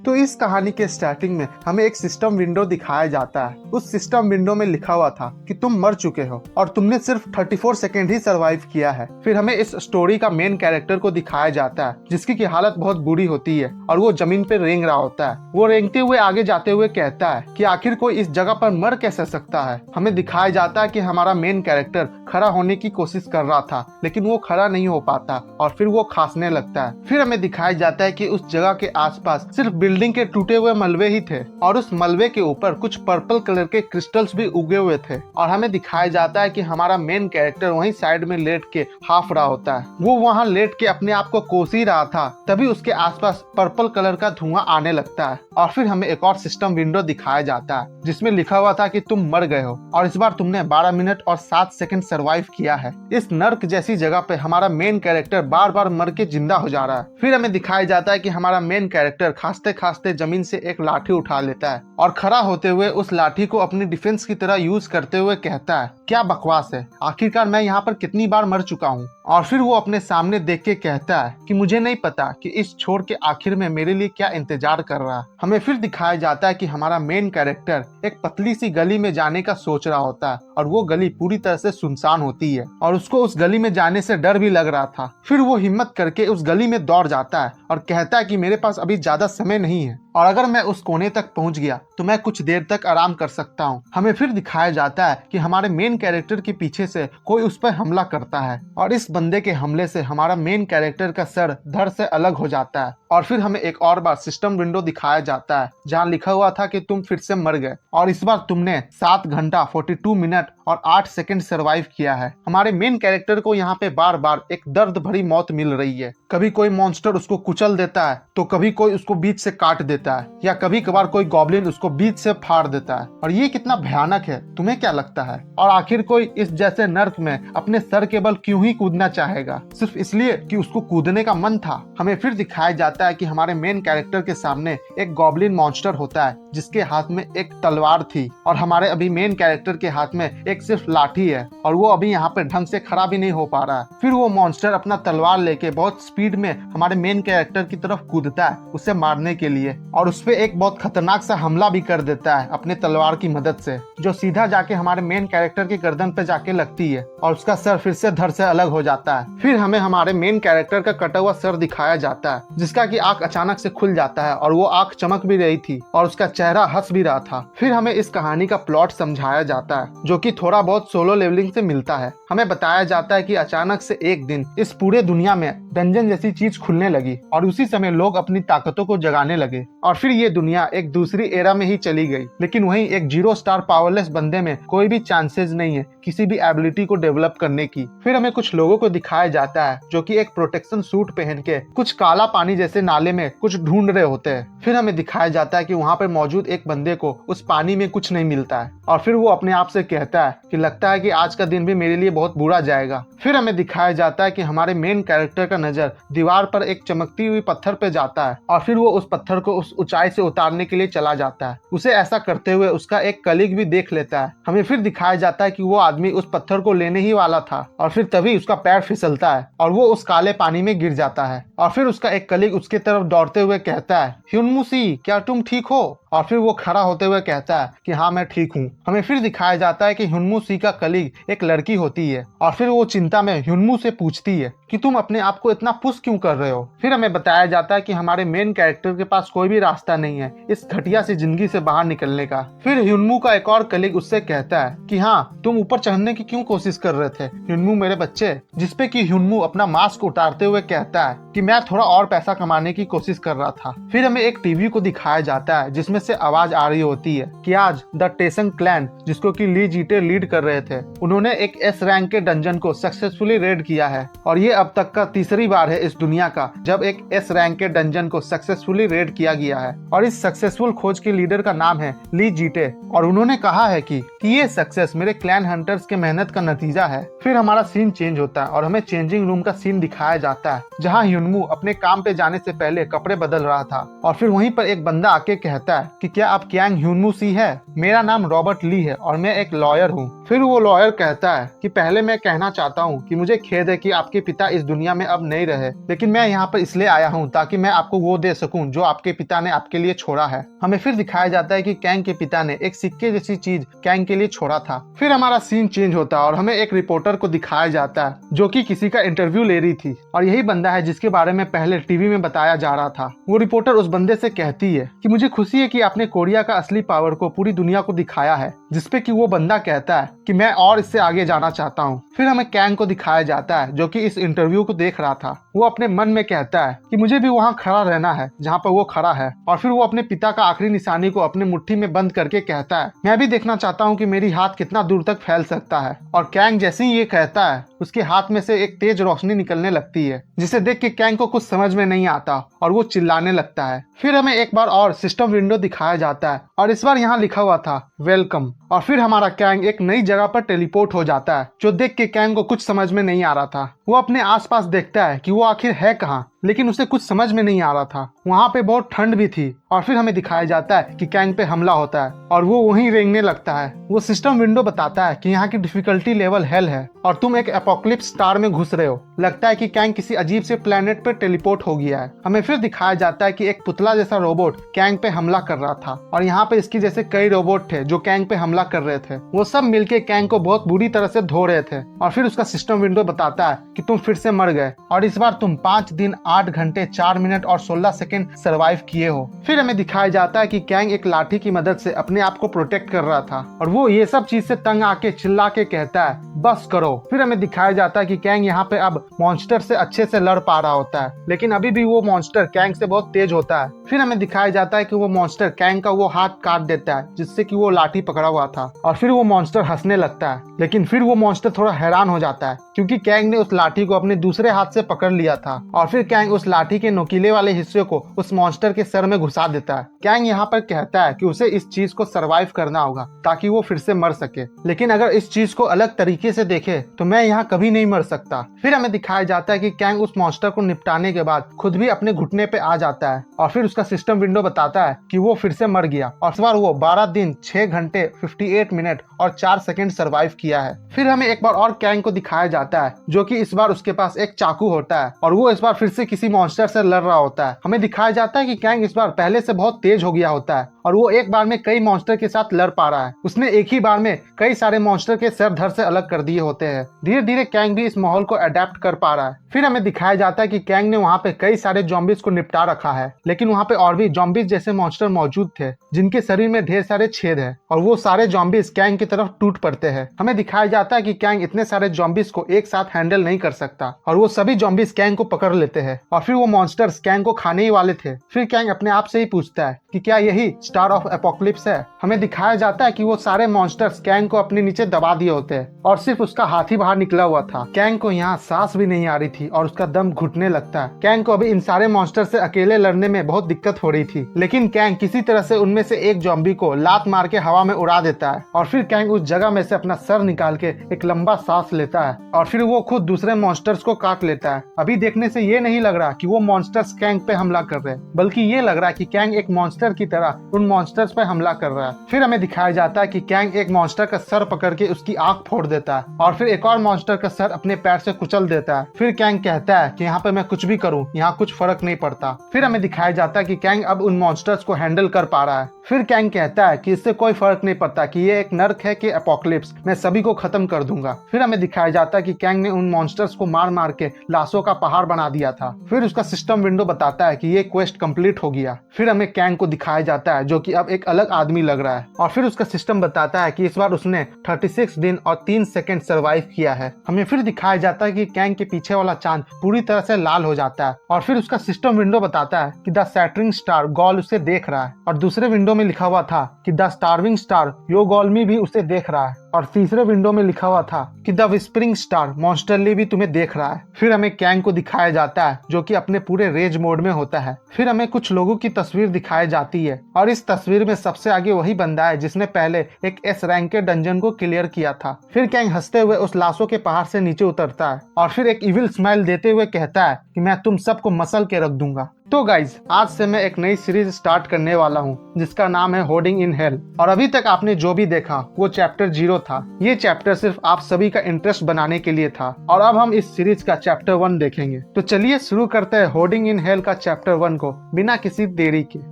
तो इस कहानी के स्टार्टिंग में हमें एक सिस्टम विंडो दिखाया जाता है। उस सिस्टम विंडो में लिखा हुआ था कि तुम मर चुके हो और तुमने सिर्फ 34 सेकेंड ही सरवाइव किया है। फिर हमें इस स्टोरी का मेन कैरेक्टर को दिखाया जाता है जिसकी की हालत बहुत बुरी होती है और वो जमीन पे रेंग रहा होता है। वो रेंगते हुए आगे जाते हुए कहता है कि आखिर कोई इस जगह पर मर कैसे सकता है। हमें दिखाया जाता है कि हमारा मेन कैरेक्टर खड़ा होने की कोशिश कर रहा था लेकिन वो खड़ा नहीं हो पाता और फिर वो खांसने लगता है। फिर हमें दिखाया जाता है कि उस जगह के आसपास सिर्फ बिल्डिंग के टूटे हुए मलबे ही थे और उस मलबे के ऊपर कुछ पर्पल कलर के क्रिस्टल्स भी उगे हुए थे। और हमें दिखाया जाता है कि हमारा मेन कैरेक्टर वहीं साइड में लेट के हाफ रहा होता है। वो वहाँ लेट के अपने आप को कोस ही रहा था, तभी उसके आसपास पर्पल कलर का धुआं आने लगता है। और फिर हमें एक और सिस्टम विंडो दिखाया जाता है जिसमें लिखा हुआ था कि तुम मर गए हो और इस बार तुमने 12 मिनट और 7 सेकंड सरवाइव किया है। इस नर्क जैसी जगह पे हमारा मेन कैरेक्टर बार बार मर के जिंदा हो जा रहा है। फिर हमें दिखाया जाता है कि हमारा मेन कैरेक्टर खांसते खांसते जमीन से एक लाठी उठा लेता है और खड़ा होते हुए उस लाठी को अपनी डिफेंस की तरह यूज करते हुए कहता है, क्या बकवास है, आखिरकार मैं यहाँ पर कितनी बार मर चुका हूँ। और फिर वो अपने सामने देख के कहता है कि मुझे नहीं पता कि इस छोर के आखिर में मेरे लिए क्या इंतजार कर रहा है। हमें फिर दिखाया जाता है कि हमारा मेन कैरेक्टर एक पतली सी गली में जाने का सोच रहा होता है और वो गली पूरी तरह से सुनसान होती है और उसको उस गली में जाने से डर भी लग रहा था। फिर वो हिम्मत करके उस गली में दौड़ जाता है और कहता है कि मेरे पास अभी ज्यादा समय नहीं है और अगर मैं उस कोने तक पहुंच गया तो मैं कुछ देर तक आराम कर सकता हूं। हमें फिर दिखाया जाता है कि हमारे मेन कैरेक्टर के पीछे से कोई उस पर हमला करता है और इस बंदे के हमले से हमारा मेन कैरेक्टर का सर धड़ से अलग हो जाता है। और फिर हमें एक और बार सिस्टम विंडो दिखाया जाता है जहां लिखा हुआ था कि तुम फिर से मर गए और इस बार तुमने 7 घंटा 42 मिनट और 8 सेकंड सरवाइव किया है। हमारे मेन कैरेक्टर को यहाँ पे बार बार एक दर्द भरी मौत मिल रही है। कभी कोई मॉन्स्टर उसको कुचल देता है तो कभी कोई उसको बीच से काट देता है या कभी कभार कोई गॉब्लिन उसको बीच से फाड़ देता है। और ये कितना भयानक है, तुम्हें क्या लगता है? और आखिर कोई इस जैसे नर्क में अपने सर के बल क्यों ही कूदना चाहेगा, सिर्फ इसलिए कि उसको कूदने का मन था। हमें फिर दिखाया जाता है कि हमारे मेन कैरेक्टर के सामने एक गॉब्लिन मॉन्स्टर होता है जिसके हाथ में एक तलवार थी और हमारे अभी मेन कैरेक्टर के हाथ में एक सिर्फ लाठी है और वो अभी यहाँ पे ढंग से खड़ा भी नहीं हो पा रहा है। फिर वो मॉन्स्टर अपना तलवार लेके बहुत स्पीड में हमारे मेन कैरेक्टर की तरफ कूदता है उसे मारने के लिए और उस पे एक बहुत खतरनाक सा हमला भी कर देता है अपने तलवार की मदद से, जो सीधा जाके हमारे मेन कैरेक्टर की गर्दन पे जाके लगती है और उसका सर फिर से धड़ से अलग हो जाता है। फिर हमें हमारे मेन कैरेक्टर का कटा हुआ सर दिखाया जाता है जिसका की आंख अचानक से खुल जाता है और वो आंख चमक भी रही थी और उसका चेहरा हंस भी रहा था। फिर हमें इस कहानी का प्लॉट समझाया जाता है जो कि थोड़ा बहुत सोलो लेवलिंग से मिलता है। हमें बताया जाता है कि अचानक से एक दिन इस पूरे दुनिया में डंजन जैसी चीज खुलने लगी और उसी समय लोग अपनी ताकतों को जगाने लगे और फिर ये दुनिया एक दूसरी एरा में ही चली गई। लेकिन वहीं एक 0 स्टार पावरलेस बंदे में कोई भी चांसेस नहीं है किसी भी एबिलिटी को डेवलप करने की। फिर हमें कुछ लोगों को दिखाया जाता है जो कि एक प्रोटेक्शन सूट पहन के कुछ काला पानी जैसे नाले में कुछ ढूंढ रहे होते हैं। फिर हमें दिखाया जाता है कि वहाँ पर मौजूद एक बंदे को उस पानी में कुछ नहीं मिलता है और फिर वो अपने आप से कहता है कि लगता है कि आज का दिन भी मेरे लिए बहुत बुरा जाएगा। फिर हमें दिखाया जाता है कि हमारे मेन कैरेक्टर का नजर दीवार पर एक चमकती हुई पत्थर पे जाता है और फिर वो उस पत्थर को उस ऊंचाई से उतारने के लिए चला जाता है। उसे ऐसा करते हुए उसका एक कलीग भी देख लेता है। हमें फिर दिखाया जाता है कि वो आदमी उस पत्थर को लेने ही वाला था और फिर तभी उसका पैर फिसलता है और वो उस काले पानी में गिर जाता है और फिर उसका एक कलीग उसके तरफ दौड़ते हुए कहता है, ह्युनमुसी क्या तुम ठीक हो? और फिर वो खड़ा होते हुए कहता है कि हाँ मैं ठीक हूँ। हमें फिर दिखाया जाता है कि ह्युनमुसी का कलीग एक लड़की होती है और फिर वो चिंता में ह्युनमू से पूछती है कि तुम अपने आप को इतना पुश क्यों कर रहे हो। फिर हमें बताया जाता है कि हमारे मेन कैरेक्टर के पास कोई भी रास्ता नहीं है इस घटिया सी जिंदगी से बाहर निकलने का। फिर ह्युनमू का एक और कलीग उससे कहता है कि हाँ तुम ऊपर चढ़ने की क्यों कोशिश कर रहे थे ह्युनमू मेरे बच्चे, जिसपे कि ह्युनमू अपना मास्क उतारते हुए कहता है कि मैं थोड़ा और पैसा कमाने की कोशिश कर रहा था। फिर हमें एक टीवी को दिखाया जाता है जिसमें से आवाज आ रही होती है कि आज द टेसन क्लैन, जिसको कि ली जीटे लीड कर रहे थे, उन्होंने एक एस रैंक के डंजन को सक्सेसफुली रेड किया है और ये अब तक का तीसरी बार है इस दुनिया का जब एक एस रैंक के डंजन को सक्सेसफुली रेड किया गया है। और इस सक्सेसफुल खोज के लीडर का नाम है ली जीटे और उन्होंने कहा है कि ये सक्सेस मेरे क्लैन हंटर्स के मेहनत का नतीजा है। फिर हमारा सीन चेंज होता है और हमें चेंजिंग रूम का सीन दिखाया जाता है जहाँ ह्युनमू अपने काम पे जाने से पहले कपड़े बदल रहा था और फिर वहीं पर एक बंदा आके कहता है कि क्या आप क्यांग ह्युनमू सी है? मेरा नाम रॉबर्ट ली है और मैं एक लॉयर हूँ। फिर वो लॉयर कहता है कि पहले मैं कहना चाहता हूँ कि मुझे खेद है कि आपके पिता पिता इस दुनिया में अब नहीं रहे, लेकिन मैं यहाँ पर इसलिए आया हूँ ताकि मैं आपको वो दे सकूं जो आपके पिता ने आपके लिए छोड़ा है। हमें फिर दिखाया जाता है कि कैंग के पिता ने एक सिक्के जैसी चीज कैंग के लिए छोड़ा था। फिर हमारा सीन चेंज होता है और हमें एक रिपोर्टर को दिखाया जाता है जो कि किसी का इंटरव्यू ले रही थी, और यही बंदा है जिसके बारे में पहले टीवी में बताया जा रहा था। वो रिपोर्टर उस बंदे से कहती है कि मुझे खुशी है कि आपने कोरिया का असली पावर को पूरी दुनिया को दिखाया है, जिसपे कि वो बंदा कहता है कि मैं और इससे आगे जाना चाहता हूँ। फिर हमें कैंग को दिखाया जाता है जो कि इस इंटरव्यू को देख रहा था। वो अपने मन में कहता है कि मुझे भी वहाँ खड़ा रहना है जहाँ पर वो खड़ा है, और फिर वो अपने पिता का आखिरी निशानी को अपने मुट्ठी में बंद करके कहता है मैं भी देखना चाहता हूँ कि मेरी हाथ कितना दूर तक फैल सकता है। और कैंग जैसे ही ये कहता है उसके हाथ में से एक तेज रोशनी निकलने लगती है, जिसे देख के कैंग को कुछ समझ में नहीं आता और वो चिल्लाने लगता है। फिर हमें एक बार और सिस्टम विंडो दिखाया जाता है और इस बार यहाँ लिखा हुआ था वेलकम, और फिर हमारा कैंग एक नई जगह पर टेलीपोर्ट हो जाता है, जो देख के कैंग को कुछ समझ में नहीं आ रहा था। वो अपने आसपास देखता है कि वो आखिर है कहाँ, लेकिन उसे कुछ समझ में नहीं आ रहा था। वहाँ पे बहुत ठंड भी थी, और फिर हमें दिखाया जाता है कि कैंग पे हमला होता है और वो वहीं रेंगने लगता है। वो सिस्टम विंडो बताता है कि यहाँ की डिफिकल्टी लेवल हेल है और तुम एक एपोक्लिप्स स्टार में घुस रहे हो। लगता है कि कैंग किसी अजीब से प्लेनेट पर टेलीपोर्ट हो गया है। हमें फिर दिखाया जाता है कि एक पुतला जैसा रोबोट कैंग पे हमला कर रहा था, और यहाँ पे इसकी जैसे कई रोबोट थे जो कैंग पे हमला कर रहे थे। वो सब मिलके कैंग को बहुत बुरी तरह से धो रहे थे, और फिर उसका सिस्टम विंडो बताता है कि तुम फिर से मर गए, और इस बार तुम 5 दिन 8 घंटे 4 मिनट और 16 सेकंड सरवाइव किए हो। फिर हमें दिखाया जाता है कि कैंग एक लाठी की मदद से अपने आप को प्रोटेक्ट कर रहा था, और वो ये सब चीज से तंग आके चिल्ला के कहता है बस करो। फिर हमें दिखाया जाता है कि कैंग यहाँ पे अब मॉन्स्टर से अच्छे से लड़ पा रहा होता है, लेकिन अभी भी वो मॉन्स्टर कैंग से बहुत तेज होता है। फिर हमें दिखाया जाता है कि वो मॉन्स्टर कैंग का वो हाथ काट देता है जिससे कि वो लाठी पकड़ा हुआ था, और फिर वो मॉन्स्टर हंसने लगता है। लेकिन फिर वो मॉन्स्टर थोड़ा हैरान हो जाता है क्योंकि कैंग ने उस लाठी को अपने दूसरे हाथ से पकड़ लिया था, और फिर कैंग उस लाठी के नोकीले वाले हिस्से को उस मॉन्स्टर के सर में घुसा देता है। कैंग यहाँ पर कहता है कि उसे इस चीज को सरवाइव करना होगा ताकि वो फिर से मर सके, लेकिन अगर इस चीज को अलग तरीके से देखे तो मैं यहाँ कभी नहीं मर सकता। फिर हमें दिखाया जाता है कि कैंग उस मॉन्स्टर को निपटाने के बाद खुद भी अपने घुटने पे आ जाता है, और फिर उसका सिस्टम विंडो बताता है कि वो फिर से मर गया, और इस बार वो 12 दिन 6 घंटे 58 मिनट और 4 सेकंड सरवाइव किया है। फिर हमें एक बार और कैंग को दिखाया जाता है जो कि इस बार उसके पास एक चाकू होता है, और वो इस बार फिर से किसी मॉन्स्टर से लड़ रहा होता है। हमें दिखाया जाता है कि कैंग इस बार पहले से बहुत तेज हो गया होता है, और वो एक बार में कई मॉन्स्टर के साथ लड़ पा रहा है। उसने एक ही बार में कई सारे मॉन्स्टर के सर धड़ से अलग कर दिए होते हैं। धीरे धीरे कैंग भी इस माहौल को अडेप्ट कर पा रहा है। फिर हमें दिखाया जाता है कि कैंग ने वहाँ पे कई सारे जॉम्बिस को निपटा रखा है, लेकिन वहाँ पे और भी जॉम्बिस जैसे मॉन्स्टर मौजूद थे जिनके शरीर में ढेर सारे छेद है, और वो सारे जॉम्बिस कैंग की तरफ टूट पड़ते हैं। हमें दिखाया जाता है कि कैंग इतने सारे जॉम्बिस को एक साथ हैंडल नहीं कर सकता, और वो सभी जॉम्बिस कैंग को पकड़ लेते हैं, और फिर वो मॉन्स्टर्स कैंग को खाने ही वाले थे। फिर कैंग अपने आप से ही पूछता है कि क्या यही स्टार ऑफ एपोक्लिप्स है। हमें दिखाया जाता है कि वो सारे मॉन्स्टर्स कैंग को अपने नीचे दबा दिए होते हैं, और सिर्फ उसका हाथ ही बाहर निकला हुआ था। कैंग को यहाँ सांस भी नहीं आ रही थी और उसका दम घुटने लगता है। कैंग को अभी इन सारे मॉन्स्टर से अकेले लड़ने में बहुत दिक्कत हो रही थी, लेकिन कैंग किसी तरह से उनमें से एक जॉम्बी को लात मार के हवा में उड़ा देता है, और फिर कैंग उस जगह में से अपना सर निकाल के एक लंबा सांस लेता है, और फिर वो खुद दूसरे मॉन्स्टर्स को काट लेता है। अभी देखने से ये नहीं लग रहा कि वो मॉन्स्टर्स कैंग पे हमला कर रहे हैं, बल्कि ये लग रहा है कि कैंग एक मॉन्स्टर की तरह उन मॉन्स्टर्स पे हमला कर रहा है। फिर हमें दिखाया जाता है कि कैंग एक मॉन्स्टर का सर पकड़ के उसकी आंख फोड़ देता है, और फिर एक और मॉन्स्टर का सर अपने पैर से कुचल देता है। फिर कैंग कहता है कि यहाँ पे मैं कुछ भी करूँ, यहाँ कुछ फर्क नहीं पड़ता। फिर हमें दिखाया जाता है कि कैंग अब उन मॉन्स्टर्स को हैंडल कर पा रहा है। फिर कैंग कहता है कि इससे कोई फर्क नहीं पड़ता कि ये एक नर्क है कि एपोक्लिप्स, मैं सभी को खत्म कर दूंगा। फिर हमें दिखाया जाता है कि कैंग ने उन मॉन्स्टर्स को मार मार के लाशों का पहाड़ बना दिया था। फिर उसका सिस्टम विंडो बताता है कि ये क्वेस्ट कंप्लीट हो गया। फिर हमें कैंग को दिखाया जाता है जो कि अब एक अलग आदमी लग रहा है, और फिर उसका सिस्टम बताता है कि इस बार उसने 36 दिन और 3 सेकंड सरवाइव किया है। हमें फिर दिखाया जाता है कि कैंग के पीछे वाला चांद पूरी तरह से लाल हो जाता है, और फिर उसका सिस्टम विंडो बताता है कि द सैटरिंग स्टार गॉल उसे देख रहा है, और दूसरे विंडो में लिखा हुआ था कि द स्टारविंग स्टार यो गॉलमी भी उसे देख रहा है, और तीसरे विंडो में लिखा हुआ था कि द विस्परिंग स्टार मॉन्स्टरली भी तुम्हें देख रहा है। फिर हमें कैंग को दिखाया जाता है जो कि अपने पूरे रेज मोड में होता है। फिर हमें कुछ लोगों की तस्वीर दिखाई जाती है, और इस तस्वीर में सबसे आगे वही बंदा है जिसने पहले एक एस रैंक के डंजन को क्लियर किया था। फिर कैंग हंसते हुए उस लाशों के पहाड़ से नीचे उतरता है, और फिर एक इविल स्माइल देते हुए कहता है कि मैं तुम सबको मसल के रख दूंगा। तो गाइज, आज से मैं एक नई सीरीज स्टार्ट करने वाला हूँ जिसका नाम है होर्डिंग इन हेल, और अभी तक आपने जो भी देखा वो चैप्टर 0 था। ये चैप्टर सिर्फ आप सभी का इंटरेस्ट बनाने के लिए था और अब हम इस सीरीज का चैप्टर 1 देखेंगे। तो चलिए शुरू करते हैं होर्डिंग इन हेल का चैप्टर 1 को बिना किसी देरी के।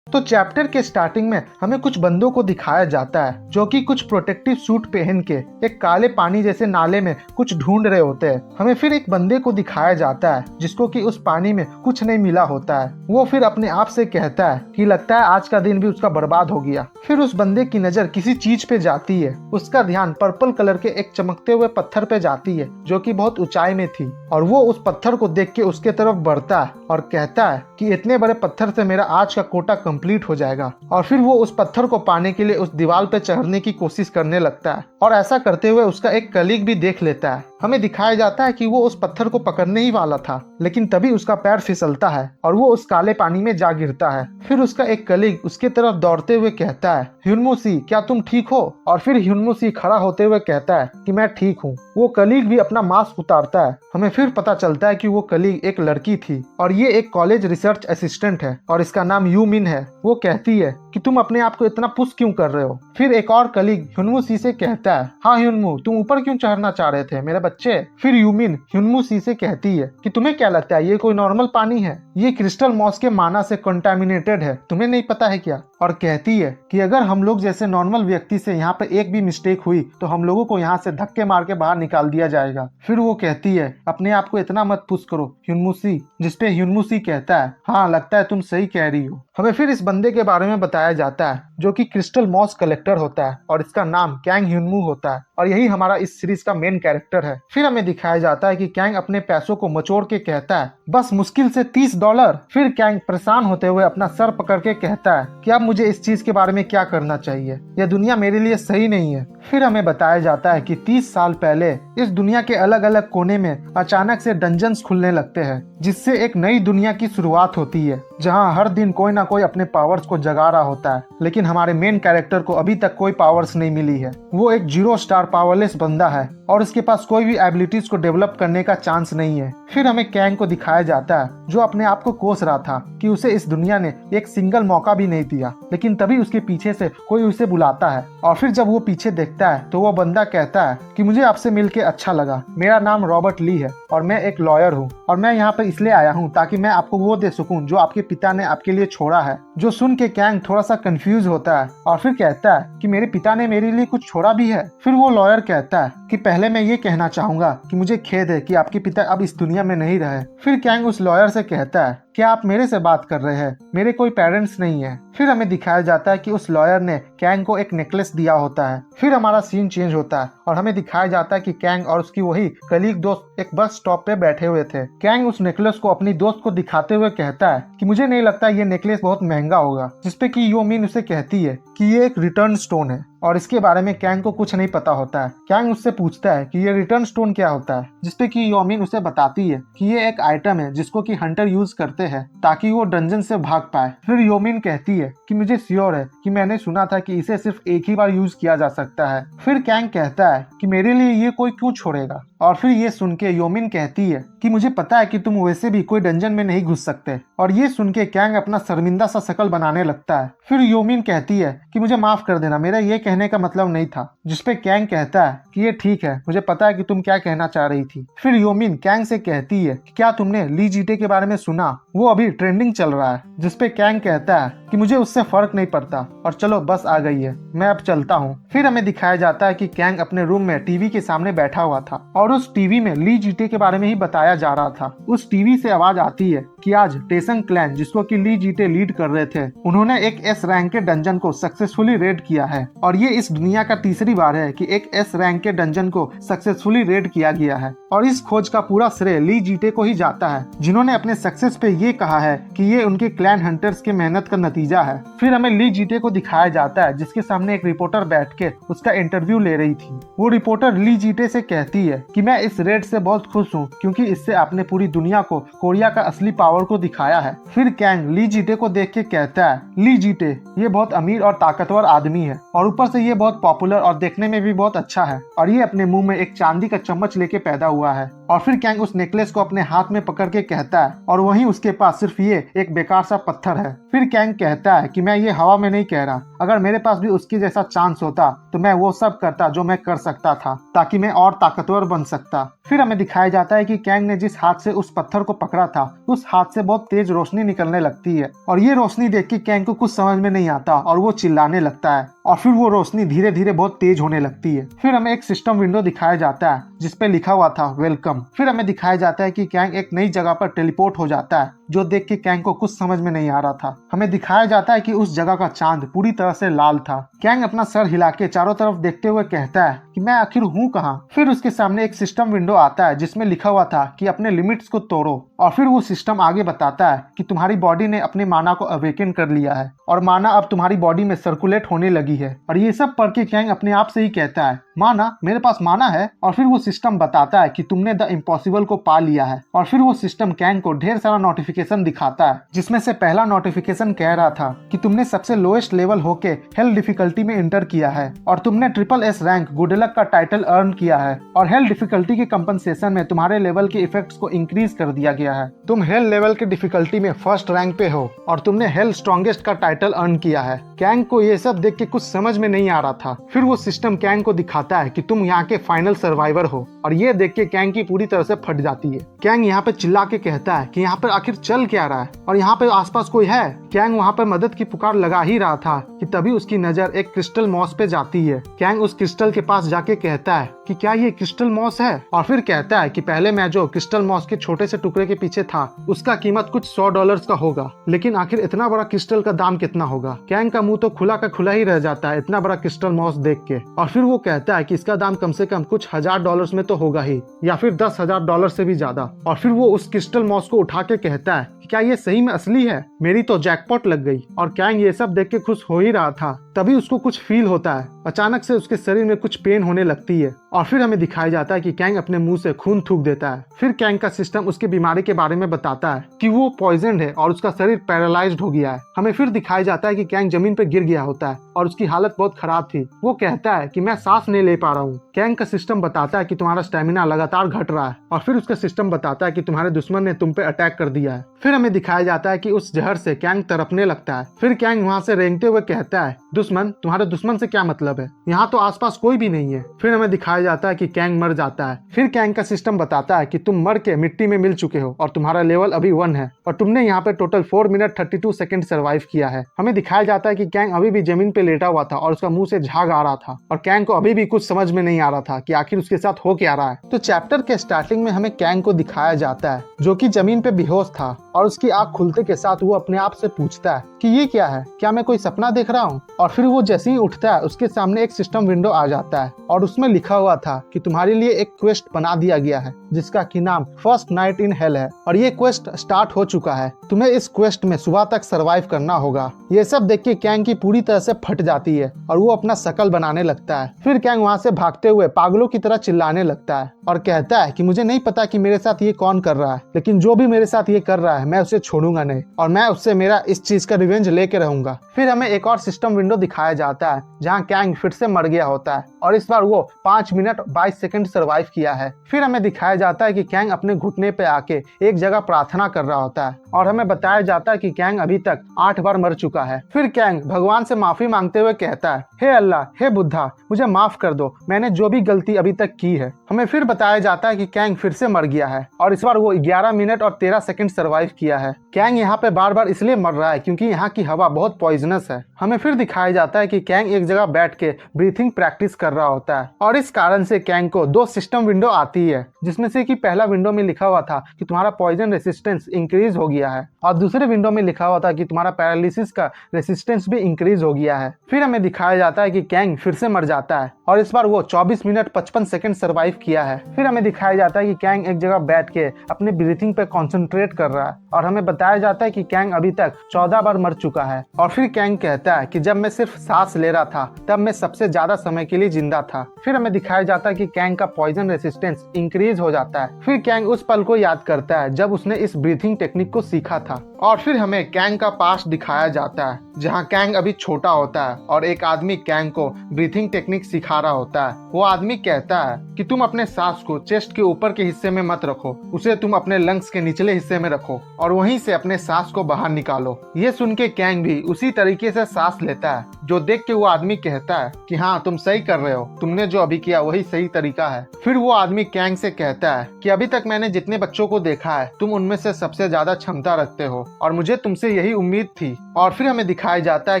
तो चैप्टर के स्टार्टिंग में हमें कुछ बंदों को दिखाया जाता है जो कि कुछ प्रोटेक्टिव सूट पहन के एक काले पानी जैसे नाले में कुछ ढूंढ रहे होते हैं। हमें फिर एक बंदे को दिखाया जाता है जिसको कि उस पानी में कुछ नहीं मिला होता है। वो फिर अपने आप से कहता है कि लगता है आज का दिन भी उसका बर्बाद हो गया। फिर उस बंदे की नजर किसी चीज पे जाती है। उसका ध्यान पर्पल कलर के एक चमकते हुए पत्थर पे जाती है जो कि बहुत ऊंचाई में थी और वो उस पत्थर को देख के उसके तरफ बढ़ता है और कहता है कि इतने बड़े पत्थर से मेरा आज का कोटा कंप्लीट हो जाएगा। और फिर वो उस पत्थर को पाने के लिए उस दीवार पे चढ़ने की कोशिश करने लगता है और ऐसा करते हुए उसका एक कलीग भी देख लेता है। हमें दिखाया जाता है कि वो उस पत्थर को पकड़ने ही वाला था लेकिन तभी उसका पैर फिसलता है और वो उस काले पानी में जा गिरता है। फिर उसका एक कलीग उसके तरफ दौड़ते हुए कहता है, ह्युनमुसी क्या तुम ठीक हो? और फिर ह्युनमुसी खड़ा होते हुए कहता है कि मैं ठीक हूँ। वो कलीग भी अपना मास्क उतारता है। हमें फिर पता चलता है कि वो कलीग एक लड़की थी और ये एक कॉलेज रिसर्च असिस्टेंट है और इसका नाम यूमिन है। वो कहती है कि तुम अपने आप को इतना पुश क्यों कर रहे हो? फिर एक और कलीग ह्युनमुसी से कहता है, हाँ ह्युनमु तुम ऊपर क्यों चढ़ना चाह रहे थे मेरे बच्चे? फिर यूमिन ह्युनमुसी से कहती है कि तुम्हें क्या लगता है ये कोई नॉर्मल पानी है? ये क्रिस्टल मॉस के माना से कंटामिनेटेड है, तुम्हें नहीं पता है क्या? और कहती है कि अगर हम लोग जैसे नॉर्मल व्यक्ति से यहाँ पे एक भी मिस्टेक हुई तो हम लोगों को यहाँ से धक्के मार के बाहर निकाल दिया जाएगा। फिर वो कहती है अपने आप को इतना मत पुश करो ह्युनमुसी, जिसपे ह्युनमुसी कहता है हाँ लगता है तुम सही कह रही हो। हमें फिर इस बंदे के बारे में बताया जाता है जो कि क्रिस्टल मॉस कलेक्टर होता है और इसका नाम कैंग ह्युनमू होता है और यही हमारा इस सीरीज का मेन कैरेक्टर है। फिर हमें दिखाया जाता है कि कैंग अपने पैसों को मचोड़ के कहता है बस मुश्किल से $30। फिर कैंग परेशान होते हुए अपना सर पकड़ के कहता है कि अब मुझे इस चीज के बारे में क्या करना चाहिए, यह दुनिया मेरे लिए सही नहीं है। फिर हमें बताया जाता है कि 30 साल पहले इस दुनिया के अलग अलग कोने में अचानक से डंजन्स खुलने लगते हैं जिससे एक नई दुनिया की शुरुआत होती है जहां हर दिन कोई ना कोई अपने पावर्स को जगा रहा होता है। लेकिन हमारे मेन कैरेक्टर को अभी तक कोई पावर्स नहीं मिली है। वो एक 0 स्टार पावरलेस बंदा है और उसके पास कोई भी एबिलिटीज को डेवलप करने का चांस नहीं है। फिर हमें कैंग को दिखाया जाता है जो अपने आप को कोस रहा था कि उसे इस दुनिया ने एक सिंगल मौका भी नहीं दिया, लेकिन तभी उसके पीछे से कोई उसे बुलाता है और फिर जब वो पीछे देखता है तो वो बंदा कहता है कि मुझे आपसे मिलके अच्छा लगा, मेरा नाम रॉबर्ट ली है और मैं एक लॉयर हूँ और मैं यहाँ पर इसलिए आया हूँ ताकि मैं आपको वो दे सकूँ जो आपके पिता ने आपके लिए छोड़ा है। जो सुन के कैंग थोड़ा सा कंफ्यूज होता है और फिर कहता है कि मेरे पिता ने मेरे लिए कुछ छोड़ा भी है। फिर वो लॉयर कहता है कि पहले मैं ये कहना चाहूंगा कि मुझे खेद है कि आपके पिता अब इस दुनिया में नहीं रहे। फिर कैंग उस लॉयर से कहता है क्या आप मेरे से बात कर रहे हैं? मेरे कोई पेरेंट्स नहीं है। फिर हमें दिखाया जाता है कि उस लॉयर ने कैंग को एक नेकलेस दिया होता है। फिर हमारा सीन चेंज होता है और हमें दिखाया जाता है कि कैंग और उसकी वही कलीग दोस्त एक बस स्टॉप पे बैठे हुए थे। कैंग उस नेकलेस को अपनी दोस्त को दिखाते हुए कहता है कि मुझे नहीं लगता ये नेकलेस बहुत महंगा होगा, जिसपे कि योमिन उसे कहती है कि ये एक रिटर्न स्टोन है और इसके बारे में कैंग को कुछ नहीं पता होता है। कैंग उससे पूछता है कि ये रिटर्न स्टोन क्या होता है, जिसपे कि योमिन उसे बताती है कि ये एक आइटम है जिसको कि हंटर यूज करते हैं ताकि वो डंजन से भाग पाए। फिर योमिन कहती है कि मुझे श्योर है कि मैंने सुना था कि इसे सिर्फ एक ही बार यूज किया जा सकता है। फिर कैंग कहता है कि मेरे लिए ये कोई क्यों छोड़ेगा और फिर ये सुन के योमिन कहती है कि मुझे पता है कि तुम वैसे भी कोई डंजन में नहीं घुस सकते। और ये सुन के कैंग अपना शर्मिंदा सा शकल बनाने लगता है। फिर योमिन कहती है कि मुझे माफ कर देना, मेरा ये कहने का मतलब नहीं था। जिसपे कैंग कहता है कि ये ठीक है, मुझे पता है कि तुम क्या कहना चाह रही थी। फिर योमिन कैंग से कहती है कि क्या तुमने ली जीटे के बारे में सुना, वो अभी ट्रेंडिंग चल रहा है। जिसपे कैंग कहता है कि मुझे उससे फर्क नहीं पड़ता और चलो बस आ गई है, मैं अब चलता हूँ। फिर हमें दिखाया जाता है कि कैंग अपने रूम में टीवी के सामने बैठा हुआ था और उस टीवी में ली जीटे के बारे में ही बताया जा रहा था। उस टीवी से आवाज आती है कि आज टेसन क्लैन, जिसको कि ली जीटे लीड कर रहे थे, उन्होंने एक एस रैंक के डंजन को सक्सेसफुली रेड किया है और ये इस दुनिया का तीसरी बार है कि एक एस रैंक के डंजन को सक्सेसफुली रेड किया गया है और इस खोज का पूरा श्रेय ली जीटे को ही जाता है, जिन्होंने अपने सक्सेस पे ये कहा है कि ये उनके क्लैन हंटर्स के मेहनत का नतीजा है। फिर हमें ली जीटे को दिखाया जाता है जिसके सामने एक रिपोर्टर बैठ के उसका इंटरव्यू ले रही थी। वो रिपोर्टर ली जीटे से कहती है कि मैं इस रेड से बहुत खुश हूँ क्योंकि इससे आपने पूरी दुनिया को कोरिया का असली पावर को दिखाया है। फिर कैंग ली जीटे को देख के कहता है, ली जीटे ये बहुत अमीर और ताकतवर आदमी है और ऊपर से ये बहुत पॉपुलर और देखने में भी बहुत अच्छा है और ये अपने मुंह में एक चांदी का चम्मच लेके पैदा हुआ है। और फिर कैंग उस नेकलेस को अपने हाथ में पकड़ के कहता है और वहीं उसके पास सिर्फ ये एक बेकार सा पत्थर है। फिर कैंग कहता है कि मैं ये हवा में नहीं कह रहा, अगर मेरे पास भी उसकी जैसा चांस होता तो मैं वो सब करता जो मैं कर सकता था ताकि मैं और ताकतवर बन सकता। फिर हमें दिखाया जाता है कि कैंग ने जिस हाथ से उस पत्थर को पकड़ा था उस हाथ से बहुत तेज रोशनी निकलने लगती है और ये रोशनी देख के कैंग को कुछ समझ में नहीं आता और वो चिल्लाने लगता है और फिर वो रोशनी धीरे धीरे बहुत तेज होने लगती है। फिर हमें एक सिस्टम विंडो दिखाया जाता है जिसपे लिखा हुआ था वेलकम। फिर हमें दिखाया जाता है कि कैंग एक नई जगह पर टेलीपोर्ट हो जाता है जो देख के कैंग को कुछ समझ में नहीं आ रहा था। हमें दिखाया जाता है कि उस जगह का चांद पूरी तरह से लाल था। कैंग अपना सर हिला के चारों तरफ देखते हुए कहता है कि मैं आखिर हूँ कहाँ। फिर उसके सामने एक सिस्टम विंडो आता है जिसमें लिखा हुआ था कि अपने लिमिट्स को तोड़ो और फिर वो सिस्टम आगे बताता है कि तुम्हारी बॉडी ने अपने माना को अवेकन कर लिया है और माना अब तुम्हारी बॉडी में सर्कुलेट होने लगी है। और ये सब पढ़ के कैंग अपने आप से ही कहता है माना, मेरे पास माना है। और फिर वो सिस्टम बताता है कि तुमने द इम्पॉसिबल को पा लिया है। और फिर वो सिस्टम कैंग को ढेर सारा नोटिफिकेशन दिखाता है जिसमें से पहला नोटिफिकेशन कह रहा था कि तुमने सबसे लोएस्ट लेवल होके हेल डिफिकल्टी में एंटर किया है और तुमने SSS रैंक गुड लक का टाइटल अर्न किया है और हेल डिफिकल्टी के कंपनसेशन में तुम्हारे लेवल के इफेक्ट्स को इंक्रीज कर दिया गया है। तुम हेल लेवल के डिफिकल्टी में फर्स्ट रैंक पे हो और तुमने हेल स्ट्रॉन्गेस्ट का टाइटल अर्न किया है। कैंग को ये सब देख के कुछ समझ में नहीं आ रहा था। फिर वो सिस्टम कैंग को दिखाता है कि तुम यहाँ के फाइनल सर्वाइवर हो और ये देख के कैंग की पूरी तरह से फट जाती है। कैंग यहाँ पे चिल्ला के कहता है कि यहाँ पर आखिर चल क्या रहा है और यहाँ पे आसपास कोई है। कैंग वहाँ पर मदद की पुकार लगा ही रहा था कि तभी उसकी नजर एक क्रिस्टल मॉस पे जाती है। कैंग उस क्रिस्टल के पास जाके कहता है कि क्या ये क्रिस्टल मॉस है और फिर कहता है कि पहले मैं जो क्रिस्टल मॉस के छोटे से टुकड़े के पीछे था उसका कीमत कुछ $100 का होगा, लेकिन आखिर इतना बड़ा क्रिस्टल का दाम कितना होगा। कैंग का मुंह तो खुला का खुला ही रह जाता है इतना बड़ा क्रिस्टल मॉस देख के। और फिर वो कहता है कि इसका दाम कम से कम कुछ $1000 में तो होगा ही या फिर $10,000 से भी ज्यादा। और फिर वो उस क्रिस्टल मॉस को उठा के कहता है कि क्या ये सही में असली है, मेरी तो जैकपॉट लग गई। और कैंग ये सब देख के खुश हो ही रहा था तभी उसको कुछ फील होता है। अचानक से उसके शरीर में कुछ पेन होने लगती है और फिर हमें दिखाया जाता है कि कैंग अपने मुंह से खून थूक देता है। फिर कैंग का सिस्टम उसके बीमारी के बारे में बताता है कि वो पॉइजन है और उसका शरीर पैरालाइज्ड हो गया है। हमें फिर दिखाया जाता है कि कैंग जमीन पे गिर गया होता है और उसकी हालत बहुत खराब थी। वो कहता है कि मैं सांस नहीं ले पा रहा हूँ। कैंग का सिस्टम बताता है कि तुम्हारा स्टेमिना लगातार घट रहा है और फिर उसका सिस्टम बताता है कि तुम्हारे दुश्मन ने तुम पे अटैक कर दिया है। फिर हमें दिखाया जाता है कि उस जहर से कैंग तड़पने लगता है। फिर कैंग वहाँ से रेंगते हुए कहता है दुश्मन, तुम्हारे दुश्मन से क्या मतलब है, यहाँ तो आसपास कोई भी नहीं है। फिर हमें दिखाया जाता है कि कैंग मर जाता है। फिर कैंग का सिस्टम बताता है कि तुम मर के मिट्टी में मिल चुके हो और तुम्हारा लेवल अभी 1 है और तुमने यहाँ पे टोटल 4 मिनट 32 सेकंड सर्वाइव किया है। हमें दिखाया जाता है कि कैंग अभी भी जमीन पे लेटा हुआ था और उसका मुंह से झाग आ रहा था और कैंग को अभी भी कुछ समझ में नहीं आ रहा था कि आखिर उसके साथ हो क्या रहा है। तो चैप्टर के स्टार्टिंग में हमें कैंग को दिखाया जाता है जो कि जमीन पे बेहोश था और उसकी आंख खुलते के साथ वो अपने आप से पूछता है कि ये क्या है, क्या मैं कोई सपना देख रहा हूँ। और फिर वो जैसे ही उठता है उसके सामने एक सिस्टम विंडो आ जाता है और उसमें लिखा हुआ था कि तुम्हारे लिए एक क्वेस्ट बना दिया गया है जिसका की नाम फर्स्ट नाइट इन हेल है और ये क्वेस्ट स्टार्ट हो चुका है। तुम्हें इस क्वेस्ट में सुबह तक सरवाइव करना होगा। ये सब देख के कैंग की पूरी तरह से फट जाती है और वो अपना शकल बनाने लगता है। फिर कैंग वहाँ से भागते हुए पागलों की तरह चिल्लाने लगता है और कहता है कि मुझे नहीं पता कि मेरे साथ ये कौन कर रहा है, लेकिन जो भी मेरे साथ ये कर रहा है मैं उसे छोड़ूंगा नहीं और मैं उससे मेरा इस चीज का रिवेंज लेके रहूंगा। फिर हमें एक और सिस्टम विंडो दिखाया जाता है जहाँ कैंग फिर से मर गया होता है और इस बार वो 5 मिनट 22 सेकंड सर्वाइव किया है। फिर हमें दिखाया जाता है कि कैंग अपने घुटने पे आके एक जगह प्रार्थना कर रहा होता है और हमें बताया जाता है कि कैंग अभी तक 8 बार मर चुका है। फिर कैंग भगवान से माफी मांगते हुए कहता है, हे अल्लाह, हे बुद्धा, मुझे माफ कर दो, मैंने जो भी गलती अभी तक की है। हमें फिर बताया जाता है कि कैंग फिर से मर गया है और इस बार वो 11 मिनट और 13 सेकंड सर्वाइव किया है। कैंग यहाँ पे बार बार इसलिए मर रहा है क्योंकि यहाँ की हवा बहुत पॉइजनस है। हमें फिर दिखाया जाता है कि कैंग एक जगह बैठ के ब्रीथिंग प्रैक्टिस कर रहा होता है और इस कारण से कैंग को 2 सिस्टम विंडो आती है जिसमें से कि पहला विंडो में लिखा हुआ था कि तुम्हारा पॉइजन रेसिस्टेंस इंक्रीज हो गया है और दूसरे विंडो में लिखा हुआ था कि तुम्हारा पैरालिसिस का रेसिस्टेंस भी इंक्रीज हो गया है। फिर हमें दिखाया जाता है कि कैंग फिर से मर जाता है और इस बार वो 24 मिनट 55 सेकंड सर्वाइव किया है। फिर हमें दिखाया जाता है कि कैंग एक जगह बैठ के अपने ब्रीथिंग पे कंसंट्रेट कर रहा है और हमें बताया जाता है कि कैंग अभी तक 14 बार मर चुका है। और फिर कैंग कहता है कि जब मैं सिर्फ सांस ले रहा था तब मैं सबसे ज्यादा समय के लिए जिंदा था। फिर हमें दिखाया जाता है कि कैंग का पॉइजन रेसिस्टेंस इंक्रीज हो जाता है। फिर कैंग उस पल को याद करता है जब उसने इस ब्रीथिंग टेक्निक को सीखा था। और फिर हमें कैंग का पास्ट दिखाया जाता है जहाँ कैंग अभी छोटा होता है और एक आदमी कैंग को ब्रीथिंग टेक्निक सिखा रहा होता है। वो आदमी कहता है कि तुम अपने सांस को चेस्ट के ऊपर के हिस्से में मत रखो, उसे तुम अपने लंग्स के निचले हिस्से में रखो और वहीं से अपने सांस को बाहर निकालो। ये सुन के कैंग भी उसी तरीके से सांस लेता है, जो देख के वो आदमी कहता है कि हाँ तुम सही कर रहे हो, तुमने जो अभी किया वही सही तरीका है। फिर वो आदमी कैंग से कहता है कि अभी तक मैंने जितने बच्चों को देखा है तुम उनमें से सबसे ज्यादा क्षमता रखते हो और मुझे तुमसे यही उम्मीद थी। और फिर हमें दिखाया जाता है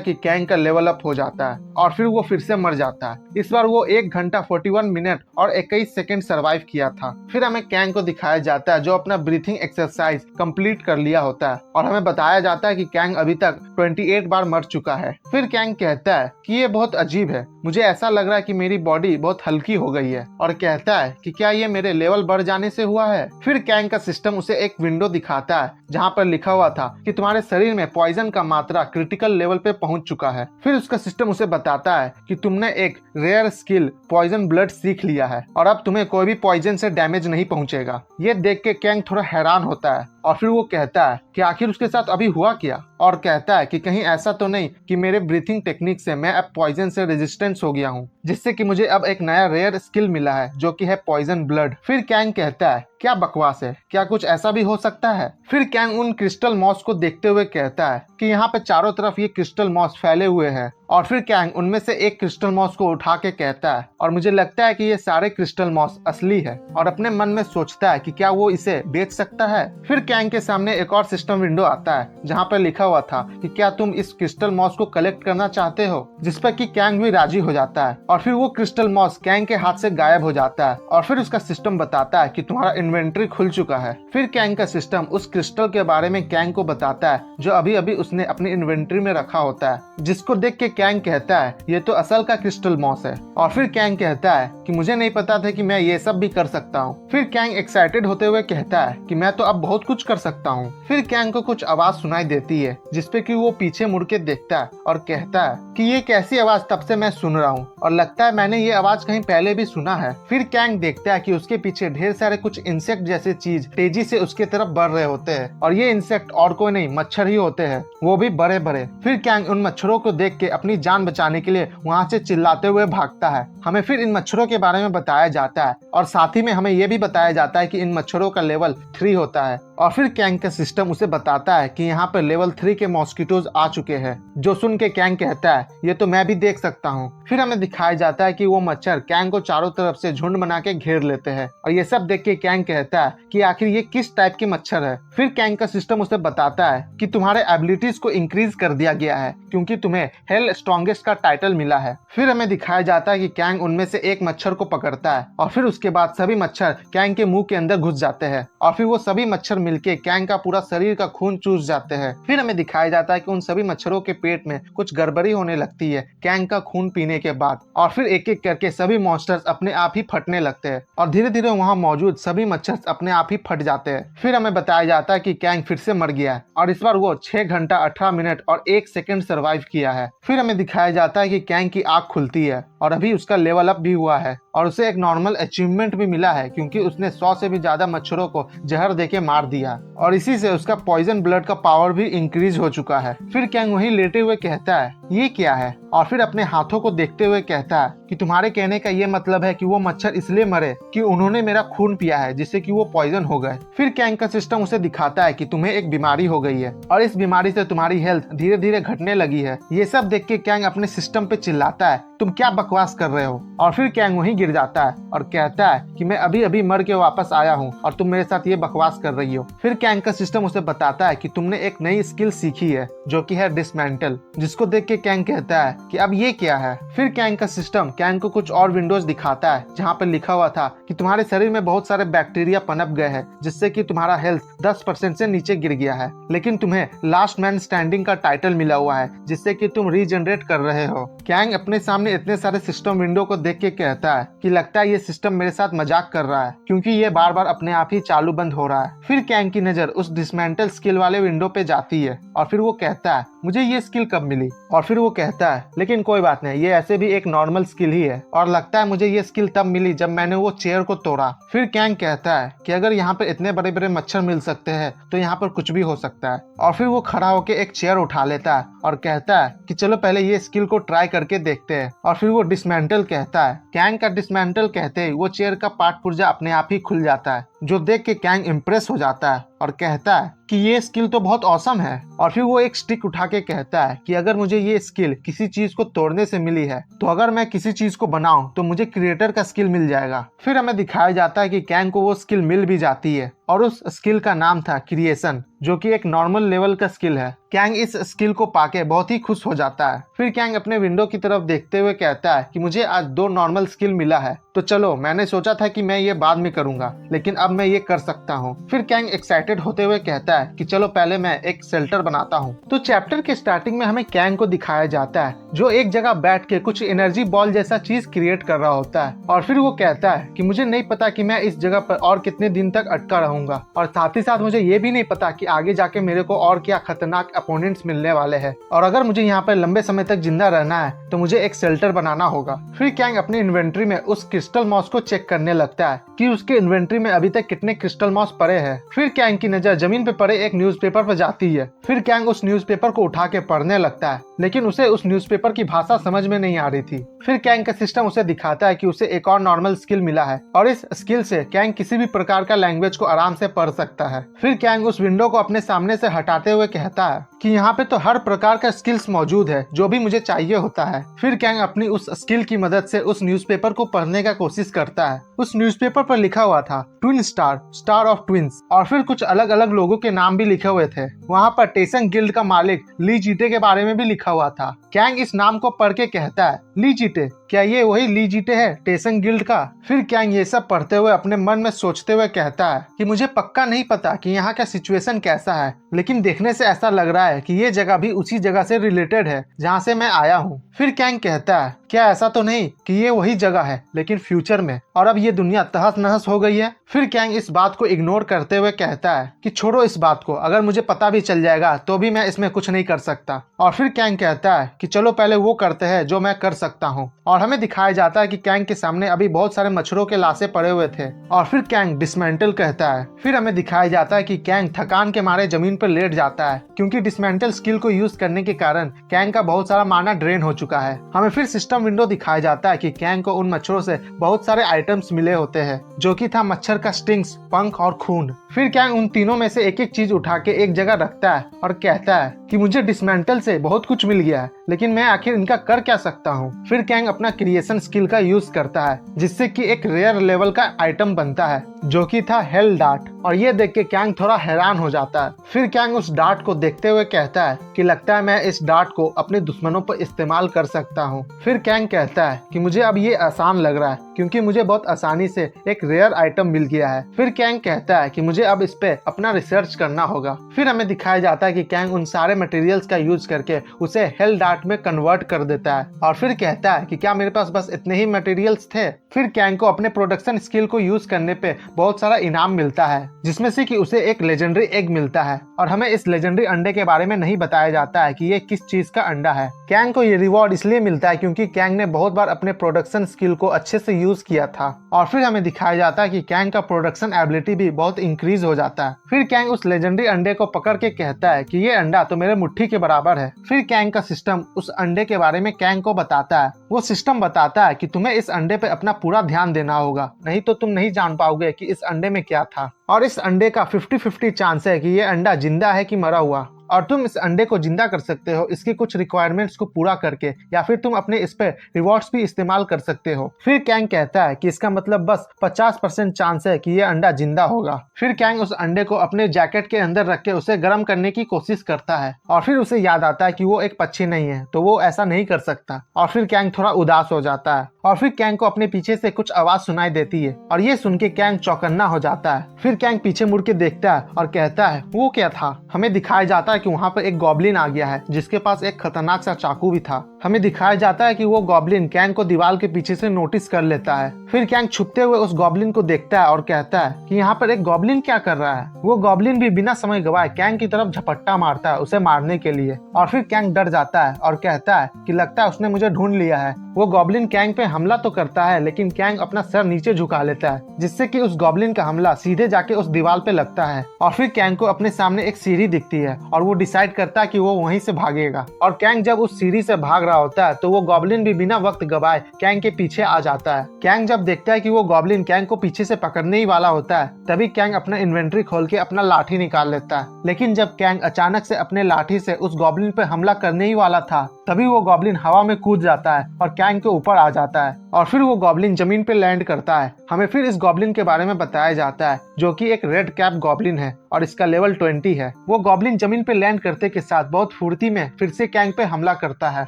कि कैंग का लेवल अप हो जाता है और फिर वो फिर से मर जाता है। इस बार वो 1 घंटा 41 मिनट और 21 सेकंड सरवाइव किया था। फिर हमें कैंग को दिखाया जाता है जो अपना ब्रीथिंग एक्सरसाइज कंप्लीट कर लिया होता है और हमें बताया जाता है कि कैंग अभी तक 28 बार मर चुका है। फिर कैंग कहता है कि ये बहुत अजीब है, मुझे ऐसा लग रहा है कि मेरी बॉडी बहुत हल्की हो गई है और कहता है कि क्या ये मेरे लेवल बढ़ जाने से हुआ है। फिर कैंग का सिस्टम उसे एक विंडो दिखाता है जहाँ पर लिखा हुआ था कि तुम्हारे शरीर में पॉइजन का मात्रा क्रिटिकल लेवल पे पहुंच चुका है। फिर उसका सिस्टम उसे बताता है कि तुमने एक रेयर स्किल पॉइजन ब्लड सीख लिया है और अब तुम्हें कोई भी पॉइजन से डैमेज नहीं पहुंचेगा। ये देख के कैंग थोड़ा हैरान होता है और फिर वो कहता है कि आखिर उसके साथ अभी हुआ क्या, और कहता है कि कहीं ऐसा तो नहीं कि मेरे ब्रीथिंग टेक्निक से मैं अब पॉइजन से रेजिस्टेंस हो गया हूँ, जिससे कि मुझे अब एक नया रेयर स्किल मिला है जो कि है पॉइजन ब्लड। फिर कैंग कहता है क्या बकवास है, क्या कुछ ऐसा भी हो सकता है। फिर कैंग उन क्रिस्टल मॉस को देखते हुए कहता है कि यहाँ पे चारों तरफ ये क्रिस्टल मॉस फैले हुए हैं। और फिर कैंग उनमें से एक क्रिस्टल मॉस को उठा के कहता है और मुझे लगता है कि ये सारे क्रिस्टल मॉस असली है, और अपने मन में सोचता है कि क्या वो इसे बेच सकता है। फिर कैंग के सामने एक और सिस्टम विंडो आता है जहाँ पर लिखा हुआ था कि क्या तुम इस क्रिस्टल मॉस को कलेक्ट करना चाहते हो, जिस पर कि कैंग भी राजी हो जाता है। और फिर वो क्रिस्टल मॉस कैंग के हाथ से गायब हो जाता है और फिर उसका सिस्टम बताता है कि तुम्हारा इन्वेंट्री खुल चुका है। फिर कैंग का सिस्टम उस क्रिस्टल के बारे में कैंग को बताता है जो अभी अभी उसने अपनी इन्वेंट्री में रखा होता है, जिसको देख के कैंग कहता है ये तो असल का क्रिस्टल मॉस है। और फिर कैंग कहता है कि मुझे नहीं पता था कि मैं ये सब भी कर सकता हूँ। फिर कैंग एक्साइटेड होते हुए कहता है कि मैं तो अब बहुत कुछ कर सकता हूँ। फिर कैंग को कुछ आवाज सुनाई देती है जिसपे कि वो पीछे मुड़ के देखता है और कहता है कि ये कैसी आवाज तब से मैं सुन रहा हूँ और लगता है मैंने ये आवाज कहीं पहले भी सुना है। फिर कैंग देखता है कि उसके पीछे ढेर सारे कुछ इंसेक्ट जैसे चीज तेजी से उसके तरफ बढ़ रहे होते हैं और ये इंसेक्ट और कोई नहीं मच्छर ही होते हैं, वो भी बड़े बड़े। फिर कैंग उन मच्छरों को देख के अपनी जान बचाने के लिए वहाँ से चिल्लाते हुए भागता है। हमें फिर इन मच्छरों के बारे में बताया जाता है और साथ ही में हमें यह भी बताया जाता है कि इन मच्छरों का लेवल 3 होता है। और फिर कैंग का सिस्टम उसे बताता है कि यहाँ पर लेवल 3 के मॉस्किटोज आ चुके हैं, जो सुन के कैंग कहता है ये तो मैं भी देख सकता हूँ। फिर हमें दिखाया जाता है कि वो मच्छर कैंग को चारों तरफ से झुंड बना के घेर लेते हैं और ये सब देख के कैंग कहता है कि आखिर ये किस टाइप के मच्छर है। फिर कैंग का सिस्टम उसे बताता है कि तुम्हारे एबिलिटीज को इंक्रीज कर दिया गया है क्योंकि तुम्हें हेल स्ट्रॉन्गेस्ट का टाइटल मिला है। फिर हमें दिखाया जाता है कि कैंग उनमें से एक मच्छर को पकड़ता है और फिर उसके बाद सभी मच्छर कैंग के मुंह के अंदर घुस जाते हैं और फिर वो सभी मच्छर मिलके कैंग का पूरा शरीर का खून चूस जाते हैं। फिर हमें दिखाया जाता है कि उन सभी मच्छरों के पेट में कुछ गड़बड़ी होने लगती है कैंग का खून पीने के बाद, और फिर एक एक करके सभी मॉन्स्टर्स अपने आप ही फटने लगते हैं और धीरे धीरे वहाँ मौजूद सभी मच्छर अपने आप ही फट जाते हैं। फिर हमें बताया जाता है कि कैंग फिर से मर गया है और इस बार वो 6 घंटा 18 मिनट और 1 सेकंड सरवाइव किया है। फिर हमें दिखाया जाता है कि कैंग की आंख खुलती है और अभी उसका लेवल अप भी हुआ है और उसे एक नॉर्मल अचीवमेंट भी मिला है क्योंकि उसने 100 से भी ज्यादा मच्छरों को जहर देके मार दिया और इसी से उसका पॉइजन ब्लड का पावर भी इंक्रीज हो चुका है। फिर कैंग वहीं लेटे हुए कहता है ये क्या है, और फिर अपने हाथों को देखते हुए कहता है कि तुम्हारे कहने का ये मतलब है कि वो मच्छर इसलिए मरे कि उन्होंने मेरा खून पिया है जिससे कि वो पॉइजन हो गए। फिर कैंग का सिस्टम उसे दिखाता है कि तुम्हें एक बीमारी हो गई है और इस बीमारी से तुम्हारी हेल्थ धीरे धीरे घटने लगी है। ये सब देख के कैंग अपने सिस्टम पे चिल्लाता है तुम क्या बकवास कर रहे हो, और फिर कैंग वहीं गिर जाता है और कहता है कि मैं अभी अभी मर के वापस आया हूँ और तुम मेरे साथ ये बकवास कर रही हो। फिर कैंग का सिस्टम उसे बताता है कि तुमने एक नई स्किल सीखी है जो कि है डिसमेंटल, जिसको देख के कैंग कहता है कि अब ये क्या है। फिर कैंग का सिस्टम कैंग को कुछ और विंडोज दिखाता है जहाँ पर लिखा हुआ था कि तुम्हारे शरीर में बहुत सारे बैक्टीरिया पनप गए हैं जिससे कि तुम्हारा हेल्थ 10% से नीचे गिर गया है, लेकिन तुम्हें लास्ट मैन स्टैंडिंग का टाइटल मिला हुआ है जिससे कि तुम रीजनरेट कर रहे हो। कैंग अपने सामने इतने सारे सिस्टम विंडो को देख के कहता है कि लगता है ये सिस्टम मेरे साथ मजाक कर रहा है क्योंकि ये बार बार अपने आप ही चालू बंद हो रहा है। फिर कैंग की नजर उस डिसमेंटल स्किल वाले विंडो पे जाती है और फिर वो कहता है मुझे ये स्किल कब मिली? और फिर वो कहता है लेकिन कोई बात नहीं, ये ऐसे भी एक नॉर्मल स्किल ही है और लगता है मुझे ये स्किल तब मिली जब मैंने वो चेयर को तोड़ा। फिर कैंग कहता है कि अगर यहाँ पे इतने बड़े बड़े मच्छर मिल सकते हैं तो यहाँ पर कुछ भी हो सकता है। और फिर वो खड़ा होकर एक चेयर उठा लेता है और कहता है कि चलो पहले ये स्किल को ट्राई करके देखते हैं। और फिर वो डिसमेंटल कहता है। कैंग का डिसमेंटल कहते ही वो चेयर का पार्ट पुर्जा अपने आप ही खुल जाता है, जो देख के कैंग इम्प्रेस हो जाता है और कहता है कि ये स्किल तो बहुत ऑसम है। और फिर वो एक स्टिक उठा के कहता है कि अगर मुझे ये स्किल किसी चीज को तोड़ने से मिली है तो अगर मैं किसी चीज को बनाऊं तो मुझे क्रिएटर का स्किल मिल जाएगा। फिर हमें दिखाया जाता है कि कैंग को वो स्किल मिल भी जाती है और उस स्किल का नाम था क्रिएशन, जो कि एक नॉर्मल लेवल का स्किल है। कैंग इस स्किल को पाके बहुत ही खुश हो जाता है। फिर कैंग अपने विंडो की तरफ देखते हुए कहता है कि मुझे आज 2 नॉर्मल स्किल मिला है, तो चलो मैंने सोचा था कि मैं ये बाद में करूंगा लेकिन अब मैं ये कर सकता हूँ। फिर कैंग एक्साइटेड होते हुए कहता है कि चलो पहले मैं एक शेल्टर बनाता हूँ। तो चैप्टर के स्टार्टिंग में हमें कैंग को दिखाया जाता है जो एक जगह बैठ के कुछ एनर्जी बॉल जैसा चीज क्रिएट कर रहा होता है। और फिर वो कहता है कि मुझे नहीं पता कि मैं इस जगह पर और कितने दिन तक अटका रहूंगा और साथ ही साथ मुझे ये भी नहीं पता कि आगे जाके मेरे को और क्या खतरनाक अपोनेंट्स मिलने वाले हैं और अगर मुझे यहाँ पर लंबे समय तक जिंदा रहना है तो मुझे एक शेल्टर बनाना होगा। फिर कैंग अपनी इन्वेंट्री में उस क्रिस्टल मॉस को चेक करने लगता है कि उसके इन्वेंट्री में अभी तक कितने क्रिस्टल मॉस पड़े हैं। फिर कैंग की नजर जमीन पे पड़े एक न्यूज़पेपर पर जाती है। फिर कैंग उस न्यूज़पेपर को उठा के पढ़ने लगता है लेकिन उसे उस न्यूज़पेपर की भाषा समझ में नहीं आ रही थी। फिर कैंग का सिस्टम उसे दिखाता है कि उसे एक और नॉर्मल स्किल मिला है और इस स्किल से कैंग किसी भी प्रकार का लैंग्वेज को आराम से पढ़ सकता है। फिर कैंग उस विंडो को अपने सामने से हटाते हुए कहता है कि यहाँ पे तो हर प्रकार का स्किल्स मौजूद है जो भी मुझे चाहिए होता है। फिर कैंग अपनी उस स्किल की मदद से उस न्यूज़पेपर को पढ़ने का कोशिश करता है। उस न्यूज़पेपर पर लिखा हुआ था twin star, star of twins और फिर कुछ अलग अलग लोगों के नाम भी लिखे हुए थे। वहाँ पर टेसन गिल्ड का मालिक ली जीटे के बारे में भी लिखा हुआ था। कैंग इस नाम को पढ़ के कहता है ली जीटे, क्या ये वही ली जीटे है टेसन गिल्ड का? फिर कैंग ये सब पढ़ते हुए अपने मन में सोचते हुए कहता है कि मुझे पक्का नहीं पता कि यहाँ का सिचुएशन कैसा है लेकिन देखने से ऐसा लग रहा है कि ये जगह भी उसी जगह से रिलेटेड है जहाँ से मैं आया हूँ। फिर कैंग कहता है क्या ऐसा तो नहीं कि ये वही जगह है लेकिन फ्यूचर में और अब ये दुनिया तहस नहस हो गई है? फिर कैंग इस बात को इग्नोर करते हुए कहता है कि छोड़ो इस बात को, अगर मुझे पता भी चल जाएगा तो भी मैं इसमें कुछ नहीं कर सकता। और फिर कैंग कहता है कि चलो पहले वो करते हैं जो मैं कर सकता हूँ। और हमें दिखाया जाता है कि कैंग के सामने अभी बहुत सारे मच्छरों के लाशें पड़े हुए थे और फिर कैंग डिसमेंटल कहता है। फिर हमें दिखाया जाता है कि कैंग थकान के मारे जमीन पर लेट जाता है क्योंकि डिसमेंटल स्किल को यूज करने के कारण कैंग का बहुत सारा माना ड्रेन हो चुका है। हमें फिर सिस्टम विंडो दिखाया जाता है कि कैंग को उन मच्छरों से बहुत सारे आइटम्स मिले होते हैं जो कि था मच्छर का स्टिंग्स, पंख और खून। फिर कैंग उन तीनों में से एक एक चीज उठा के एक जगह रखता है और कहता है कि मुझे डिसमेंटल से बहुत कुछ मिल गया है लेकिन मैं आखिर इनका कर क्या सकता हूँ। फिर कैंग अपना क्रिएशन स्किल का यूज करता है जिससे कि एक रेयर लेवल का आइटम बनता है जो कि था हेल डार्ट और ये देख के कैंग थोड़ा हैरान हो जाता है। फिर कैंग उस डार्ट को देखते हुए कहता है कि लगता है मैं इस डार्ट को अपने दुश्मनों पर इस्तेमाल कर सकता हूँ। फिर कैंग कहता है कि मुझे अब ये आसान लग रहा है क्योंकि मुझे बहुत आसानी से एक रेयर आइटम मिल गया है। फिर कैंग कहता है कि मुझे अब इस पे अपना रिसर्च करना होगा। फिर हमें दिखाया जाता है कि कैंग उन सारे मटेरियल्स का यूज करके उसे हेल डार्ट में कन्वर्ट कर देता है और फिर कहता है कि क्या मेरे पास बस इतने ही मटेरियल्स थे? फिर कैंग को अपने प्रोडक्शन स्किल को यूज करने पे बहुत सारा इनाम मिलता है जिसमें से कि उसे एक लेजेंडरी एग मिलता है और हमें इस लेजेंडरी अंडे के बारे में नहीं बताया जाता है कि ये किस चीज का अंडा है। कैंग को ये रिवॉर्ड इसलिए मिलता है क्योंकि कैंग ने बहुत बार अपने प्रोडक्शन स्किल को अच्छे से यूज किया था। और फिर हमें दिखाया जाता है कि कैंग का प्रोडक्शन एबिलिटी भी बहुत इंक्रीज हो जाता है। फिर कैंग उस लेजेंडरी अंडे को पकड़ के कहता है कि ये अंडा तो मेरे मुट्ठी के बराबर है। फिर कैंग का सिस्टम उस अंडे के बारे में कैंग को बताता है। वो सिस्टम बताता है कि तुम्हें इस अंडे पे अपना पूरा ध्यान देना होगा, नहीं तो तुम नहीं जान पाओगे कि इस अंडे में क्या था। और इस अंडे का 50-50 चांस है कि ये अंडा जिंदा है कि मरा हुआ और तुम इस अंडे को जिंदा कर सकते हो इसकी कुछ रिक्वायरमेंट्स को पूरा करके या फिर तुम अपने इस पे रिवॉर्ड्स भी इस्तेमाल कर सकते हो। फिर कैंग कहता है कि इसका मतलब बस 50% चांस है कि ये अंडा जिंदा होगा। फिर कैंग उस अंडे को अपने जैकेट के अंदर रख के उसे गर्म करने की कोशिश करता है और फिर उसे याद आता है कि वो एक पक्षी नहीं है तो वो ऐसा नहीं कर सकता और फिर कैंग थोड़ा उदास हो जाता है। और फिर कैंग को अपने पीछे से कुछ आवाज सुनाई देती है और ये सुन के कैंग चौकन्ना हो जाता है। फिर कैंग पीछे मुड़ के देखता है और कहता है वो क्या था? हमें दिखाया जाता है है कि वहाँ पर एक गॉब्लिन आ गया है जिसके पास एक खतरनाक सा चाकू भी था। हमें दिखाया जाता है कि वो गॉब्लिन कैंग को दीवार के पीछे से नोटिस कर लेता है। फिर कैंग छुपते हुए उस गॉब्लिन को देखता है और कहता है कि यहाँ पर एक गॉब्लिन क्या कर रहा है। वो गॉब्लिन भी बिना समय गवाए कैंग की तरफ झपट्टा मारता है उसे मारने के लिए, और फिर कैंग डर जाता है और कहता है कि लगता है उसने मुझे ढूंढ लिया है। वो गॉब्लिन कैंग पे हमला तो करता है लेकिन कैंग अपना सर नीचे झुका लेता है जिससे कि उस गॉब्लिन का हमला सीधे जाके उस दीवार पे लगता है। और फिर कैंग को अपने सामने एक सीढ़ी दिखती है और वो डिसाइड करता है कि वो वहीं से भागेगा। और कैंग जब उस सीढ़ी से भाग रहा होता है तो वो गॉब्लिन भी बिना वक्त गवाए कैंग के पीछे आ जाता है। कैंग जब देखता है कि वो गॉब्लिन कैंग को पीछे से पकड़ने ही वाला होता है तभी कैंग अपना इन्वेंट्री खोल के अपना लाठी निकाल लेता है। लेकिन जब कैंग अचानक से अपने लाठी से उस गॉब्लिन पे हमला करने ही वाला था तभी वो गॉब्लिन हवा में कूद जाता है और कैंग के ऊपर आ जाता है और फिर वो गॉब्लिन जमीन पे लैंड करता है। हमें फिर इस गॉब्लिन के बारे में बताया जाता है जो कि एक रेड कैप गॉब्लिन है और इसका लेवल 20 है। वो गॉब्लिन जमीन पे लैंड करते के साथ बहुत फुर्ती में फिर से कैंग पे हमला करता है,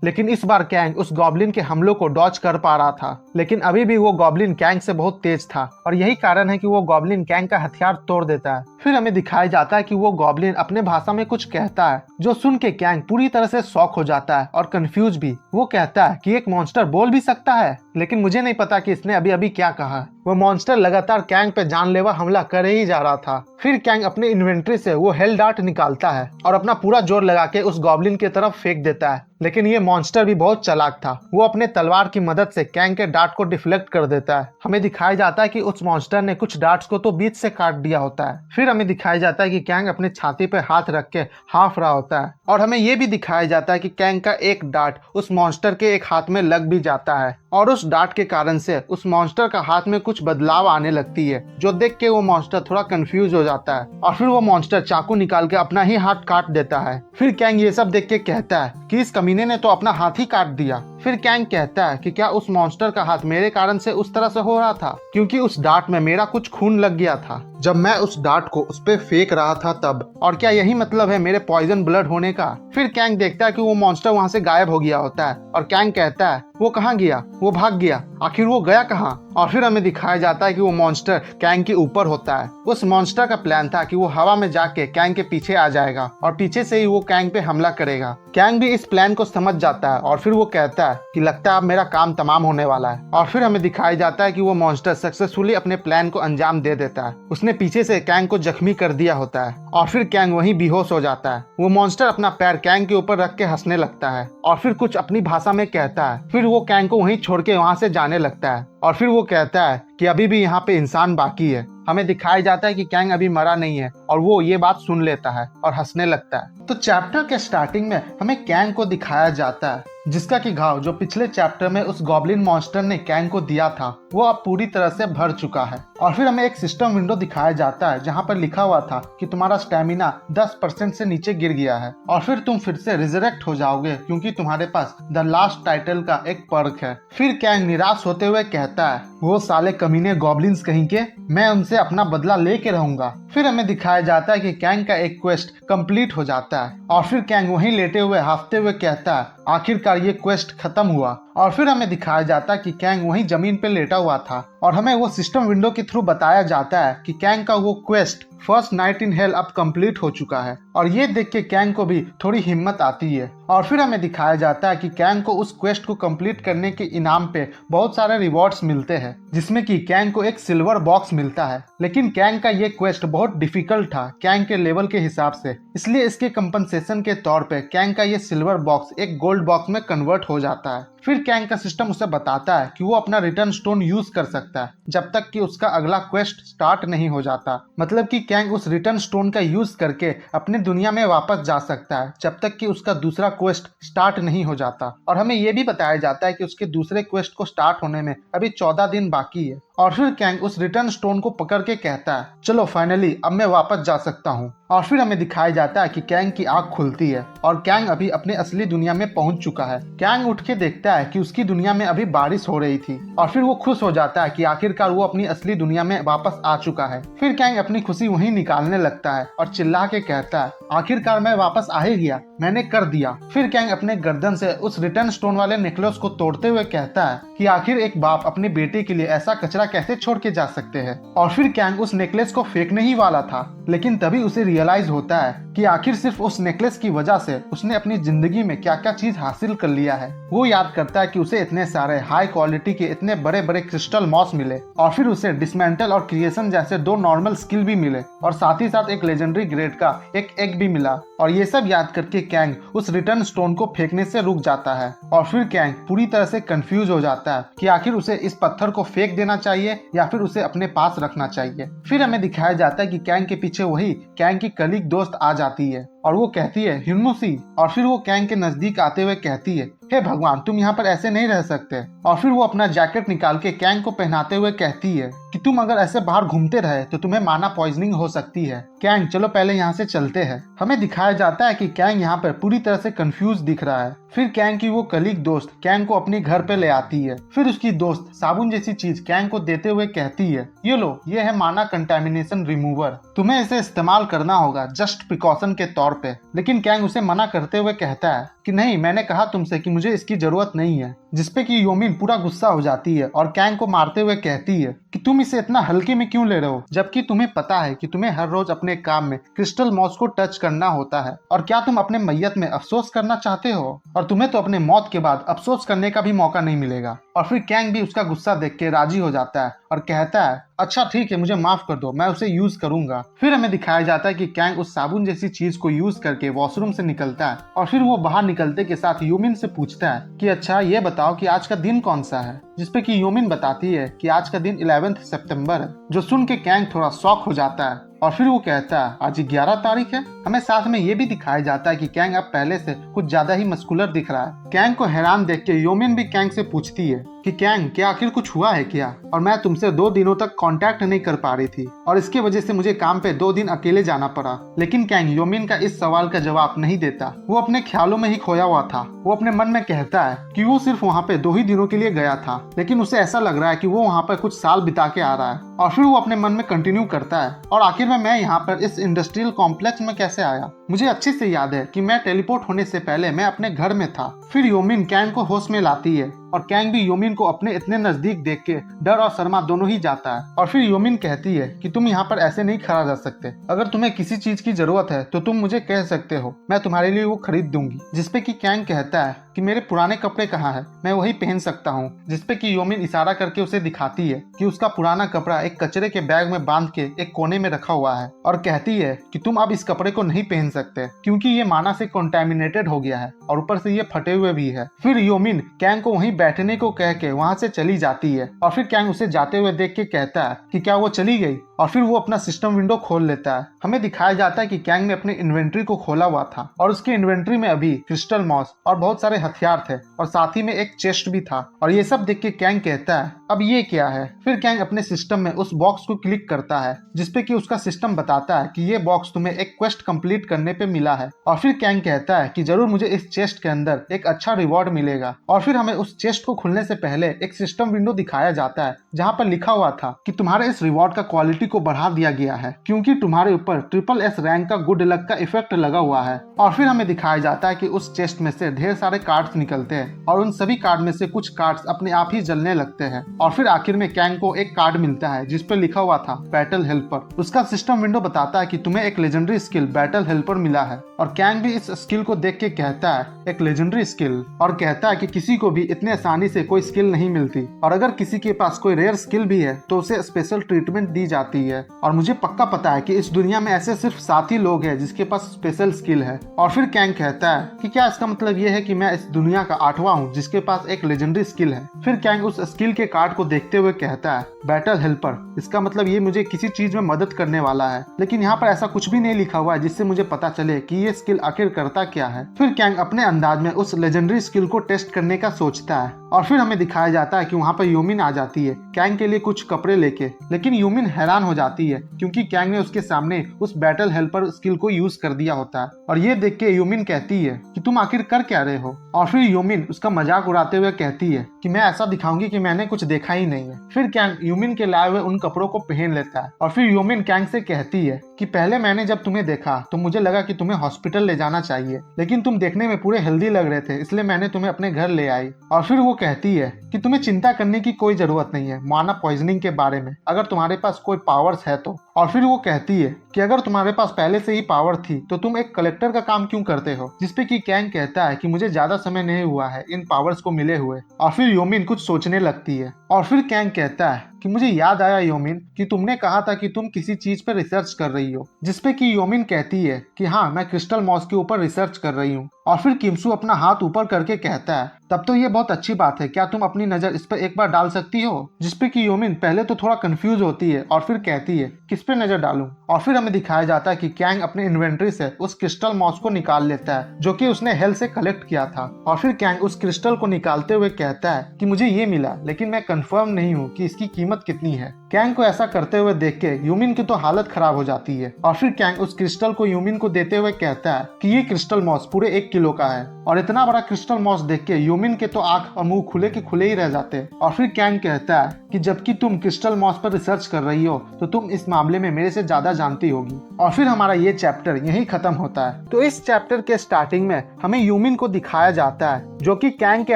लेकिन इस बार कैंग उस गॉब्लिन के हमलों को डॉज कर पा रहा था। लेकिन अभी भी वो गॉब्लिन कैंग से बहुत तेज था और यही कारण है कि वो गॉब्लिन कैंग का हथियार तोड़ देता है। फिर हमें दिखाया जाता है कि वो गॉब्लिन अपने भाषा में कुछ कहता है जो सुन के कैंग पूरी तरह से शॉक हो जाता है और कंफ्यूज भी। वो कहता है कि एक मॉन्स्टर बोल भी सकता है, लेकिन मुझे नहीं पता कि इसने अभी अभी क्या कहा। वो मॉन्स्टर लगातार कैंग पे जानलेवा हमला कर ही जा रहा था। फिर कैंग अपने इन्वेंट्री से वो हेल डार्ट निकालता है और अपना पूरा जोर लगा के उस गॉब्लिन की तरफ फेंक देता है, लेकिन ये मॉन्स्टर भी बहुत चालाक था। वो अपने तलवार की मदद से कैंग के डार्ट को डिफ्लेक्ट कर देता है। हमें दिखाया जाता है कि उस मॉन्स्टर ने कुछ डार्ट्स को तो बीच से काट दिया होता है। फिर हमें दिखाया जाता है कि कैंग अपने छाती पे हाथ रख के हाफ रहा होता है और हमें ये भी दिखाया जाता है कि कैंग का एक डार्ट उस मॉन्स्टर के एक हाथ में लग भी जाता है और उस डार्ट के कारण से उस मॉन्स्टर का हाथ में कुछ बदलाव आने लगती है, जो देख के वो मॉन्स्टर थोड़ा कंफ्यूज हो जाता है और फिर वो मॉन्स्टर चाकू निकाल के अपना ही हाथ काट देता है। फिर कैंग ये सब देख के कहता है कि इस कमीने ने तो अपना हाथ ही काट दिया। फिर कैंग कहता है कि क्या उस मॉन्स्टर का हाथ मेरे कारण से उस तरह से हो रहा था क्योंकि उस डार्ट में मेरा कुछ खून लग गया था जब मैं उस डार्ट को उस पे फेंक रहा था तब, और क्या यही मतलब है मेरे पॉइजन ब्लड होने का। फिर कैंग देखता है कि वो मॉन्स्टर वहाँ से गायब हो गया होता है और कैंग कहता है वो कहाँ गया, वो भाग गया, आखिर वो गया कहाँ। और फिर हमें दिखाया जाता है कि वो मॉन्स्टर कैंग के ऊपर होता है। उस मॉन्स्टर का प्लान था कि वो हवा में जाके कैंग के पीछे आ जाएगा और पीछे से ही वो कैंग पे हमला करेगा। कैंग भी इस प्लान को समझ जाता है और फिर वो कहता है कि लगता है अब मेरा काम तमाम होने वाला है। और फिर हमें दिखाया जाता है कि वो मॉन्स्टर सक्सेसफुली अपने प्लान को अंजाम दे देता है। उसने पीछे से कैंग को जख्मी कर दिया होता है और फिर कैंग वहीं बेहोश हो जाता है। वो मॉन्स्टर अपना पैर कैंग के ऊपर रख के हंसने लगता है और फिर कुछ अपनी भाषा में कहता है। फिर वो कैंग को वहीं छोड़ के वहाँ से जाने लगता है और फिर वो कहता है कि अभी भी यहाँ पे इंसान बाकी है। हमें दिखाया जाता है कि कैंग अभी मरा नहीं है और वो ये बात सुन लेता है और हंसने लगता है। तो चैप्टर के स्टार्टिंग में हमें कैंग को दिखाया जाता है जिसका कि घाव जो पिछले चैप्टर में उस गॉब्लिन मॉन्स्टर ने कैंग को दिया था वो अब पूरी तरह से भर चुका है। और फिर हमें एक सिस्टम विंडो दिखाया जाता है जहाँ पर लिखा हुआ था कि तुम्हारा स्टेमिना 10% से नीचे गिर गया है और फिर तुम फिर से रिजरेक्ट हो जाओगे क्योंकि तुम्हारे पास द लास्ट टाइटल का एक पर्क है। फिर कैंग निराश होते हुए कहता है वो साले कमीने गॉब्लिन्स कहीं के, मैं उनसे अपना बदला लेके रहूंगा। फिर हमें दिखाया जाता है कि कैंग का एक क्वेस्ट कंप्लीट हो जाता है और फिर कैंग वहीं लेटे हुए हाफते हुए कहता है आखिरकार ये क्वेस्ट खत्म हुआ। और फिर हमें दिखाया जाता है कि कैंग वहीं जमीन पे लेटा हुआ था और हमें वो सिस्टम विंडो के थ्रू बताया जाता है कि कैंग का वो quest first night in hell अब कंप्लीट हो चुका है। और ये देख के कैंग को भी थोड़ी हिम्मत आती है और फिर हमें दिखाया जाता है कि कैंग को उस क्वेस्ट को कंप्लीट करने के इनाम पे बहुत सारे रिवॉर्ड्स मिलते हैं जिसमें कि कैंग को एक सिल्वर बॉक्स मिलता है। लेकिन कैंग का ये क्वेस्ट बहुत डिफिकल्ट था कैंग के लेवल के हिसाब से, इसलिए इसके कंपनसेशन के तौर पे कैंग का ये सिल्वर बॉक्स एक गोल्ड बॉक्स में कन्वर्ट हो जाता है। फिर कैंग का सिस्टम उसे बताता है कि वो अपना रिटर्न स्टोन यूज कर सकता है जब तक कि उसका अगला क्वेस्ट स्टार्ट नहीं हो जाता। मतलब कि कैंग उस रिटर्न स्टोन का यूज करके अपनी दुनिया में वापस जा सकता है जब तक कि उसका दूसरा क्वेस्ट स्टार्ट नहीं हो जाता। और हमें ये भी बताया जाता है कि उसके दूसरे क्वेस्ट को स्टार्ट होने में अभी 14 दिन बाकी है। और फिर कैंग उस रिटर्न स्टोन को पकड़ के कहता है चलो फाइनली अब मैं वापस जा सकता हूँ। और फिर हमें दिखाया जाता है कि कैंग की आंख खुलती है और कैंग अभी अपने असली दुनिया में पहुंच चुका है। कैंग उठ के देखता है कि उसकी दुनिया में अभी बारिश हो रही थी और फिर वो खुश हो जाता है कि आखिरकार वो अपनी असली दुनिया में वापस आ चुका है। फिर कैंग अपनी खुशी वहीं निकालने लगता है और चिल्ला के कहता है आखिरकार मैं वापस आ ही गया, मैंने कर दिया। फिर कैंग अपने गर्दन से उस रिटर्न स्टोन वाले नेकलेस को तोड़ते हुए कहता है कि आखिर एक बाप अपनी बेटी के लिए ऐसा कचरा अकेला कैसे छोड़ के जा सकते हैं। और फिर कैंग उस नेकलेस को फेंकने ही वाला था, लेकिन तभी उसे रियलाइज होता है कि आखिर सिर्फ उस नेकलेस की वजह से उसने अपनी जिंदगी में क्या क्या चीज हासिल कर लिया है। वो याद करता है कि उसे इतने सारे हाई क्वालिटी के इतने बड़े बड़े क्रिस्टल मॉस मिले, और फिर उसे डिसमेंटल और क्रिएशन जैसे 2 नॉर्मल स्किल भी मिले, और साथ ही साथ एक लेजेंडरी ग्रेड का एक एग भी मिला। और ये सब याद करके कैंग उस रिटर्न स्टोन को फेंकने से रुक जाता है। और फिर कैंग पूरी तरह से कंफ्यूज हो जाता है कि आखिर उसे इस पत्थर को फेंक देना चाहिए या फिर उसे अपने पास रखना चाहिए। फिर हमें दिखाया जाता है कि कैंग के पीछे वही कैंग की कलीग दोस्त आ जाती है और वो कहती है हिन्मुसी, और फिर वो कैंग के नजदीक आते हुए कहती है हे भगवान, तुम यहाँ पर ऐसे नहीं रह सकते। और फिर वो अपना जैकेट निकाल के कैंग को पहनाते हुए कहती है कि तुम अगर ऐसे बाहर घूमते रहे तो तुम्हें माना पॉइजनिंग हो सकती है। कैंग चलो पहले यहाँ से चलते हैं। हमें दिखाया जाता है कि कैंग यहाँ पर पूरी तरह से कंफ्यूज दिख रहा है। फिर कैंग की वो कलीग दोस्त कैंग को अपने घर पे ले आती है। फिर उसकी दोस्त साबुन जैसी चीज कैंग को देते हुए कहती है ये लो, ये है माना कंटेमिनेशन रिमूवर, तुम्हें इसे इस्तेमाल करना होगा जस्ट प्रिकॉशन के तौर पे। लेकिन कैंग उसे मना करते हुए कहता है कि नहीं, मैंने कहा तुमसे कि मुझे इसकी जरूरत नहीं है। जिसपे कि योमिन पूरा गुस्सा हो जाती है और कैंग को मारते हुए कहती है कि तुम इसे इतना हल्के में क्यों ले रहे हो, जबकि तुम्हें पता है कि तुम्हें हर रोज अपने काम में क्रिस्टल मॉस को टच करना होता है। और क्या तुम अपने मैयत में अफसोस करना चाहते हो? और तुम्हें तो अपने मौत के बाद अफसोस करने का भी मौका नहीं मिलेगा। और फिर कैंग भी उसका गुस्सा देख के राजी हो जाता है और कहता है अच्छा ठीक है, मुझे माफ कर दो, मैं उसे यूज करूंगा। फिर हमें दिखाया जाता है कि कैंग उस साबुन जैसी चीज को यूज करके वॉशरूम से निकलता है और फिर वो बाहर निकलते के साथ यूमिन से पूछता है कि अच्छा ये बताओ कि आज का दिन कौन सा है। जिसपे कि यूमिन बताती है कि आज का दिन 11 सितंबर है। जो सुन के कैंग थोड़ा शॉक हो जाता है और फिर वो कहता है आज 11 तारीख है। हमें साथ में ये भी दिखाया जाता है कि कैंग अब पहले से कुछ ज्यादा ही मस्कुलर दिख रहा है। कैंग को हैरान देख के योमिन भी कैंग से पूछती है कि कैंग क्या आखिर कुछ हुआ है क्या, और मैं तुमसे 2 दिनों तक कांटेक्ट नहीं कर पा रही थी और इसके वजह से मुझे काम पे 2 दिन अकेले जाना पड़ा। लेकिन कैंग योमिन का इस सवाल का जवाब नहीं देता। वो अपने ख्यालों में ही खोया हुआ था। वो अपने मन में कहता है कि वो सिर्फ वहाँ पे 2 ही दिनों के लिए गया था, लेकिन उसे ऐसा लग रहा है कि वो वहाँ पर कुछ साल बिता के आ रहा है। और फिर वो अपने मन में कंटिन्यू करता है और आखिर में मैं यहाँ पर इस इंडस्ट्रियल कॉम्प्लेक्स में कैसे आया। मुझे अच्छे से याद है कि मैं टेलीपोर्ट होने से पहले मैं अपने घर में था। फिर योमिन कैंग को होश में लाती है और कैंग भी योमिन को अपने इतने नजदीक देख के डर और शर्मा दोनों ही जाता है। और फिर योमिन कहती है कि तुम यहाँ पर ऐसे नहीं खड़ा रह सकते, अगर तुम्हें किसी चीज की जरूरत है तो तुम मुझे कह सकते हो, मैं तुम्हारे लिए वो खरीद दूंगी। जिसपे कि कैंग कहता है कि मेरे पुराने कपड़े कहाँ है, मैं वही पहन सकता हूँ। जिसपे कि योमिन इशारा करके उसे दिखाती है कि उसका पुराना कपड़ा एक कचरे के बैग में बांध के एक कोने में रखा हुआ है और कहती है कि तुम अब इस कपड़े को नहीं पहन सकते क्योंकि ये माना से कंटामिनेटेड हो गया है और ऊपर से ये फटे हुए भी है। फिर योमिन कैंग को वहीं बैठने को कह के वहां से चली जाती है और फिर कैंग उसे जाते हुए देख के कहता है कि क्या वो चली गई, और फिर वो अपना सिस्टम विंडो खोल लेता है। हमें दिखाया जाता है कि कैंग ने अपने इन्वेंट्री को खोला हुआ था और उसके इन्वेंट्री में अभी क्रिस्टल मॉस और बहुत सारे हथियार थे और साथ ही में एक चेस्ट भी था। और ये सब देख के कैंग कहता है अब ये क्या है। फिर कैंग अपने सिस्टम में उस बॉक्स को क्लिक करता है जिसपे कि उसका सिस्टम बताता है कि ये बॉक्स तुम्हें एक क्वेस्ट कंप्लीट करने पे मिला है। और फिर कैंग कहता है कि जरूर मुझे इस चेस्ट के अंदर एक अच्छा रिवॉर्ड मिलेगा। और फिर हमें उस चेस्ट को खुलने से पहले एक सिस्टम विंडो दिखाया जाता है जहाँ पर लिखा हुआ था कि तुम्हारे इस रिवॉर्ड का क्वालिटी को बढ़ा दिया गया है क्योंकि तुम्हारे ऊपर SSS रैंक का गुड लक का इफेक्ट लगा हुआ है। और फिर हमें दिखाया जाता है कि उस चेस्ट में से ढेर सारे कार्ड्स निकलते हैं और उन सभी कार्ड में से कुछ कार्ड्स अपने आप ही जलने लगते हैं। और फिर आखिर में कैंग को एक कार्ड मिलता है जिस पर लिखा हुआ था बैटल हेल्पर। उसका सिस्टम विंडो बताता है कि तुम्हें एक लेजेंडरी स्किल बैटल हेल्पर मिला है। और कैंग भी इस स्किल को देख के कहता है एक लेजेंडरी स्किल, और कहता है कि किसी को भी इतने आसानी से कोई स्किल नहीं मिलती और अगर किसी के पास कोई रेयर स्किल भी है तो उसे स्पेशल ट्रीटमेंट दी जाती है। और मुझे पक्का पता है कि इस दुनिया में ऐसे सिर्फ 7 ही लोग हैं जिसके पास स्पेशल स्किल है। और फिर कैंग कहता है कि क्या इसका मतलब ये है कि मैं इस दुनिया का 8वां हूँ जिसके पास एक लेजेंडरी स्किल है। फिर कैंग उस स्किल के कार्ड को देखते हुए कहता है बैटल हेल्पर, इसका मतलब ये मुझे किसी चीज में मदद करने वाला है, लेकिन यहाँ पर ऐसा कुछ भी नहीं लिखा हुआ है जिससे मुझे पता चले कि ये स्किल आखिर करता क्या है। फिर कैंग अपने अंदाज में उस लेजेंडरी स्किल को टेस्ट करने का सोचता है और फिर हमें दिखाया जाता है कि वहाँ पर यूमिन आ जाती है कैंग के लिए कुछ कपड़े लेके। लेकिन यूमिन हैरान हो जाती है क्योंकि कैंग ने उसके सामने उस बैटल हेल्पर स्किल को यूज कर दिया होता है। और ये देख के यूमिन कहती है कि तुम आखिर कर क्या रहे हो। और फिर यूमिन उसका मजाक उड़ाते हुए कहती है कि मैं ऐसा दिखाऊंगी कि मैंने कुछ देखा ही नहीं है। फिर कैंग यूमिन के लाए हुए उन कपड़ों को पहन लेता है और फिर यूमिन कैंग से कहती है कि पहले मैंने जब तुम्हें देखा तो मुझे लगा कि तुम्हें हॉस्पिटल ले जाना चाहिए, लेकिन तुम देखने में पूरे हेल्दी लग रहे थे, इसलिए मैंने तुम्हें अपने घर ले आई। और फिर वो कहती है कि तुम्हें चिंता करने की कोई जरूरत नहीं है माना पॉइजनिंग के बारे में, अगर तुम्हारे पास कोई पावर्स है तो। और फिर वो कहती है कि अगर तुम्हारे पास पहले से ही पावर थी तो तुम एक कलेक्टर का काम क्यों करते हो। जिसपे कि कैंग कहता है कि मुझे ज्यादा समय नहीं हुआ है इन पावर्स को मिले हुए। और फिर यूमिन कुछ सोचने लगती है और फिर कैंग कहता है कि मुझे याद आया यूमिन कि तुमने कहा था कि तुम किसी चीज पर रिसर्च कर रही हो। जिसपे कि यूमिन कहती है कि हाँ, मैं क्रिस्टल मॉस के ऊपर रिसर्च कर रही हूँ। और फिर किमसू अपना हाथ ऊपर करके कहता है तब तो ये बहुत अच्छी बात है, क्या तुम अपनी नजर इस पर एक बार डाल सकती हो। जिसपे कि यूमिन पहले तो थोड़ा कंफ्यूज होती है और फिर कहती है किस पे नजर डालूं। और फिर हमें दिखाया जाता है कि कैंग अपने इन्वेंट्री से उस क्रिस्टल मॉस को निकाल लेता है जो कि उसने हेल से कलेक्ट किया था। और फिर कैंग उस क्रिस्टल को निकालते हुए कहता है कि मुझे ये मिला, लेकिन मैं कंफर्म नहीं हूँ कि इसकी कीमत कितनी है। कैंग को ऐसा करते हुए देख के यूमिन की तो हालत खराब हो जाती है। और फिर कैंग उस क्रिस्टल को यूमिन को देते हुए कहता है कि ये क्रिस्टल मॉस पूरे 1 किलो का है। और इतना बड़ा क्रिस्टल मॉस देख के यूमिन के तो आंख और मुंह खुले के खुले ही रह जाते हैं। और फिर कैंग कहता है कि जबकि तुम क्रिस्टल मॉस पर रिसर्च कर रही हो तो तुम इस मामले में मेरे से ज्यादा जानती होगी। और फिर हमारा ये चैप्टर यहीं खत्म होता है। तो इस चैप्टर के स्टार्टिंग में हमें यूमिन को दिखाया जाता है जो कि कैंग के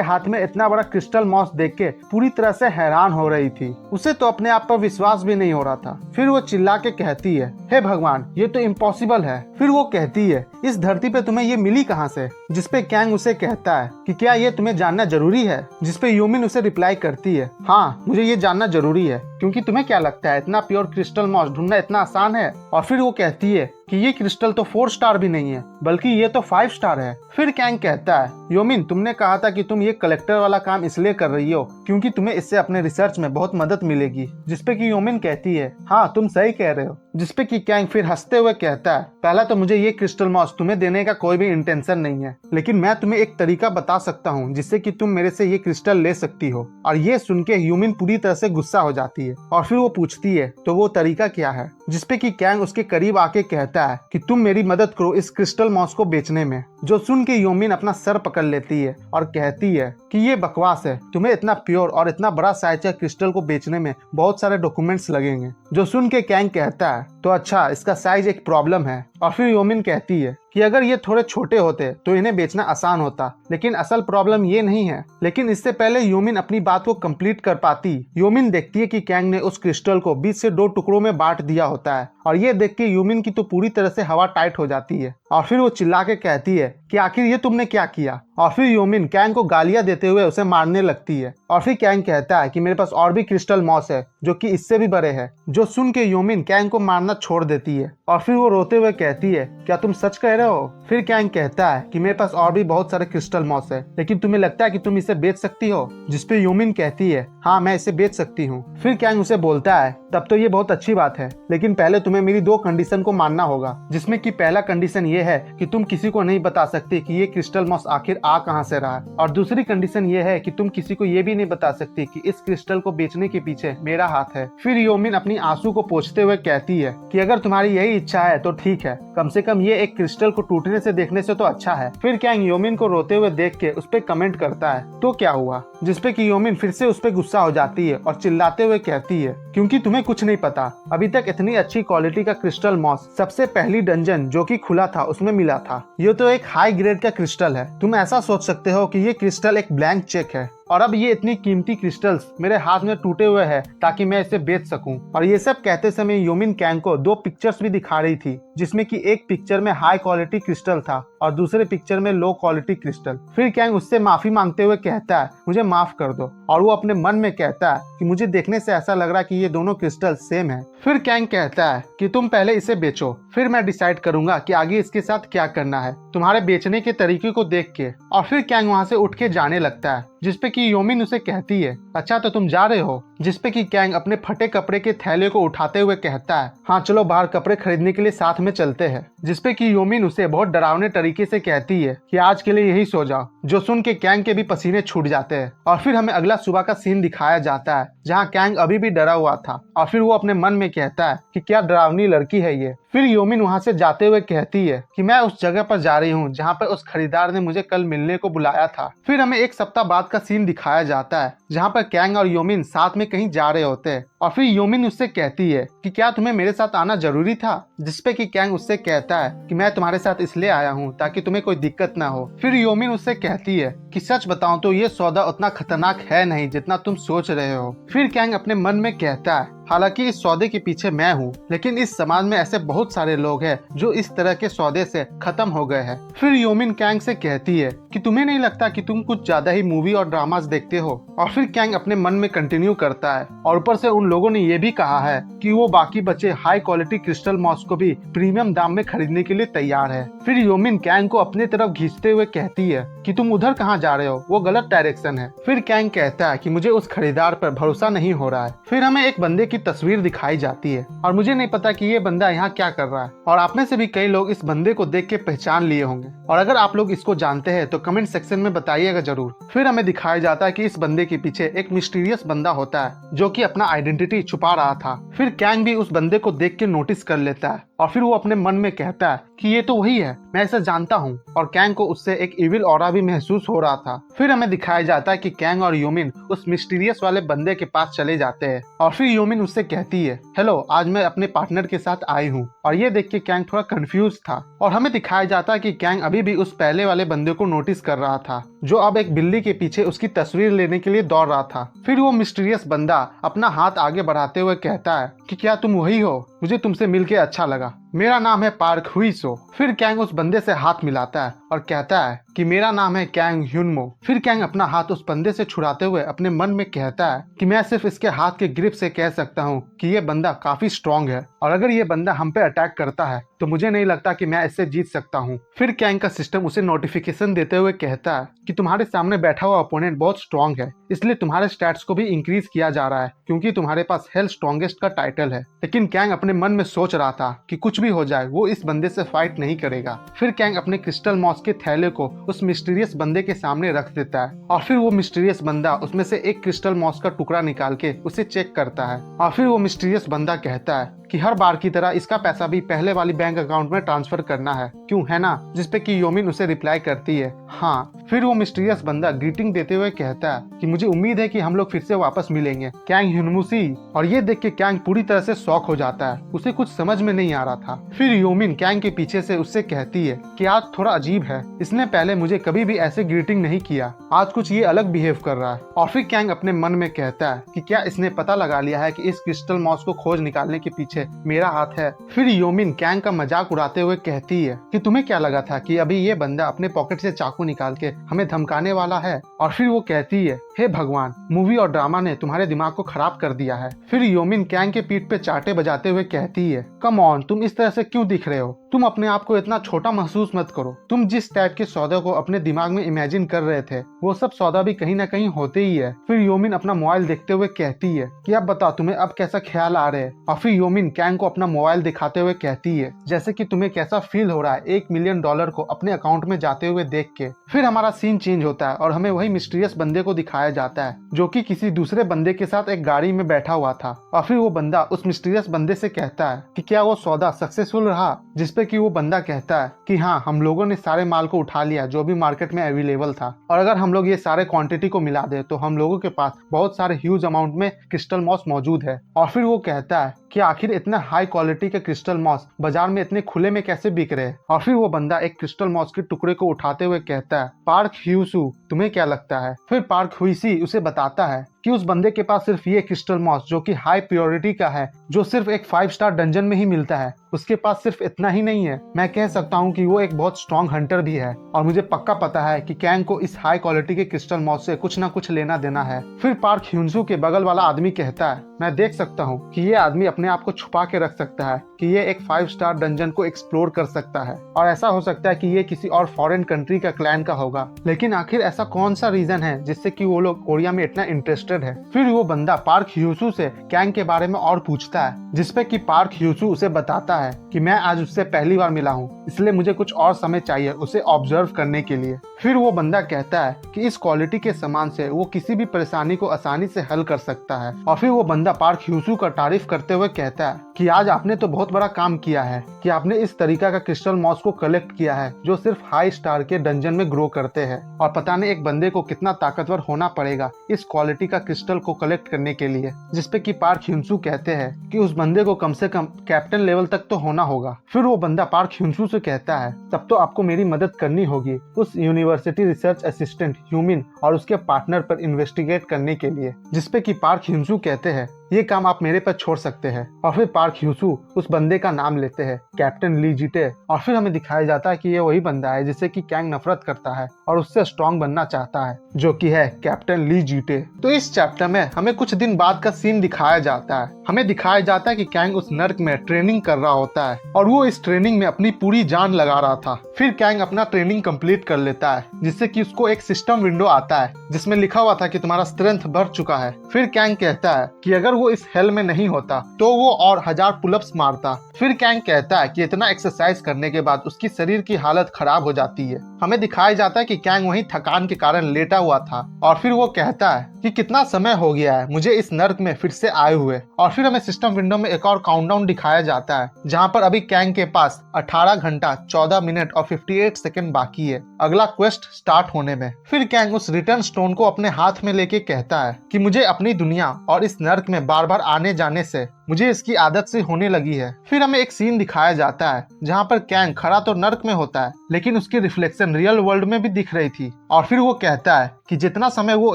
हाथ में इतना बड़ा क्रिस्टल मॉस देख के पूरी तरह से हैरान हो रही थी। उसे तो अपने आप पर विश्वास भी नहीं हो रहा था। फिर वो चिल्ला के कहती है हे भगवान, ये तो इम्पॉसिबल है। फिर वो कहती है इस धरती पे तुम्हें ये मिली कहाँ से। जिसपे कैंग उसे कहता है कि क्या ये तुम्हें जानना जरूरी है। जिसपे यूमिन उसे रिप्लाई करती है हाँ, मुझे ये जानना जरूरी है, क्योंकि तुम्हें क्या लगता है इतना प्योर क्रिस्टल मॉस ढूंढना इतना आसान है। और फिर वो कहती है कि ये क्रिस्टल तो 4 स्टार भी नहीं है, बल्कि ये तो 5 स्टार है। फिर कैंग कहता है यूमिन, तुमने कहा था कि तुम ये कलेक्टर वाला काम इसलिए कर रही हो क्योंकि तुम्हें इससे अपने रिसर्च में बहुत मदद मिलेगी। जिसपे कि यूमिन कहती है हाँ, तुम सही कह रहे हो। जिसपे कि कैंग फिर हंसते हुए कहता है पहला तो मुझे ये क्रिस्टल मॉस तुम्हें देने का कोई भी इंटेंशन नहीं है, लेकिन मैं तुम्हें एक तरीका बता सकता हूँ जिससे कि तुम मेरे से ये क्रिस्टल ले सकती हो। और ये सुन के यूमिन पूरी तरह से गुस्सा हो जाती है और फिर वो पूछती है तो वो तरीका क्या है। जिसपे कि कैंग उसके करीब आके कहता है कि तुम मेरी मदद करो इस क्रिस्टल मॉस को बेचने में। जो सुन के यूमिन अपना सर पकड़ लेती है और कहती है कि ये बकवास है, तुम्हें इतना प्योर और इतना बड़ा साइज का क्रिस्टल को बेचने में बहुत सारे डॉक्यूमेंट्स लगेंगे। जो सुन के कैंग कहता है तो अच्छा, इसका साइज एक प्रॉब्लम है। और फिर यूमिन कहती है कि अगर ये थोड़े छोटे होते तो इन्हें बेचना आसान होता, लेकिन असल प्रॉब्लम ये नहीं है। लेकिन इससे पहले यूमिन अपनी बात को कंप्लीट कर पाती, यूमिन देखती है कि कैंग ने उस क्रिस्टल को बीच से 2 टुकड़ों में बांट दिया होता है। और ये देख के यूमिन की तो पूरी तरह से हवा टाइट हो जाती है। और फिर वो चिल्ला के कहती है कि आखिर ये तुमने क्या किया। और फिर यूमिन कैंग को गालियां देते हुए उसे मारने लगती है। और फिर कैंग कहता है कि मेरे पास और भी क्रिस्टल मॉस है जो कि इससे भी बड़े हैं। जो सुन के यूमिन कैंग को मारना छोड़ देती है और फिर वो रोते हुए कहती है क्या तुम सच कह रहे हो। फिर कैंग कहता है कि मेरे पास और भी बहुत सारे क्रिस्टल मॉस है, लेकिन तुम्हें लगता है कि तुम इसे बेच सकती हो। जिसपे यूमिन कहती है हाँ, मैं इसे बेच सकती हूँ। फिर कैंग उसे बोलता है तब तो ये बहुत अच्छी बात है, लेकिन पहले तुम्हें मेरी 2 कंडीशन को मानना होगा। जिसमें कि पहला कंडीशन ये है कि तुम किसी को नहीं बता सकती कि ये क्रिस्टल मॉस आखिर आ कहां से रहा है। और दूसरी कंडीशन ये है कि तुम किसी को ये भी नहीं बता सकती कि इस क्रिस्टल को बेचने के पीछे मेरा हाथ है। फिर यूमिन अपनी आंसू को पोंछते हुए कहती है कि अगर तुम्हारी यही इच्छा है तो ठीक है, कम से कम ये एक क्रिस्टल को टूटने से देखने से तो अच्छा है। फिर कैंग यूमिन को रोते हुए देख के उस पर कमेंट करता है तो क्या हुआ। जिसपे कि यूमिन फिर से उस पर गुस्सा हो जाती है और चिल्लाते हुए कहती है क्योंकि तुम्हें कुछ नहीं पता, अभी तक इतनी अच्छी क्वालिटी का क्रिस्टल मॉस सबसे पहली डंजन जो कि खुला था उसमें मिला था। ये तो एक हाई ग्रेड का क्रिस्टल है। तुम ऐसा सोच सकते हो कि ये क्रिस्टल एक ब्लैंक चेक है और अब ये इतनी कीमती क्रिस्टल्स मेरे हाथ में टूटे हुए हैं ताकि मैं इसे बेच सकूं। और ये सब कहते समय यूमिन कैंग को 2 पिक्चर्स भी दिखा रही थी, जिसमें कि एक पिक्चर में हाई क्वालिटी क्रिस्टल था और दूसरे पिक्चर में लो क्वालिटी क्रिस्टल। फिर कैंग उससे माफी मांगते हुए कहता है मुझे माफ कर दो। और वो अपने मन में कहता है कि मुझे देखने से ऐसा लग रहा है कि ये दोनों क्रिस्टल सेम है। फिर कैंग कहता है कि तुम पहले इसे बेचो, फिर मैं डिसाइड करूंगा कि आगे इसके साथ क्या करना है तुम्हारे बेचने के तरीके को देख के। और फिर कैंग वहाँ से उठ के जाने लगता है। जिसपे कि यूमिन उसे कहती है अच्छा तो तुम जा रहे हो। जिसपे कि कैंग अपने फटे कपड़े के थैले को उठाते हुए कहता है हाँ चलो बाहर कपड़े खरीदने के लिए साथ में चलते हैं। जिसपे कि यूमिन उसे बहुत डरावने तरीके से कहती है कि आज के लिए यही सो जाओ। जो सुन के कैंग के भी पसीने छूट जाते हैं। और फिर हमें अगला सुबह का सीन दिखाया जाता है जहाँ कैंग अभी भी डरा हुआ था और फिर वो अपने मन में कहता है कि क्या डरावनी लड़की है ये। फिर योमिन वहाँ से जाते हुए कहती है कि मैं उस जगह पर जा रही हूँ जहाँ पर उस खरीदार ने मुझे कल मिलने को बुलाया था। फिर हमें एक सप्ताह बाद का सीन दिखाया जाता है जहाँ पर कैंग और योमिन साथ में कहीं जा रहे होते हैं और फिर योमिन उससे कहती है कि क्या तुम्हें मेरे साथ आना जरूरी था, जिसपे कि कैंग उससे कहता है कि मैं तुम्हारे साथ इसलिए आया हूँ ताकि तुम्हें कोई दिक्कत ना हो। फिर योमिन उससे कहती है कि सच बताऊं तो ये सौदा उतना खतरनाक है नहीं जितना तुम सोच रहे हो। फिर कैंग अपने मन में कहता है हालांकि इस सौदे के पीछे मैं हूँ, लेकिन इस समाज में ऐसे बहुत सारे लोग हैं जो इस तरह के सौदे से खत्म हो गए हैं। फिर योमिन कैंग से कहती है कि तुम्हें नहीं लगता कि तुम कुछ ज्यादा ही मूवी और ड्रामास देखते हो। और फिर कैंग अपने मन में कंटिन्यू करता है और ऊपर से उन लोगों ने ये भी कहा है कि वो बाकी बचे हाई क्वालिटी क्रिस्टल मॉस को भी प्रीमियम दाम में खरीदने के लिए तैयार है। फिर योमिन कैंग को अपने तरफ खींचते हुए कहती है कि तुम उधर कहाँ जा रहे हो, वो गलत डायरेक्शन है। फिर कैंग कहता है कि मुझे उस खरीदार पर भरोसा नहीं हो रहा है। फिर हमें एक बंदे की तस्वीर दिखाई जाती है और मुझे नहीं पता कि ये बंदा यहाँ क्या कर रहा है, और आप में से भी कई लोग इस बंदे को देख के पहचान लिए होंगे, और अगर आप लोग इसको जानते हैं तो कमेंट सेक्शन में बताइएगा जरूर। फिर हमें दिखाया जाता है कि इस बंदे के पीछे एक मिस्टीरियस बंदा होता है जो कि अपना आइडेंटिटी छुपा रहा था। फिर कैंग भी उस बंदे को देख के नोटिस कर लेता है और फिर वो अपने मन में कहता है कि ये तो वही है, मैं इसे जानता हूँ, और कैंग को उससे एक इविल ऑरा भी महसूस हो रहा था। फिर हमें दिखाया जाता है कि कैंग और योमिन उस मिस्टीरियस वाले बंदे के पास चले जाते हैं और फिर योमिन उससे कहती है हेलो, आज मैं अपने पार्टनर के साथ आई हूँ। और ये देख के कैंग थोड़ा कंफ्यूज था और हमें दिखाया जाता है कि कैंग अभी भी उस पहले वाले बंदे को नोटिस कर रहा था जो अब एक बिल्ली के पीछे उसकी तस्वीर लेने के लिए दौड़ रहा था। फिर वो मिस्टीरियस बंदा अपना हाथ आगे बढ़ाते हुए कहता है कि क्या तुम वही हो, मुझे तुमसे मिलके अच्छा लगा, मेरा नाम है पार्क हुईसो। फिर कैंग उस बंदे से हाथ मिलाता है और कहता है कि मेरा नाम है कैंग ह्यूनमो। फिर कैंग अपना हाथ उस बंदे से छुड़ाते हुए अपने मन में कहता है कि मैं सिर्फ इसके हाथ के ग्रिप से कह सकता हूँ कि ये बंदा काफी स्ट्रांग है, और अगर ये बंदा हम पे अटैक करता है तो मुझे नहीं लगता कि मैं इससे जीत सकता हूँ। फिर कैंग का सिस्टम उसे नोटिफिकेशन देते हुए कहता है कि तुम्हारे सामने बैठा हुआ ओपोनेंट बहुत स्ट्रांग है, इसलिए तुम्हारे स्टैट्स को भी इंक्रीज किया जा रहा है क्योंकि तुम्हारे पास हेल स्ट्रॉन्गेस्ट का टाइटल है। लेकिन कैंग अपने मन में सोच रहा था कि कुछ भी हो जाए वो इस बंदे से फाइट नहीं करेगा। फिर कैंग अपने क्रिस्टल मॉस के थैले को उस मिस्टीरियस बंदे के सामने रख देता है और फिर वो मिस्टीरियस बंदा उसमें से एक क्रिस्टल मॉस का टुकड़ा निकाल के उसे चेक करता है और फिर वो मिस्टीरियस बंदा कहता है कि हर बार की तरह इसका पैसा भी पहले वाली बैंक अकाउंट में ट्रांसफर करना है, क्यों है ना, जिसपे कि योमिन उसे रिप्लाई करती है हाँ। फिर वो मिस्टीरियस बंदा ग्रीटिंग देते हुए कहता है कि मुझे उम्मीद है कि हम लोग फिर से वापस मिलेंगे, कैंग ह्यूनमुसी। और ये देख के कैंग पूरी तरह से शॉक हो जाता है, उसे कुछ समझ में नहीं आ रहा था। फिर योमिन कैंग के पीछे से उससे कहती है कि आज थोड़ा अजीब है, इसने पहले मुझे कभी भी ऐसे ग्रीटिंग नहीं किया, आज कुछ ये अलग बिहेव कर रहा है। और फिर कैंग अपने मन में कहता है कि क्या इसने पता लगा लिया है कि इस क्रिस्टल मॉस को खोज निकालने के पीछे मेरा हाथ है। फिर योमिन कैंग का मजाक उड़ाते हुए कहती है कि तुम्हें क्या लगा था कि अभी ये बंदा अपने पॉकेट से चाकू निकाल के हमें धमकाने वाला है। और फिर वो कहती है हे भगवान, मूवी और ड्रामा ने तुम्हारे दिमाग को खराब कर दिया है। फिर योमिन कैंग के पीठ पे चाटे बजाते हुए कहती है कम ऑन, तुम इस तरह से क्यों दिख रहे हो, तुम अपने आप को इतना छोटा महसूस मत करो, तुम जिस टाइप के सौदे को अपने दिमाग में इमेजिन कर रहे थे वो सब सौदा भी कहीं ना कहीं होते ही है। फिर योमिन अपना मोबाइल देखते हुए कहती है कि अब बताओ तुम्हें अब कैसा ख्याल आ रहे हैं। और फिर योमिन कैंग को अपना मोबाइल दिखाते हुए कहती है जैसे कि तुम्हें कैसा फील हो रहा है $1 मिलियन को अपने अकाउंट में जाते हुए देख के। फिर हमारा सीन चेंज होता है और हमें वही मिस्टीरियस बंदे को दिखाया जाता है जो कि किसी दूसरे बंदे के साथ एक गाड़ी में बैठा हुआ था। और फिर वो बंदा उस मिस्टीरियस बंदे से कहता है कि क्या वो सौदा सक्सेसफुल रहा, जिसपे कि वो बंदा कहता है कि हाँ, हम लोगों ने सारे माल को उठा लिया जो भी मार्केट में अवेलेबल था, और अगर हम लोग ये सारे क्वांटिटी को मिला दे तो हम लोगों के पास बहुत सारे ह्यूज अमाउंट में क्रिस्टल मॉस मौजूद है। और फिर वो कहता है कि आखिर इतना हाई क्वालिटी के क्रिस्टल मॉस बाजार में इतने खुले में कैसे बिक रहे हैं। और फिर वो बंदा एक क्रिस्टल मॉस के टुकड़े को उठाते हुए कहता है पार्क ह्यूसू, तुम्हें क्या लगता है। फिर पार्क हुईसी उसे बताता है कि उस बंदे के पास सिर्फ ये क्रिस्टल मॉस जो कि हाई प्योरिटी का है, जो सिर्फ एक 5 स्टार डंजन में ही मिलता है, उसके पास सिर्फ इतना ही नहीं है, मैं कह सकता हूँ कि वो एक बहुत स्ट्रॉन्ग हंटर भी है, और मुझे पक्का पता है कि कैंग को इस हाई क्वालिटी के क्रिस्टल मॉस से कुछ ना कुछ लेना देना है। फिर पार्क ह्यूनसू के बगल वाला आदमी कहता है मैं देख सकता हूँ कि ये आदमी अपने आप को छुपा के रख सकता है कि ये एक 5 स्टार डंजन को एक्सप्लोर कर सकता है, और ऐसा हो सकता है कि ये किसी और फॉरेन कंट्री का क्लैन का होगा। लेकिन आखिर ऐसा कौन सा रीजन है जिससे कि वो लोग कोरिया में इतना इंटरेस्टेड इंटरेस्टेड है। फिर वो बंदा पार्क ह्यूसू से कैंग के बारे में और पूछता है, जिसपे कि पार्क ह्यूसू उसे बताता है कि मैं आज उससे पहली बार मिला हूँ, इसलिए मुझे कुछ और समय चाहिए उसे ऑब्जर्व करने के लिए। फिर वो बंदा कहता है कि इस क्वालिटी के सामान से वो किसी भी परेशानी को आसानी से हल कर सकता है। और फिर वो बंदा पार्क ह्यूसू का तारीफ करते हुए कहता है कि आज आपने तो बहुत बड़ा काम किया है कि आपने इस तरीका का क्रिस्टल मॉस को कलेक्ट किया है जो सिर्फ हाई स्टार के डंजन में ग्रो करते हैं। और पता नहीं एक बंदे को कितना ताकतवर होना पड़ेगा इस क्वालिटी का क्रिस्टल को कलेक्ट करने के लिए। जिसपे कि पार्क ह्यूसू कहते हैं कि उस बंदे को कम से कम कैप्टन लेवल तक तो होना होगा। फिर वो बंदा पार्क ह्यूसू से कहता है, तब तो आपको मेरी मदद करनी होगी उस यूनिवर्सिटी रिसर्च असिस्टेंट ह्यूमिन और उसके पार्टनर पर इन्वेस्टिगेट करने के लिए। जिसपे कि पार्क ह्यूसू कहते हैं, ये काम आप मेरे पर छोड़ सकते हैं। और फिर पार्क ह्यूसू उस बंदे का नाम लेते हैं, कैप्टन ली जीटे। और फिर हमें दिखाया जाता है कि ये वही बंदा है जिससे कि कैंग नफरत करता है और उससे स्ट्रॉन्ग बनना चाहता है, जो कि है कैप्टन ली जीटे। तो इस चैप्टर में हमें कुछ दिन बाद का सीन दिखाया जाता है। हमें दिखाया जाता है कि कैंग उस नर्क में ट्रेनिंग कर रहा होता है और वो इस ट्रेनिंग में अपनी पूरी जान लगा रहा था। फिर कैंग अपना ट्रेनिंग कंप्लीट कर लेता है, जिससे कि उसको एक सिस्टम विंडो आता है जिसमें लिखा हुआ था कि तुम्हारा स्ट्रेंथ बढ़ चुका है। फिर कैंग कहता है कि अगर वो इस हेल में नहीं होता तो वो और 1000 पुलअप्स मारता। फिर कैंग कहता है कि इतना एक्सरसाइज करने के बाद उसकी शरीर की हालत खराब हो जाती है। हमें दिखाया जाता है कि कैंग वहीं थकान के कारण लेटा हुआ था और फिर वो कहता है कि कितना समय हो गया है मुझे इस नर्क में फिर से आए हुए। और फिर हमें सिस्टम विंडो में एक और काउंटडाउन दिखाया जाता है जहां पर अभी कैंग के पास 18 घंटा 14 मिनट और 58 सेकंड बाकी है अगला क्वेस्ट स्टार्ट होने में। फिर कैंग उस रिटर्न स्टोन को अपने हाथ में लेके कहता है कि मुझे अपनी दुनिया और इस नर्क में बार बार आने जाने से मुझे इसकी आदत से होने लगी है। फिर हमें एक सीन दिखाया जाता है जहाँ पर कैंग खड़ा तो नर्क में होता है लेकिन उसकी रिफ्लेक्शन रियल वर्ल्ड में भी दिख रही थी। और फिर वो कहता है कि जितना समय वो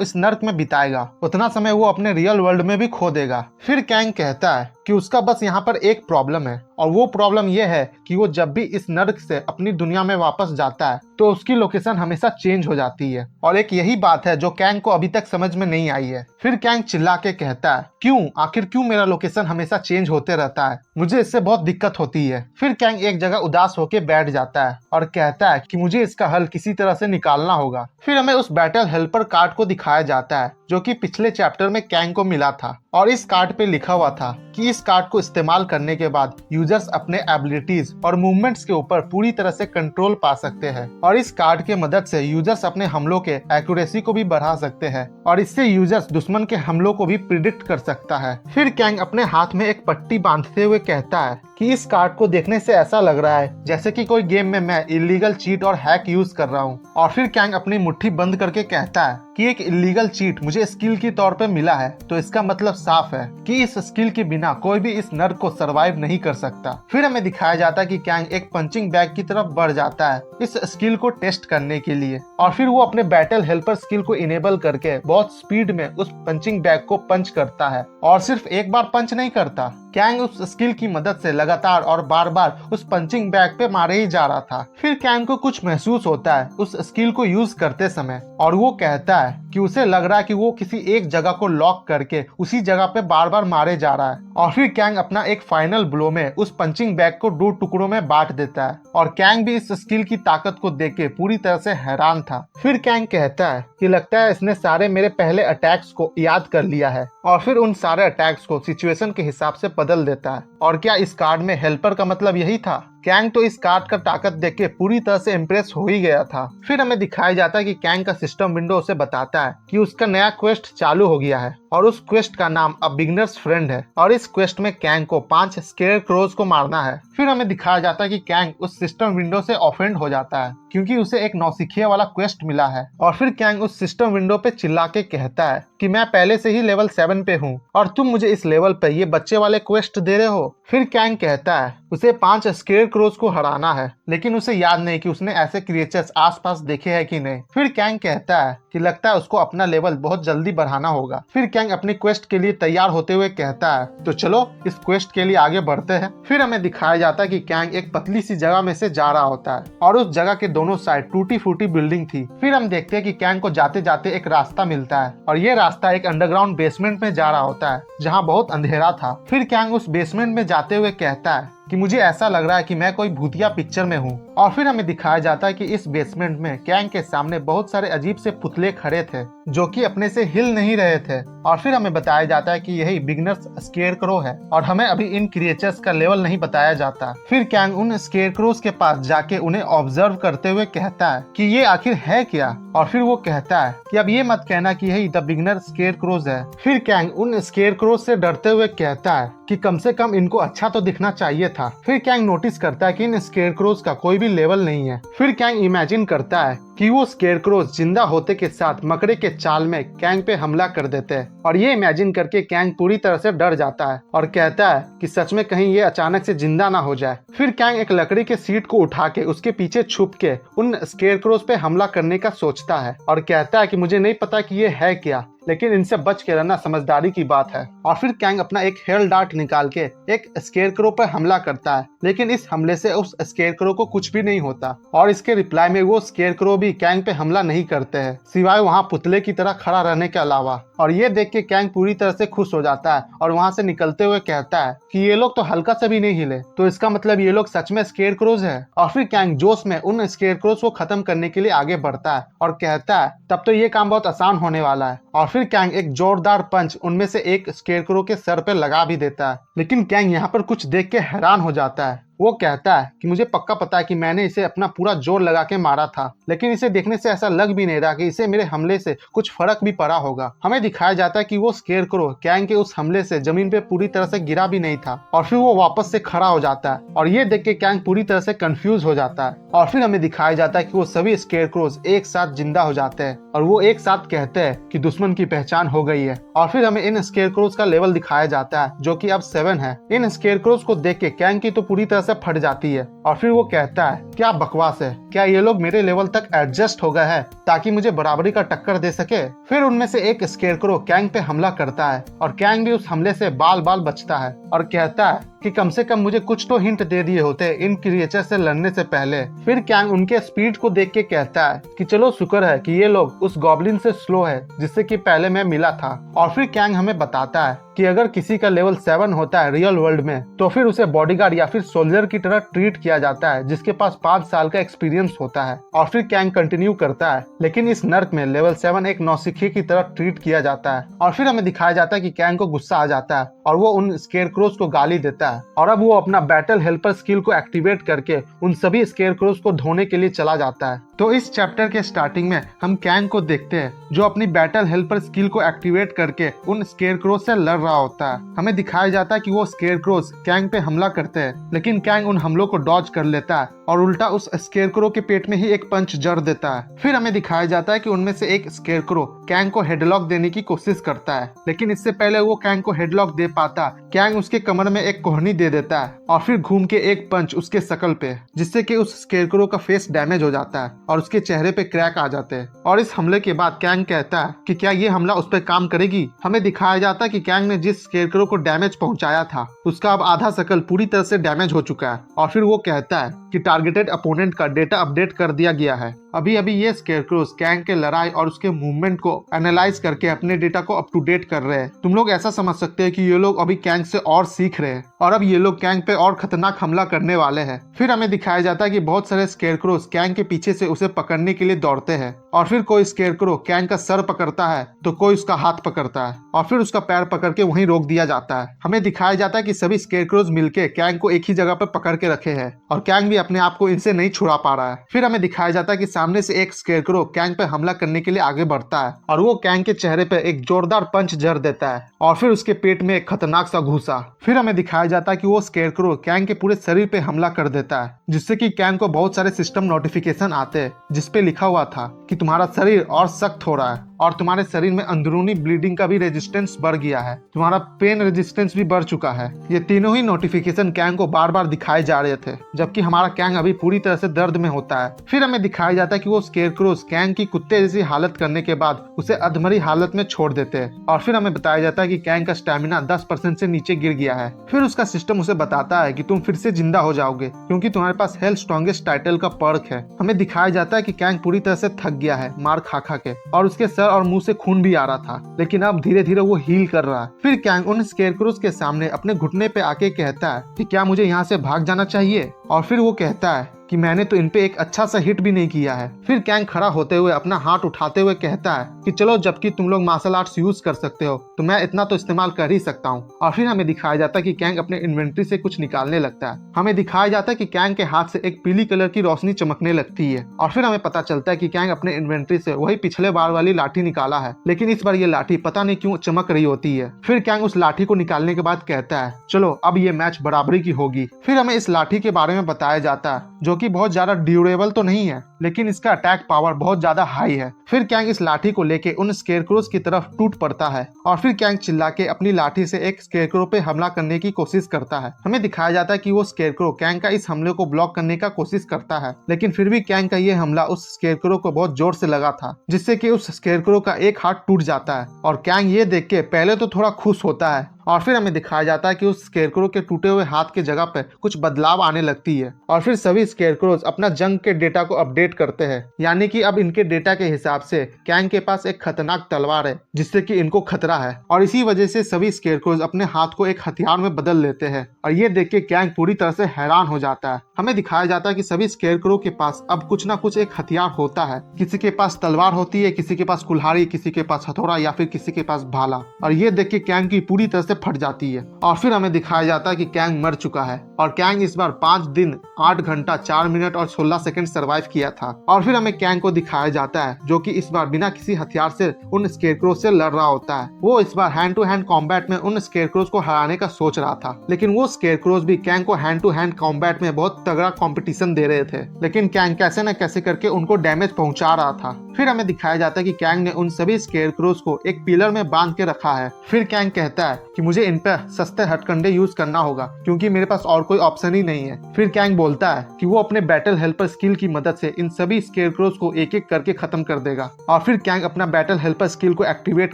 इस नर्क में बिताएगा उतना समय वो अपने रियल वर्ल्ड में भी खो देगा। फिर कैंग कहता है कि उसका बस यहाँ पर एक प्रॉब्लम है और वो प्रॉब्लम ये है कि वो जब भी इस नर्क से अपनी दुनिया में वापस जाता है तो उसकी लोकेशन हमेशा चेंज हो जाती है। और एक यही बात है जो कैंग को अभी तक समझ में नहीं आई है। फिर कैंग चिल्ला के कहता है, आखिर क्यों मेरा लोकेशन हमेशा चेंज होते रहता है, मुझे इससे बहुत दिक्कत होती है। फिर कैंग एक जगह उदास होके बैठ जाता है और कहता है कि मुझे इसका हल किसी तरह से निकालना होगा। फिर हमें उस बैटल हेल्पर कार्ड को दिखाया जाता है जो कि पिछले चैप्टर में कैंग को मिला था और इस कार्ड पे लिखा हुआ था कि इस कार्ड को इस्तेमाल करने के बाद यूजर्स अपने एबिलिटीज और मूवमेंट्स के ऊपर पूरी तरह से कंट्रोल पा सकते हैं और इस कार्ड के मदद से यूजर्स अपने हमलों के एक्यूरेसी को भी बढ़ा सकते हैं और इससे यूजर्स दुश्मन के हमलों को भी प्रिडिक्ट कर सकता है। फिर कैंग अपने हाथ में एक पट्टी बांधते हुए कहता है कि इस कार्ड को देखने से ऐसा लग रहा है जैसे कि कोई गेम में मैं इलीगल चीट और हैक यूज कर रहा हूँ। और फिर कैंग अपनी मुट्ठी बंद करके कहता है कि एक इलीगल चीट मुझे स्किल के तौर पे मिला है तो इसका मतलब साफ है कि इस स्किल के बिना कोई भी इस नर्क को सरवाइव नहीं कर सकता। फिर हमें दिखाया जाता है कि कैंग एक पंचिंग बैग की तरफ बढ़ जाता है इस स्किल को टेस्ट करने के लिए और फिर वो अपने बैटल हेल्पर स्किल को इनेबल करके बहुत स्पीड में उस पंचिंग बैग को पंच करता है और सिर्फ एक बार पंच नहीं करता। कैंग उस स्किल की मदद से लगातार और बार बार उस पंचिंग बैग पे मारे ही जा रहा था। फिर कैंग को कुछ महसूस होता है उस स्किल को यूज करते समय और वो कहता है कि उसे लग रहा है कि वो किसी एक जगह को लॉक करके उसी जगह पे बार बार मारे जा रहा है। और फिर कैंग अपना एक फाइनल ब्लो में उस पंचिंग बैग को 2 टुकड़ों में बांट देता है और कैंग भी इस स्किल की ताकत को देख के पूरी तरह से हैरान था। फिर कैंग कहता है कि लगता है इसने सारे मेरे पहले अटैक्स को याद कर लिया है और फिर उन सारे अटैक्स को सिचुएशन के हिसाब से बदल देता है। और क्या इस कार्ड में हेल्पर का मतलब यही था? कैंग तो इस कार्ड का ताकत देख के पूरी तरह से इम्प्रेस हो ही गया था। फिर हमें दिखाया जाता है कि कैंग का सिस्टम विंडो उसे बताता है कि उसका नया क्वेस्ट चालू हो गया है और उस क्वेस्ट का नाम अ बिगिनर्स फ्रेंड है और इस क्वेस्ट में कैंग को 5 स्केयर क्रोज को मारना है। फिर हमें दिखाया जाता है कि कैंग उस सिस्टम विंडो से ऑफेंड हो जाता है क्योंकि उसे एक नौसिखिया वाला क्वेस्ट मिला है और फिर कैंग उस सिस्टम विंडो पे चिल्ला के कहता है कि मैं पहले से ही लेवल 7 पे हूँ और तुम मुझे इस लेवल पे ये बच्चे वाले क्वेस्ट दे रहे हो। फिर कैंग कहता है उसे 5 स्केयर क्रोज को हराना है लेकिन उसे याद नहीं कि उसने ऐसे क्रिएचर्स आसपास देखे हैं कि नहीं। फिर कैंग कहता है कि लगता है उसको अपना लेवल बहुत जल्दी बढ़ाना होगा। फिर कैंग अपनी क्वेस्ट के लिए तैयार होते हुए कहता है तो चलो इस क्वेस्ट के लिए आगे बढ़ते हैं। फिर हमें दिखाया जाता है कि कैंग एक पतली सी जगह में से जा रहा होता है और उस जगह के दोनों साइड टूटी फूटी बिल्डिंग थी। फिर हम देखते हैं कि कैंग को जाते जाते एक रास्ता मिलता है और ये रास्ता एक अंडरग्राउंड बेसमेंट में जा रहा होता है जहाँ बहुत अंधेरा था। फिर कैंग उस बेसमेंट में जाते हुए कहता है कि मुझे ऐसा लग रहा है कि मैं कोई भूतिया पिक्चर में हूँ और फिर हमें दिखाया जाता है कि इस बेसमेंट में कैंग के सामने बहुत सारे अजीब से पुतले खड़े थे जो कि अपने से हिल नहीं रहे थे। और फिर हमें बताया जाता है कि यही बिगनर्स स्केयरक्रो है और हमें अभी इन क्रिएचर्स का लेवल नहीं बताया जाता। फिर कैंग उन स्केयरक्रोज के पास जाके उन्हें ऑब्जर्व करते हुए कहता है कि ये आखिर है क्या। और फिर वो कहता है कि अब ये मत कहना कि यही द बिगनर स्केयरक्रोज है। फिर कैंग उन स्केयरक्रोज से डरते हुए कहता है कि कम से कम इनको अच्छा तो दिखना चाहिए था। फिर कैंग नोटिस करता है कि इन स्केयरक्रोज का कोई भी लेवल नहीं है। फिर कैंग इमेजिन करता है कि वो स्केयरक्रोज जिंदा होते के साथ मकड़े के चाल में कैंग पे हमला कर देते हैं। और ये इमेजिन करके कैंग पूरी तरह से डर जाता है और कहता है कि सच में कहीं ये अचानक से जिंदा ना हो जाए। फिर कैंग एक लकड़ी के सीट को उठा के उसके पीछे छुप के उन स्केयरक्रोज पे हमला करने का सोचता है और कहता है कि मुझे नहीं पता कि ये है क्या, लेकिन इनसे बच के रहना समझदारी की बात है। और फिर कैंग अपना एक हेल डार्ट निकाल के एक स्केयरक्रो पर हमला करता है, लेकिन इस हमले से उस स्केयरक्रो को कुछ भी नहीं होता। और इसके रिप्लाई में वो स्केयरक्रो भी कैंग पे हमला नहीं करते हैं, सिवाय वहाँ पुतले की तरह खड़ा रहने के अलावा। और ये देख के कैंग पूरी तरह से खुश हो जाता है और वहाँ से निकलते हुए कहता है कि ये लोग तो हल्का से भी नहीं हिले, तो इसका मतलब ये लोग सच में स्केयरक्रोज है। और फिर कैंग जोश में उन स्केयरक्रोज को खत्म करने के लिए आगे बढ़ता है और कहता है तब तो ये काम बहुत आसान होने वाला है। और फिर कैंग एक जोरदार पंच उनमें से एक स्केयरक्रो के सर पे लगा भी देता है। लेकिन कैंग यहाँ पर कुछ देख के हैरान हो जाता है। वो कहता है कि मुझे पक्का पता है कि मैंने इसे अपना पूरा जोर लगा के मारा था, लेकिन इसे देखने से ऐसा लग भी नहीं रहा कि इसे मेरे हमले से कुछ फर्क भी पड़ा होगा। हमें दिखाया जाता है कि वो स्केयरक्रो कैंग के उस हमले से जमीन पे पूरी तरह से गिरा भी नहीं था और फिर वो वापस से खड़ा हो जाता है। और ये देख के कैंग पूरी तरह से कंफ्यूज हो जाता है। और फिर हमें दिखाया जाता है कि वो सभी स्केयरक्रोज एक साथ जिंदा हो जाते हैं और वो एक साथ कहते हैं कि दुश्मन की पहचान हो गई है। और फिर हमें इन स्केयरक्रोज का लेवल दिखाया जाता है जो कि अब 7 है। इन स्केयरक्रोज को देख के कैंग की तो पूरी तरह से फट जाती है और फिर वो कहता है क्या बकवास है, क्या ये लोग मेरे लेवल तक एडजस्ट हो गए हैं ताकि मुझे बराबरी का टक्कर दे सके। फिर उनमें से एक स्केयरक्रो कैंग पे हमला करता है और कैंग भी उस हमले से बाल बाल बचता है और कहता है कि कम से कम मुझे कुछ तो हिंट दे दिए होते इन क्रिएचर से लड़ने से पहले। फिर कैंग उनके स्पीड को देख के कहता है कि चलो शुक्र है कि ये लोग उस गॉब्लिन से स्लो है जिससे कि पहले मैं मिला था। और फिर कैंग हमें बताता है कि अगर किसी का लेवल 7 होता है रियल वर्ल्ड में तो फिर उसे बॉडीगार्ड या फिर सोल्जर की तरह ट्रीट किया जाता है जिसके पास 5 साल का एक्सपीरियंस होता है। और फिर कैंग कंटिन्यू करता है लेकिन इस नर्क में लेवल 7 एक नौसिखिए की तरह ट्रीट किया जाता है। और फिर हमें दिखाया जाता है कि कैंग को गुस्सा आ जाता है और वो उन स्केयरक्रोज को गाली देता है और अब वो अपना बैटल हेल्पर स्किल को एक्टिवेट करके उन सभी स्केयरक्रोज को धोने के लिए चला जाता है। तो इस चैप्टर के स्टार्टिंग में हम कैंग को देखते हैं जो अपनी बैटल हेल्पर स्किल को एक्टिवेट करके उन स्केयरक्रोज से लड़ रहा होता है। हमें दिखाया जाता है कि वो स्केयरक्रोज कैंग पे हमला करते हैं लेकिन कैंग उन हमलों को डॉज कर लेता है और उल्टा उस स्केयरक्रो के पेट में ही एक पंच जड़ देता है। फिर हमें दिखाया जाता है कि उनमें से एक स्केयरक्रो कैंग को हेडलॉक देने की कोशिश करता है, लेकिन इससे पहले वो कैंग को हेडलॉक दे पाता कैंग उसके कमर में एक कोहनी दे देता है और फिर घूम के एक पंच उसके शकल पे, जिससे कि उस स्केयरक्रो का फेस डैमेज हो जाता है और उसके चेहरे पे क्रैक आ जाते हैं। और इस हमले के बाद कैंग कहता है कि क्या ये हमला उस पर काम करेगी। हमें दिखाया जाता है कि कैंग ने जिस स्केयरक्रो को डैमेज पहुंचाया था उसका अब आधा शकल पूरी तरह से डैमेज हो चुका है। और फिर वो कहता है कि टारगेटेड अपोनेंट का डेटा अपडेट कर दिया गया है। अभी अभी ये स्केयरक्रोज कैंग के लड़ाई और उसके मूवमेंट को एनालाइज करके अपने डेटा को अप टू डेट कर रहे हैं। तुम लोग ऐसा समझ सकते हैं कि ये लोग अभी कैंग से और सीख रहे हैं और अब ये लोग कैंग पे और खतरनाक हमला करने वाले हैं। फिर हमें दिखाया जाता है कि बहुत सारे स्केयरक्रोज कैंग के पीछे से उसे पकड़ने के लिए दौड़ते हैं और फिर कोई स्केयरक्रो कैंग का सर पकड़ता है तो कोई उसका हाथ पकड़ता है और फिर उसका पैर पकड़ के वहीं रोक दिया जाता है। हमें दिखाया जाता है कि सभी स्केयरक्रोज मिलके कैंग को एक ही जगह पर पकड़ के रखे हैं और कैंग भी अपने आप को इनसे नहीं छुड़ा पा रहा है। फिर हमें दिखाया जाता है कि सामने से एक स्केयरक्रो कैंग पे हमला करने के लिए आगे बढ़ता है और वो कैंग के चेहरे पे एक जोरदार पंच जड़ देता है और फिर उसके पेट में एक खतरनाक सा घूसा। फिर हमें दिखाया जाता है कि वो स्केयरक्रो कैंग के पूरे शरीर पे हमला कर देता है, जिससे कि कैंग को बहुत सारे सिस्टम नोटिफिकेशन आते हैं जिसपे लिखा हुआ था कि तुम्हारा शरीर और सख्त हो रहा है और तुम्हारे शरीर में अंदरूनी ब्लीडिंग का भी रेजिस्टेंस बढ़ गया है, तुम्हारा पेन रेजिस्टेंस भी बढ़ चुका है। ये तीनों ही नोटिफिकेशन कैंग को बार बार दिखाए जा रहे थे, जबकि हमारा कैंग अभी पूरी तरह से दर्द में होता है। फिर हमें दिखाया जाता है कि वो स्केयरक्रोज कैंग की कुत्ते जैसी हालत करने के बाद उसे अधमरी हालत में छोड़ देते हैं और फिर हमें बताया जाता है कि कैंग का स्टेमिना 10% से नीचे गिर गया है। फिर उसका सिस्टम उसे बताता है कि तुम फिर से जिंदा हो जाओगे क्योंकि तुम्हारे पास हेल्थ स्ट्रॉन्गेस्ट टाइटल का पर्क है। हमें दिखाया जाता है कि कैंग पूरी तरह से थक गया है मार खा खा के और उसके सर और मुंह से खून भी आ रहा था, लेकिन अब धीरे धीरे वो हील कर रहा है। फिर कैंग उन स्केयरक्रोज के सामने अपने घुटने पे आके कहता है कि क्या मुझे यहाँ से भाग जाना चाहिए और फिर वो कहता है कि मैंने तो इन पे एक अच्छा सा हिट भी नहीं किया है। फिर कैंग खड़ा होते हुए अपना हाथ उठाते हुए कहता है कि चलो, जबकि तुम लोग मार्शल आर्ट्स यूज कर सकते हो तो मैं इतना तो इस्तेमाल कर ही सकता हूँ। और फिर हमें दिखाया जाता है कि कैंग अपने इन्वेंट्री से कुछ निकालने लगता है। हमें दिखाया जाता है कि कैंग के हाथ से एक पीली कलर की रोशनी चमकने लगती है और फिर हमें पता चलता है कि कैंग अपने इन्वेंट्री से वही पिछले बार वाली लाठी निकाला है, लेकिन इस बार ये लाठी पता नहीं क्यों चमक रही होती है। फिर कैंग उस लाठी को निकालने के बाद कहता है चलो अब ये मैच बराबरी की होगी। फिर हमें इस लाठी के बारे में बताया जाता है जो कि बहुत ज्यादा ड्यूरेबल तो नहीं है, लेकिन इसका अटैक पावर बहुत ज्यादा हाई है। फिर कैंग इस लाठी को लेके उन स्केरक्रोज की तरफ टूट पड़ता है और फिर कैंग चिल्ला के अपनी लाठी से एक स्केरक्रो पे हमला करने की कोशिश करता है। हमें दिखाया जाता है कि वो स्केरक्रो कैंग का इस हमले को ब्लॉक करने का कोशिश करता है, लेकिन फिर भी कैंग का ये हमला उस स्केरक्रो को बहुत जोर से लगा था, जिससे कि उस स्केरक्रो का एक हाथ टूट जाता है। और कैंग ये देख के पहले तो थोड़ा खुश होता है और फिर हमें दिखाया जाता है कि उस स्केरक्रो के टूटे हुए हाथ के जगह पे कुछ बदलाव आने लगती है और फिर सभी स्केरक्रोज अपना जंग के डेटा को अपडेट करते हैं, यानी कि अब इनके डेटा के हिसाब से कैंग के पास एक खतरनाक तलवार है जिससे कि इनको खतरा है। और इसी वजह से सभी स्केरक्रोज अपने हाथ को एक हथियार में बदल लेते हैं और ये देख के कैंग पूरी तरह से हैरान हो जाता है। हमें दिखाया जाता है कि सभी स्केरक्रो के पास अब कुछ ना कुछ एक हथियार होता है। किसी के पास तलवार होती है, किसी के पास कुल्हाड़ी, किसी के पास हथौड़ा या फिर किसी के पास भाला। और ये देख के कैंग की पूरी तरह से फट जाती है और फिर हमें दिखाया जाता है कि कैंग मर चुका है और कैंग इस बार 5 दिन 8 घंटा 4 मिनट और 16 सेकंड सरवाइव किया था। और फिर हमें कैंग को दिखाया जाता है जो कि इस बार बिना किसी हथियार से उन स्केरक्रो से लड़ रहा होता है। वो इस बार हैंड टू हैंड कॉम्बैट में उन स्केरक्रोज को हराने का सोच रहा था, लेकिन वो स्केरक्रोज भी कैंग को हैंड टू हैंड कॉम्बैट में बहुत तगड़ा कंपटीशन दे रहे थे, लेकिन कैंग कैसे न कैसे करके उनको डैमेज पहुंचा रहा था। फिर हमें दिखाया जाता है कि कैंग ने उन सभी स्केरक्रोज को एक पिलर में बांध के रखा है। फिर कैंग कहता है कि मुझे इन पे सस्ते हथकंडे यूज करना होगा क्योंकि मेरे पास और कोई ऑप्शन ही नहीं है। फिर कैंग बोलता है कि वो अपने बैटल हेल्पर स्किल की मदद से इन सभी स्केरक्रोज को एक एक करके खत्म कर देगा। और फिर कैंग अपना बैटल हेल्पर स्किल को एक्टिवेट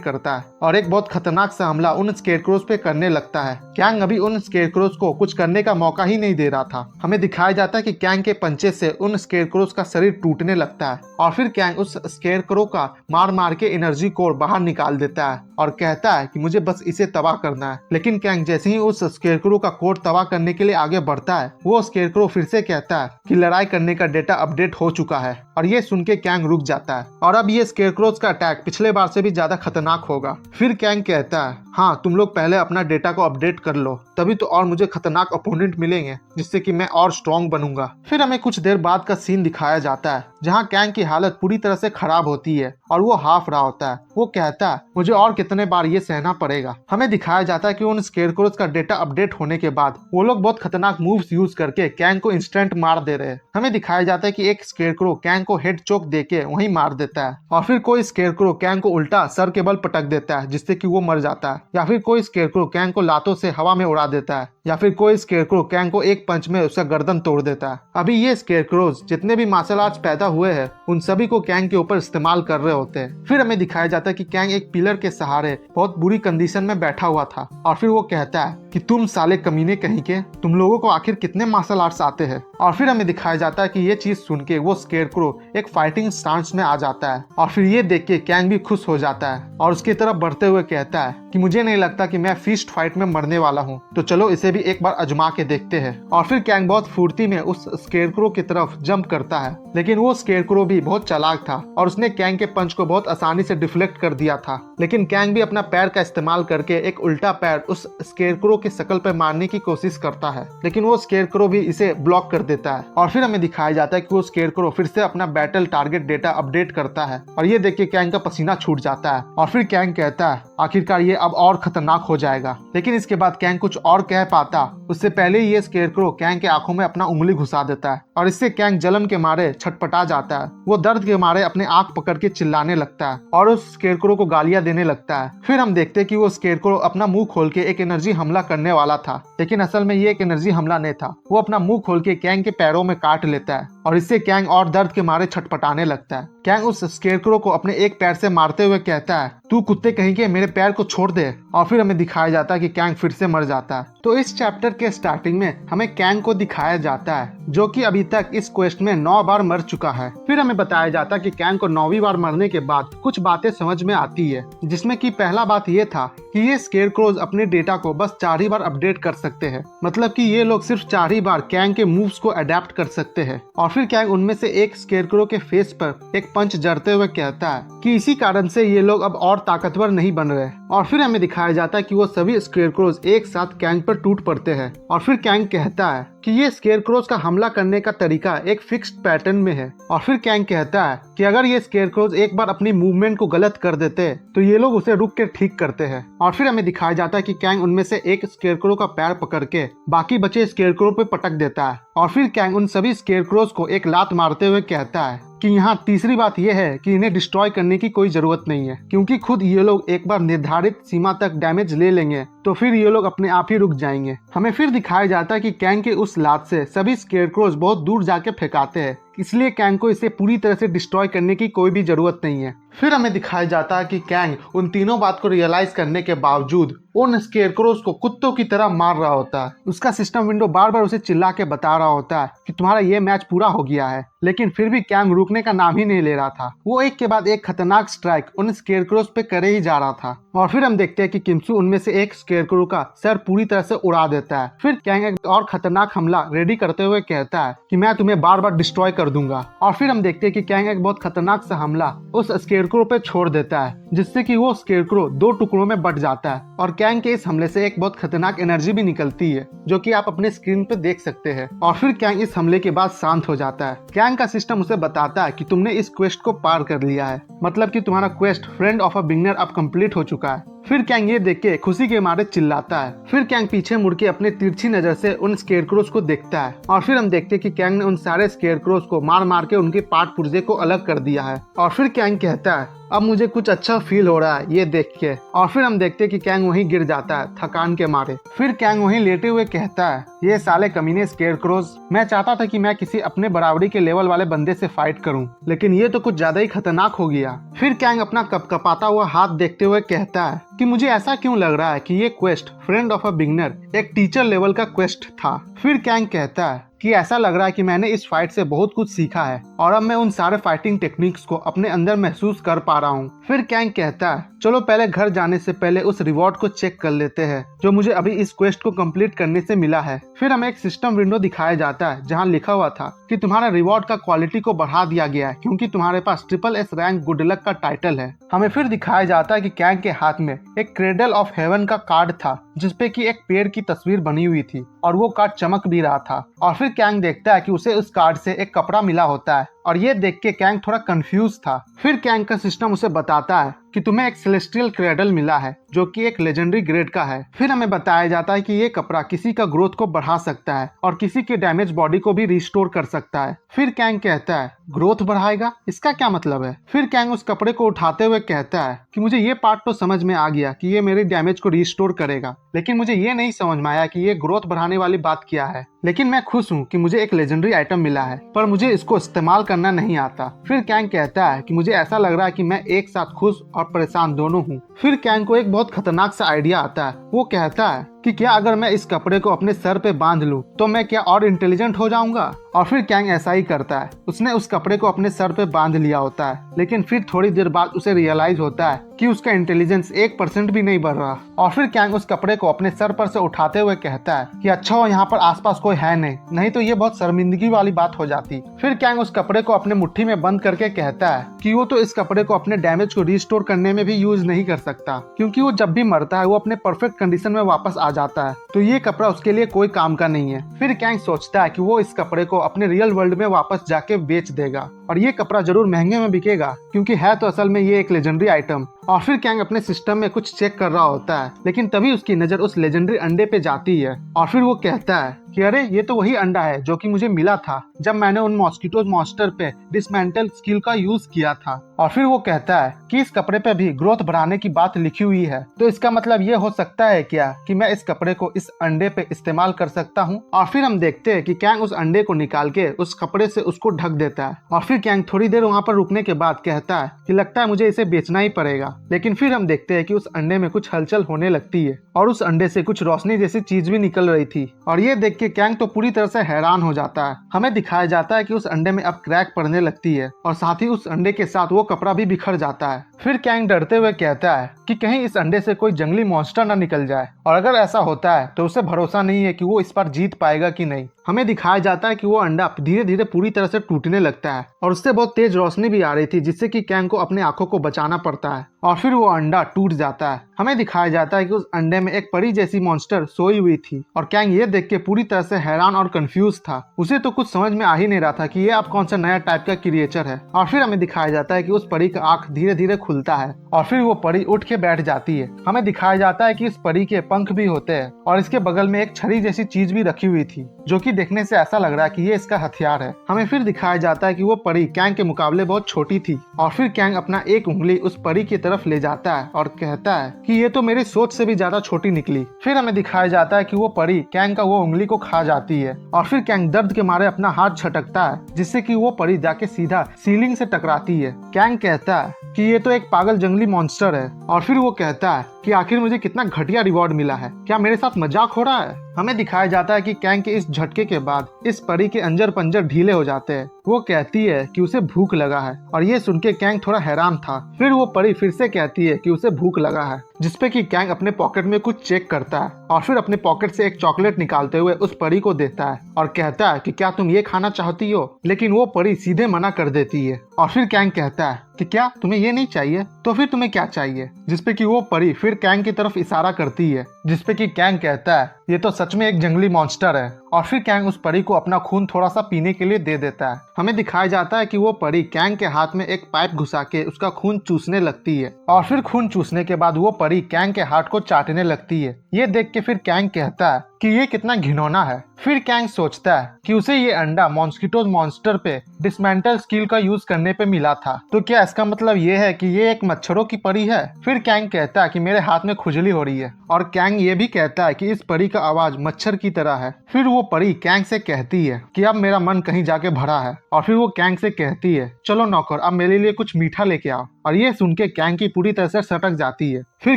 करता है और एक बहुत खतरनाक सा हमला उन स्केरक्रोज पे करने लगता है। कैंग अभी उन स्केरक्रोज को कुछ करने का मौका ही नहीं दे रहा था। हमें दिखाया जाता है कि कैंग के पंचे से उन स्केरक्रोज का शरीर टूटने लगता है और फिर कैंग उस स्केरक्रो का मार मार के एनर्जी कोर बाहर निकाल देता है और कहता है कि मुझे बस इसे तबाह करना है। लेकिन कैंग जैसे ही उस स्केरक्रो का कोर तबाह करने के लिए आगे बढ़ता है, वो स्केरक्रो फिर से कहता है कि लड़ाई करने का डेटा अपडेट हो चुका है और ये सुन के कैंग रुक जाता है और अब ये स्केरक्रोज का अटैक पिछले बार से भी ज्यादा खतरनाक होगा। फिर कैंग कहता है हाँ, तुम लोग पहले अपना डेटा को अपडेट कर लो, तभी तो और मुझे खतरनाक अपोनेंट मिलेंगे जिससे कि मैं और स्ट्रॉन्ग बनूंगा। फिर हमें कुछ देर बाद का सीन दिखाया जाता है जहाँ कैंग की हालत पूरी तरह से खराब होती है और वो हाफ रहा होता है। वो कहता है मुझे और कितने बार ये सहना पड़ेगा। हमें दिखाया जाता है कि उन स्केरक्रोज का डेटा अपडेट होने के बाद वो लोग बहुत खतरनाक मूव्स यूज करके कैंग को इंस्टेंट मार दे रहे हैं। हमें दिखाया जाता है कि एक स्केरक्रो कैंग को हेड चोक देके वहीं मार देता है और फिर कोई स्केरक्रो कैंग को उल्टा सर के बल पटक देता है जिससे कि वो मर जाता है, या फिर कोई स्केरक्रो कैंग को लातों से हवा में उड़ा देता है, या फिर कोई स्केरक्रो कैंग को एक पंच में उसका गर्दन तोड़ देता है। अभी ये स्केरक्रोज जितने भी मार्शल आर्ट्स पैदा हुए हैं उन सभी को कैंग के ऊपर इस्तेमाल कर रहे होते हैं। फिर हमें दिखाया जाता है कि कैंग एक पिलर के सहारे बहुत बुरी कंडीशन में बैठा हुआ था और फिर वो कहता है कि तुम साले कमीने कहीं के, तुम लोगों को आखिर कितने मार्शल आर्ट्स आते हैं। और फिर हमें दिखाया जाता है कि ये चीज सुन के वो स्केरक्रो एक फाइटिंग स्टांस में आ जाता है और फिर ये देख के कैंग भी खुश हो जाता है और उसकी तरफ बढ़ते हुए कहता है कि मुझे नहीं लगता कि मैं फिस्ट फाइट में मरने वाला हूँ, तो चलो इसे भी एक बार आजमा के देखते हैं। और फिर कैंग बहुत फुर्ती में उस स्केरक्रो की तरफ जंप करता है, लेकिन वो स्केरक्रो भी बहुत चालाक था और उसने कैंग के पंच को बहुत आसानी से डिफ्लेक्ट कर दिया था। लेकिन कैंग भी अपना पैर का इस्तेमाल करके एक उल्टा पैर उस स्केरक्रो की शकल पर मारने की कोशिश करता है, लेकिन वो स्केरक्रो भी इसे ब्लॉक कर देता है। और फिर हमें दिखाया जाता है कि वो स्केरक्रो फिर से अपना बैटल टारगेट डेटा अपडेट करता है और ये देख के कैंग का पसीना छूट जाता है और फिर कैंग कहता है आखिरकार ये अब और खतरनाक हो जाएगा। लेकिन इसके बाद कैंग कुछ और कह पाता उससे पहले ही ये स्केरक्रो कैंग के आंखों में अपना उंगली घुसा देता है और इससे कैंग जलन के मारे छटपटा जाता है। वो दर्द के मारे अपने आंख पकड़ के चिल्लाने लगता है और उस स्केरक्रो को गालियां देने लगता है। फिर हम देखते हैं कि वो स्केरक्रो अपना मुंह खोल के एक एनर्जी हमला करने वाला था, लेकिन असल में ये एक एनर्जी हमला नहीं था। वो अपना मुंह खोल के कैंग के पैरों में काट लेता है और इससे कैंग और दर्द के मारे छटपटाने लगता है। कैंग उस स्केरक्रो को अपने एक पैर से मारते हुए कहता है तू कुत्ते कहीं के मेरे पैर को छोड़ दे। और फिर हमें दिखाया जाता है कि कैंग फिर से मर जाता है। तो इस चैप्टर के स्टार्टिंग में हमें कैंग को दिखाया जाता है जो कि अभी तक इस क्वेस्ट में 9 बार मर चुका है। फिर हमें बताया जाता है कि कैंग को 9वीं बार मरने के बाद कुछ बातें समझ में आती है, जिसमें कि पहला बात ये था कि ये स्केयरक्रोज अपने डेटा को बस 4 ही बार अपडेट कर सकते हैं। मतलब कि ये लोग सिर्फ 4 ही बार कैंग के मूव्स को अडेप्ट कर सकते हैं। और फिर कैंग उनमें से एक स्केयरक्रो के फेस पर एक पंच जड़ते हुए कहता है कि इसी कारण से ये लोग अब और ताकतवर नहीं बन रहे। और फिर हमें दिखाया जाता है कि वो सभी स्केयरक्रोज एक साथ कैंग पर टूट पड़ते हैं। और फिर कैंग कहता है कि ये स्केयरक्रोज का हमला करने का तरीका एक फिक्स्ड पैटर्न में है। और फिर कैंग कहता है कि अगर ये स्केयरक्रोज एक बार अपनी मूवमेंट को गलत कर देते तो ये लोग उसे रुक के ठीक करते हैं। और फिर हमें दिखाया जाता है कि कैंग उनमें से एक स्केयरक्रो का पैर पकड़ के बाकी बचे स्केयरक्रो पे पटक देता है। और फिर कैंग उन सभी स्केयरक्रोज को एक लात मारते हुए कहता है कि यहाँ तीसरी बात यह है कि इन्हें डिस्ट्रॉय करने की कोई जरूरत नहीं है, क्योंकि खुद ये लोग एक बार निर्धारित सीमा तक डैमेज ले लेंगे तो फिर ये लोग अपने आप ही रुक जाएंगे। हमें फिर दिखाया जाता है कि कैंग के उस लात से सभी स्केयरक्रोज बहुत दूर जाके फेंकाते हैं, इसलिए कैंग को इसे पूरी तरह से डिस्ट्रॉय करने की कोई भी जरूरत नहीं है। फिर हमें दिखाया जाता है कि कैंग उन तीनों बात को रियलाइज करने के बावजूद उन स्केयरक्रोज को कुत्तों की तरह मार रहा होता है। उसका सिस्टम विंडो बार बार उसे चिल्ला के बता रहा होता है कि तुम्हारा ये मैच पूरा हो गया है, लेकिन फिर भी कैंग रुकने का नाम ही नहीं ले रहा था। वो एक के बाद एक खतरनाक स्ट्राइक उन स्केयरक्रोज पे करे ही जा रहा था। और फिर हम देखते हैं कि किमसू उनमें से एक स्केयरक्रो का सर पूरी तरह से उड़ा देता है। फिर कैंग एक और खतरनाक हमला रेडी करते हुए कहता है कि मैं तुम्हें बार बार डिस्ट्रॉय कर दूंगा। और फिर हम देखते हैं कि कैंग एक बहुत खतरनाक सा हमला उस स्केयरक्रो पे छोड़ देता है, जिससे कि वो स्केयरक्रो 2 टुकड़ों में बट जाता है। और कैंग के इस हमले से एक बहुत खतरनाक एनर्जी भी निकलती है, जो कि आप अपने स्क्रीन पे देख सकते हैं। और फिर कैंग इस हमले के बाद शांत हो जाता है। कैंग का सिस्टम उसे बताता है कि तुमने इस क्वेस्ट को पार कर लिया है, मतलब कि तुम्हारा quest friend of a beginner अब कंप्लीट हो चुका है। फिर कैंग ये देख के खुशी के मारे चिल्लाता है। फिर कैंग पीछे मुड़ के अपने तिरछी नजर से उन स्केयरक्रोज को देखता है। और फिर हम देखते हैं कि कैंग ने उन सारे स्केयरक्रोज को मार मार के उनके पार्ट पुर्जे को अलग कर दिया है। और फिर कैंग कहता है अब मुझे कुछ अच्छा फील हो रहा है ये देख के। और फिर हम देखते हैं कि कैंग वहीं गिर जाता है थकान के मारे। फिर कैंग वहीं लेटे हुए कहता है ये साले कमीने स्केयरक्रोज, मैं चाहता था कि मैं किसी अपने बराबरी के लेवल वाले बंदे से फाइट करूं, लेकिन ये तो कुछ ज्यादा ही खतरनाक हो गया। फिर कैंग अपना कपकपाता हुआ हाथ देखते हुए कहता है कि मुझे ऐसा क्यों लग रहा है कि ये quest friend of a beginner एक टीचर लेवल का क्वेस्ट था। फिर कैंग कहता है कि ऐसा लग रहा है कि मैंने इस फाइट से बहुत कुछ सीखा है और अब मैं उन सारे फाइटिंग टेक्निक्स को अपने अंदर महसूस कर पा रहा हूँ। फिर कैंग कहता है चलो पहले घर जाने से पहले उस रिवॉर्ड को चेक कर लेते हैं जो मुझे अभी इस क्वेस्ट को कंप्लीट करने से मिला है। फिर हमें एक सिस्टम विंडो दिखाया जाता है जहाँ लिखा हुआ था कि तुम्हारा रिवॉर्ड का क्वालिटी को बढ़ा दिया गया है क्योंकि तुम्हारे पास SSS रैंक गुड लक का टाइटल है। हमें फिर दिखाया जाता है कि कैंग के हाथ में एक क्रेडल ऑफ हेवन का कार्ड था जिसपे कि एक पेड़ की तस्वीर बनी हुई थी और वो कार्ड चमक भी रहा था। और फिर कैंग देखता है कि उसे उस कार्ड से एक कपड़ा मिला होता है और ये देख के कैंग थोड़ा कंफ्यूज था। फिर कैंग का सिस्टम उसे बताता है कि तुम्हें एक सेलेस्टियल क्रेडल मिला है जो कि एक लेजेंडरी ग्रेड का है। फिर हमें बताया जाता है कि ये कपड़ा किसी का ग्रोथ को बढ़ा सकता है और किसी के डैमेज बॉडी को भी रिस्टोर कर सकता है। फिर कैंग कहता है ग्रोथ बढ़ाएगा, इसका क्या मतलब है? फिर कैंग उस कपड़े को उठाते हुए कहता है कि मुझे ये पार्ट तो समझ में आ गया कि ये मेरे डैमेज को रिस्टोर करेगा, लेकिन मुझे ये नहीं समझ में आया कि ये ग्रोथ बढ़ाने वाली बात क्या है। लेकिन मैं खुश हूँ कि मुझे एक लेजेंडरी आइटम मिला है, पर मुझे इसको इस्तेमाल करना नहीं आता। फिर कैंग कहता है कि मुझे ऐसा लग रहा है कि मैं एक साथ खुश और परेशान दोनों हूँ। फिर कैंग को एक बहुत खतरनाक सा आइडिया आता है। वो कहता है कि क्या अगर मैं इस कपड़े को अपने सर पे बांध लूं तो मैं क्या और इंटेलिजेंट हो जाऊंगा? और फिर कैंग ऐसा ही करता है। उसने उस कपड़े को अपने सर पे बांध लिया होता है, लेकिन फिर थोड़ी देर बाद उसे रियलाइज होता है कि उसका इंटेलिजेंस 1% भी नहीं बढ़ रहा। और फिर कैंग उस कपड़े को अपने सर पर से उठाते हुए कहता है कि अच्छा हो यहाँ पर आसपास कोई है नहीं तो ये बहुत शर्मिंदगी वाली बात हो जाती। फिर कैंग उस कपड़े को अपने मुट्ठी में बंद करके कहता है कि वो तो इस कपड़े को अपने डैमेज को रिस्टोर करने में भी यूज नहीं कर सकता, क्योंकि वो जब भी मरता है वो अपने परफेक्ट कंडीशन में वापस आ जाता है, तो ये कपड़ा उसके लिए कोई काम का नहीं है। फिर कैंग सोचता है कि वो इस कपड़े को अपने रियल वर्ल्ड में वापस जाके बेच देगा और ये कपड़ा जरूर महंगे में बिकेगा, क्योंकि है तो असल में ये एक लेजेंडरी आइटम। और फिर कैंग अपने सिस्टम में कुछ चेक कर रहा होता है, लेकिन तभी उसकी नजर उस लेजेंडरी अंडे पे जाती है और फिर वो कहता है कि अरे ये तो वही अंडा है जो कि मुझे मिला था जब मैंने उन मॉस्किटो मॉन्स्टर पे डिसमेंटल स्किल का यूज किया था। और फिर वो कहता है कि इस कपड़े पे भी ग्रोथ बढ़ाने की बात लिखी हुई है, तो इसका मतलब ये हो सकता है क्या कि मैं इस कपड़े को इस अंडे पे इस्तेमाल कर सकता हूँ। और फिर हम देखते हैं कि कैंग उस अंडे को निकाल के उस कपड़े से उसको ढक देता है और फिर कैंग थोड़ी देर वहाँ पर रुकने के बाद कहता है कि लगता है मुझे इसे बेचना ही पड़ेगा। लेकिन फिर हम देखते हैं कि उस अंडे में कुछ हलचल होने लगती है और उस अंडे से कुछ रोशनी जैसी चीज भी निकल रही थी। और ये देख के कैंग तो पूरी तरह से हैरान हो जाता है। हमें दिखाया जाता है कि उस अंडे में अब क्रैक पड़ने लगती है और साथ ही उस अंडे के साथ वो कपड़ा भी बिखर जाता है। फिर कैंग डरते हुए कहता है कि कहीं इस अंडे से कोई जंगली मॉन्स्टर ना निकल जाए, और अगर ऐसा होता है तो उसे भरोसा नहीं है कि वो इस बार जीत पाएगा कि नहीं। हमें दिखाया जाता है कि वो अंडा धीरे धीरे पूरी तरह से टूटने लगता है और उससे बहुत तेज रोशनी भी आ रही थी, जिससे कि कैंग को अपने आंखों को बचाना पड़ता है और फिर वो अंडा टूट जाता है। हमें दिखाया जाता है कि उस अंडे में एक परी जैसी मॉन्स्टर सोई हुई थी और कैंग ये देख के पूरी तरह से हैरान और कंफ्यूज था। उसे तो कुछ समझ में आ ही नहीं रहा था कि ये अब कौन सा नया टाइप का क्रिएचर है। और फिर हमें दिखाया जाता है कि उस परी का आंख धीरे धीरे खुलता है और फिर वो परी उठ के बैठ जाती है। हमें दिखाया जाता है कि इस परी के पंख भी होते हैं और इसके बगल में एक छड़ी जैसी चीज भी रखी हुई थी, जो कि देखने से ऐसा लग रहा है कि ये इसका हथियार है। हमें फिर दिखाया जाता है कि वो परी कैंग के मुकाबले बहुत छोटी थी और फिर कैंग अपना एक उंगली उस परी की तरफ ले जाता है और कहता है कि ये तो मेरी सोच से भी ज्यादा छोटी निकली। फिर हमें दिखाया जाता है कि वो परी कैंग का वो उंगली को खा जाती है और फिर कैंग दर्द के मारे अपना हाथ झटकता है, जिससे कि वो परी जाके सीधा सीलिंग से टकराती है। कैंग कहता है कि ये तो एक पागल जंगली मॉन्स्टर है और फिर वो कहता है कि आखिर मुझे कितना घटिया रिवॉर्ड मिला है, क्या मेरे साथ मजाक हो रहा है। हमें दिखाया जाता है कि कैंग के इस झटके के बाद इस परी के अंजर पंजर ढीले हो जाते हैं। वो कहती है कि उसे भूख लगा है और ये सुन के कैंग थोड़ा हैरान था। फिर वो परी फिर से कहती है कि उसे भूख लगा है, जिसपे कि कैंग अपने पॉकेट में कुछ चेक करता है और फिर अपने पॉकेट से एक चॉकलेट निकालते हुए उस परी को देता है और कहता है कि क्या तुम ये खाना चाहती हो। लेकिन वो परी सीधे मना कर देती है और फिर कैंग कहता है कि क्या तुम्हें ये नहीं चाहिए, तो फिर तुम्हें क्या चाहिए, जिसपे कि वो परी फिर कैंग की तरफ इशारा करती है, जिसपे कि कैंग कहता है ये तो सच में एक जंगली मॉन्स्टर है। और फिर कैंग उस परी को अपना खून थोड़ा सा पीने के लिए दे देता है। हमें दिखाया जाता है कि वो परी कैंग के हाथ में एक पाइप घुसा के उसका खून चूसने लगती है और फिर खून चूसने के बाद वो परी कैंग के हाथ को चाटने लगती है। ये देख के फिर कैंग कहता है कि ये कितना घिनौना है। फिर कैंग सोचता है कि उसे ये अंडा मॉन्स्किटो मॉन्स्टर पे डिसमेंटल स्किल का यूज करने पे मिला था, तो क्या इसका मतलब ये है कि ये एक मच्छरों की परी है। फिर कैंग कहता है कि मेरे हाथ में खुजली हो रही है और कैंग ये भी कहता है कि इस परी का आवाज मच्छर की तरह है। फिर वो परी कैंग से कहती है कि अब मेरा मन कहीं जाके भरा है और फिर वो कैंग से कहती है चलो नौकर अब मेरे लिए कुछ मीठा लेके आओ। और ये सुन के कैंग की पूरी तरह से सटक जाती है। फिर